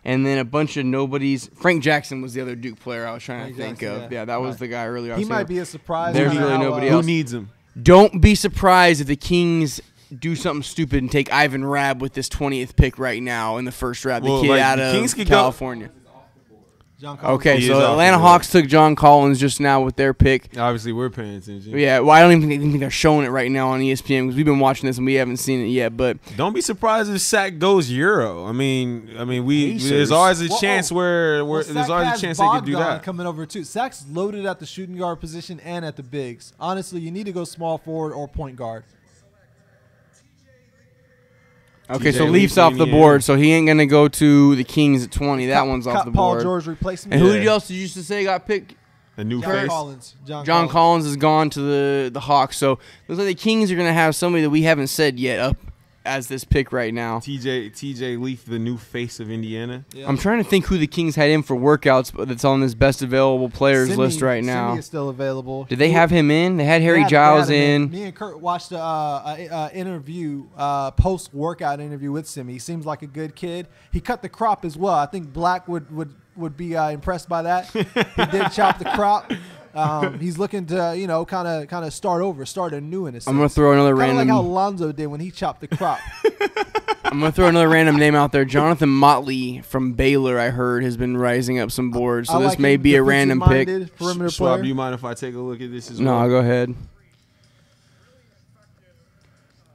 And then a bunch of nobodies. Frank Jackson was the other Duke player I was trying to think of. Yeah, that was the guy earlier. He might be a surprise. There's really nobody else. Who needs him? Don't be surprised if the Kings do something stupid and take Ivan Rabb with this 20th pick right now in the first round. The kid out of California. Okay, so Atlanta Hawks took John Collins just now with their pick. Obviously, we're paying attention. Yeah, well, I don't even think they're showing it right now on ESPN because we've been watching this and we haven't seen it yet. But don't be surprised if Sack goes Euro. I mean, there's always a chance there's always a chance they could do that. Coming over too. Sack's loaded at the shooting guard position and at the bigs. Honestly, you need to go small forward or point guard. Okay, so Leaf's off the board, so he ain't going to go to the Kings at 20. That one's off the board. Paul George replacement. And who did you say got picked? A new face. John Collins has gone to the Hawks. So looks like the Kings are going to have somebody that we haven't said yet up as this pick right now. TJ Leaf, the new face of Indiana. Yeah. I'm trying to think who the Kings had in for workouts, but that's on this best available players list right now. Simi is still available. Did they have him in? They had Harry Giles in. Me and Kurt watched an interview, post-workout interview with Simi. He seems like a good kid. He cut the crop as well. I think Black would be impressed by that. He did chop the crop. He's looking to, kind of start anew in a sense. I'm gonna throw another random. Like how Lonzo did when he chopped the crop. I'm gonna throw another random name out there. Jonathan Motley from Baylor, I heard, has been rising up some boards. So this may be a random pick. Schwab, do you mind if I take a look at this as well? No, go ahead.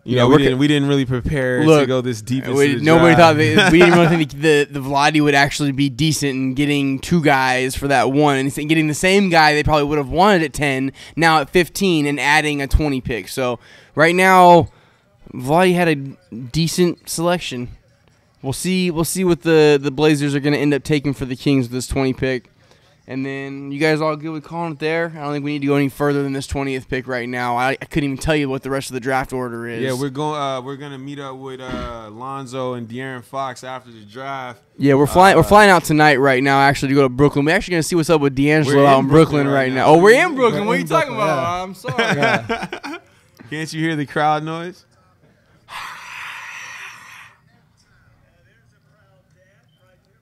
We didn't really prepare to go this deep into the nobody draft. thought we didn't really think the Vladi would actually be decent in getting two guys for that one and getting the same guy they probably would have wanted at 10 now at 15 and adding a 20 pick. So right now Vladi had a decent selection. We'll see what the Blazers are going to end up taking for the Kings with this 20 pick. And then you guys all good with calling it there? I don't think we need to go any further than this 20th pick right now. I couldn't even tell you what the rest of the draft order is. Yeah, we're gonna meet up with Lonzo and De'Aaron Fox after the draft. Yeah, we're flying out tonight right now actually to go to Brooklyn. We're actually gonna see what's up with D'Angelo out in Brooklyn right now. Oh, we're in Brooklyn. What are you talking about? Yeah. I'm sorry. Yeah. Can't you hear the crowd noise?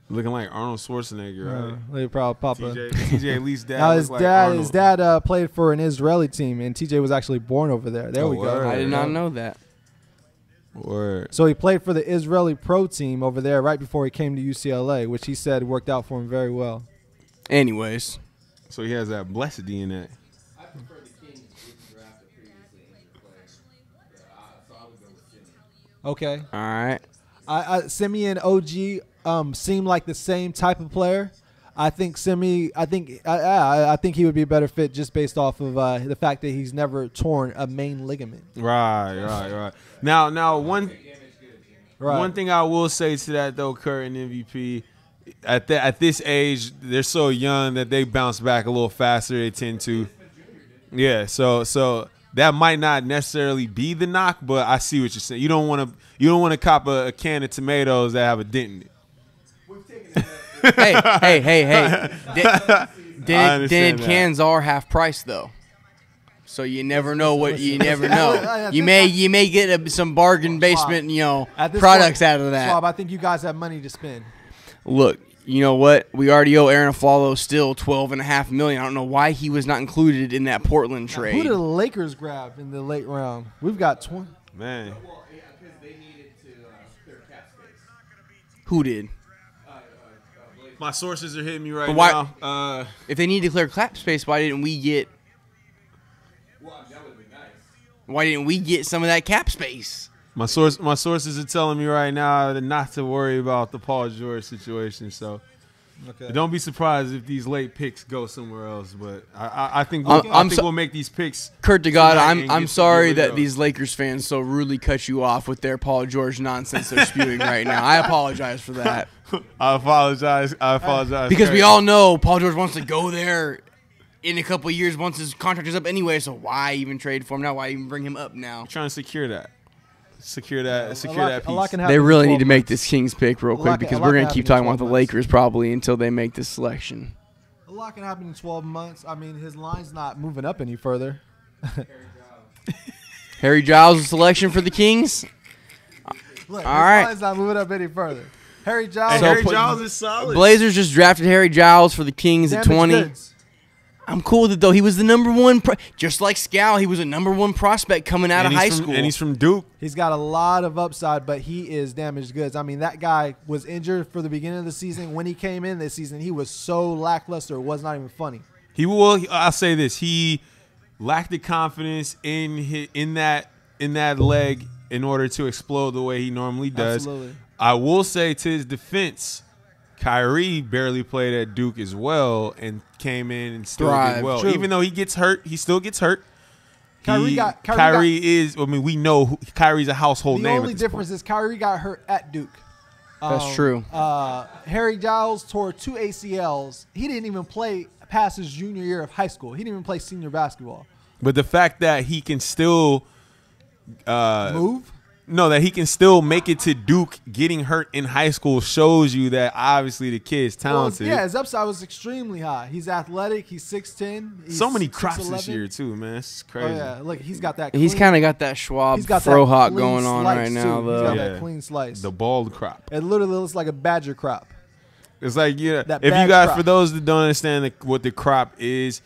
Looking like Arnold Schwarzenegger, right? Like proud Papa. TJ at least dad. Now his dad played for an Israeli team, and TJ was actually born over there. There we go. I did not know that. Word. So he played for the Israeli pro team over there right before he came to UCLA, which he said worked out for him very well. Anyways. So he has that blessed DNA. prefer the Kings didn't draft a previously injured player. So I would go with Simeon. Okay. All right. Simeon OG seem like the same type of player. I think I think he would be a better fit just based off of the fact that he's never torn a main ligament. Right. Now one Right. one thing I will say to that though, current MVP, at this age, they're so young that they bounce back a little faster. They tend to. Yeah. So that might not necessarily be the knock, but I see what you're saying. You don't want to cop a can of tomatoes that have a dent in it. Hey. Dented understand that. cans are half price though, so you never know what you never know. You may get some bargain basement At this products point, out of that. Schwab, I think you guys have money to spend. Look, you know what? We already owe Aaron Aflalo still $12.5 million. I don't know why he was not included in that Portland Who trade. did the Lakers grab in the late round? We've got 20. Man, Well, yeah, because they needed to clear cap space. Who did? my sources are hitting me right But why- now. If they need to clear cap space, why didn't we get? Well, that would be nice. Why didn't we get some of that cap space? My sources are telling me right now not to worry about the Paul George situation. So Okay. don't be surprised if these late picks go somewhere else. But I think I'm we'll make these picks. Kurt to God, tonight and I'm get sorry rid that of these Lakers fans so rudely cut you off with their Paul George nonsense they're spewing right now. I apologize for that. I apologize. Because we Kurt. all know Paul George wants to go there in a couple of years once his contract is up anyway, so why even trade for him now? Why even bring him up now? trying to secure that. Secure A that lot piece. can happen They in really 12 need to make months. this Kings pick real A lot quick can- because a lot we're can going to keep happen in talking about the 12 months. Lakers probably until they make this selection. A lot can happen in 12 months. I mean, his line's not moving up any further. Harry Giles' selection for the Kings. Look, All his right. line's not moving up any further. Harry Giles. And So Harry put- Giles is solid. Blazers just drafted Harry Giles for the Kings at damaged 20. goods. I'm cool with it though. He was the number one, just like Scal. He was a number one prospect coming out of high school. And he's from Duke. He's got a lot of upside, but he is damaged goods. I mean, that guy was injured for the beginning of the season. When he came in this season, he was so lackluster. It was not even funny. I'll say this. He lacked the confidence in that leg in order to explode the way he normally does. Absolutely. I will say to his defense, Kyrie barely played at Duke as well and came in and still Thrived. did well. True. Even though he gets hurt, he still gets hurt. Kyrie we know Kyrie's a household The name. only at this difference point. is Kyrie got hurt at Duke. That's true. Harry Giles tore 2 ACLs. He didn't even play past his junior year of high school. He didn't even play senior basketball. But the fact that he can still Move? No, that he can still make it to Duke getting hurt in high school shows you that obviously the kid's Well, talented. yeah, his upside was extremely high. He's athletic. He's 6'10". He's So many crops 6'11". this year too, man. It's Oh, crazy. yeah. Look, he's got that. He's clean- kind of got that Schwab he's got that frohawk clean going on slice, right now, too. He's though. got Yeah. that clean slice. The bald crop. It literally looks like a badger crop. It's like That if you bad guys, crop. for those that don't understand what the crop is,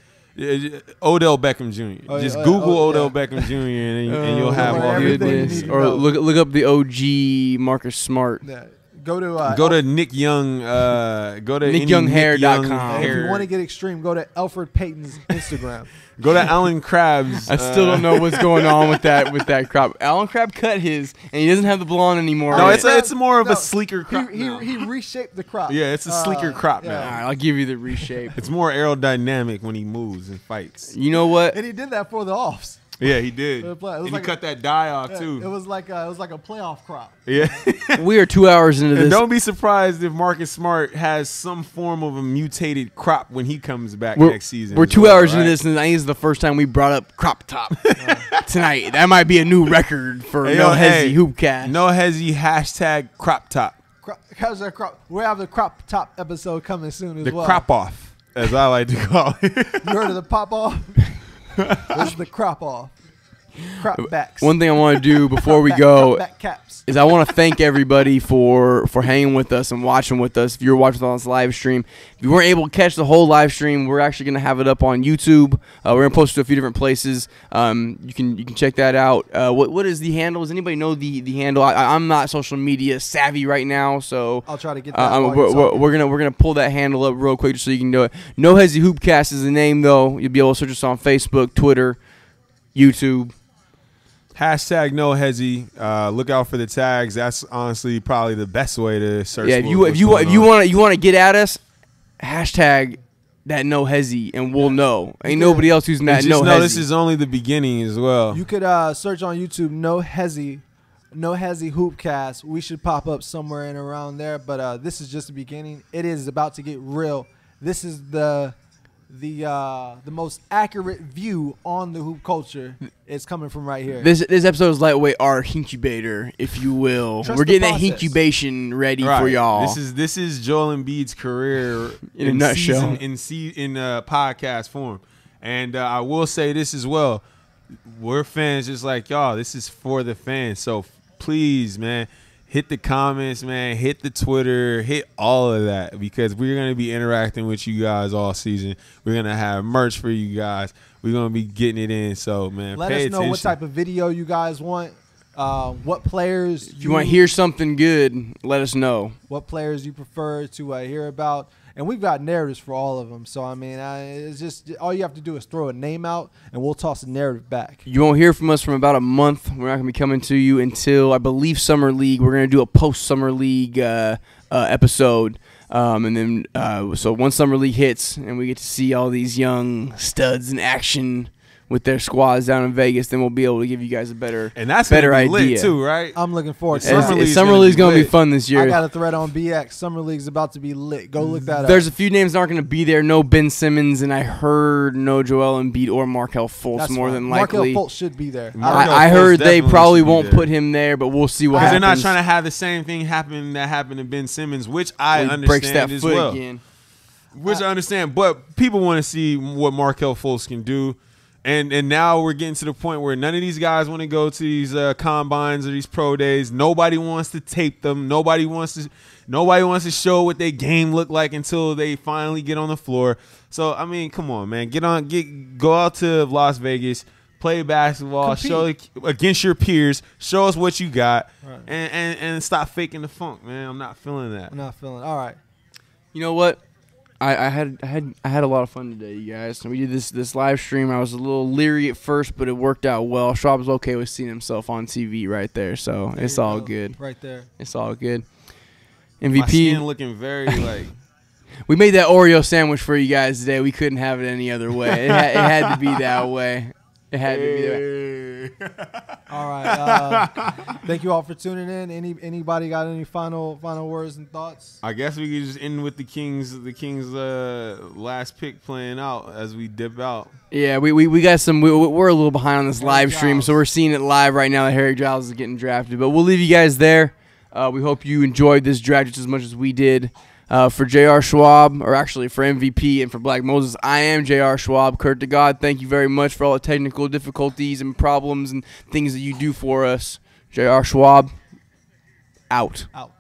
Odell Beckham Jr. Oh, Just yeah, Google oh, Odell yeah. Beckham Jr. and you'll have Learn all the everything you Goodness. need to Or know. look up the OG Marcus Smart. Yeah. Go to Go to Nick Young. Go to any NickYoungHair.com. If you hair. want to get extreme, go to Alfred Payton's Instagram. Go to Alan Krabs. I still don't know what's going on with that crop. Alan Crab cut his, and he doesn't have the blonde anymore. No, All it's more of No, a sleeker crop. now. He reshaped the crop. Yeah, it's a sleeker crop yeah. now. right, I'll give you the reshape. It's more aerodynamic when he moves and fights. You know what? And he did that for the offs. Yeah, he did. It was And he like cut that dye off Yeah, too. It was like a playoff crop. Yeah. We are 2 hours into And this. don't be surprised if Marcus Smart has some form of a mutated crop when he comes back We're, next season. we're as 2 well, hours into right? this, and I think this is the first time we brought up crop top tonight. That might be a new record for Hey, No yo, hey, Hesi Hoopcast. No Hesi hashtag crop top. How's that crop? We have the crop top episode coming soon as The well. crop off, as I like to call it. You heard of the pop off? This is the crop off. Crop backs. One thing I want to do before we go Back caps. is I want to thank everybody for hanging with us and watching with us. If you're watching on this live stream, if you weren't able to catch the whole live stream, we're actually going to have it up on YouTube. We're going to post it to a few different places. You can check that out. What is the handle? Does anybody know the handle? I'm not social media savvy right now, so I'll try to get that. we're gonna pull that handle up real quick just so you can do it. No Hesi Hoopcast is the name though. You'll be able to search us on Facebook, Twitter, YouTube. Hashtag no Hezi. Look out for the tags. That's honestly probably the best way to search. Yeah, if you want to get at us, hashtag that no Hezi, and we'll know. Ain't nobody else using that no Hezi. This is only the beginning as well. You could search on YouTube no Hesi Hoopcast. We should pop up somewhere in around there. But this is just the beginning. It is about to get real. This is the most accurate view on the hoop culture. It's coming from right here. This episode is lightweight our incubator, if you will. Trust We're the getting that process. incubation ready Right. for y'all. This is Joel Embiid's career In a nutshell. in podcast form. And I will say this as well. We're fans just like y'all. This is for the fans. So please, man, hit the comments, man. Hit the Twitter. Hit all of that because we're going to be interacting with you guys all season. We're going to have merch for you guys. We're going to be getting it in. So, man, Let pay us know attention. what type of video you guys want. What players if you want to hear something good, let us know. what players you prefer to hear about. And we've got narratives for all of them. So, I mean, it's just all you have to do is throw a name out, and we'll toss a narrative back. You won't hear from us from about a month. We're not going to be coming to you until, I believe, Summer League. We're going to do a post-Summer League episode. And then, so once Summer League hits and we get to see all these young studs in action with their squads down in Vegas, then we'll be able to give you guys a better And that's better gonna be idea. lit too, right? I'm looking forward to Summer it. League's Summer gonna League's be going to be lit. fun this year. I got a thread on BX. Summer League's about to be lit. Go look that There's up. a few names that aren't going to be there. No Ben Simmons, and I heard no Joel Embiid or Markelle Fultz That's more fine. than likely. Markelle Fultz should be there. Markelle I Fultz heard they definitely probably should be won't there. put him there, but we'll see what Because happens. they're not trying to have the same thing happen that happened to Ben Simmons, which I When he understand breaks that as foot well. again. Which I understand, but people want to see what Markelle Fultz can do. And now we're getting to the point where none of these guys want to go to these combines or these pro days. Nobody wants to tape them. Nobody wants to show what their game look like until they finally get on the floor. So I mean, come on, man, go out to Las Vegas, play basketball, Compete. show against your peers, show us what you got, Right. and stop faking the funk, man. I'm not feeling that. I'm not feeling it. All right. You know what? I had a lot of fun today, you guys. We did this live stream. I was a little leery at first, but it worked out well. Schwab was okay with seeing himself on TV right there, so There it's you all go. good. Right there. It's all good. My MVP. skin looking very like. We made that Oreo sandwich for you guys today. We couldn't have it any other way. It had to be that way. It had to be that way. All right. Thank you all for tuning in. Anybody got any final words and thoughts? I guess we could just end with the Kings last pick playing out as we dip out. Yeah, we got some. We're a little behind on this Harry live stream, Giles. so we're seeing it live right now that Harry Giles is getting drafted. But we'll leave you guys there. We hope you enjoyed this draft just as much as we did. For J.R. Schwab, or actually for MVP and for Black Moses, I am J.R. Schwab. Kurt to God, thank you very much for all the technical difficulties and problems and things that you do for us. J.R. Schwab, out. Out.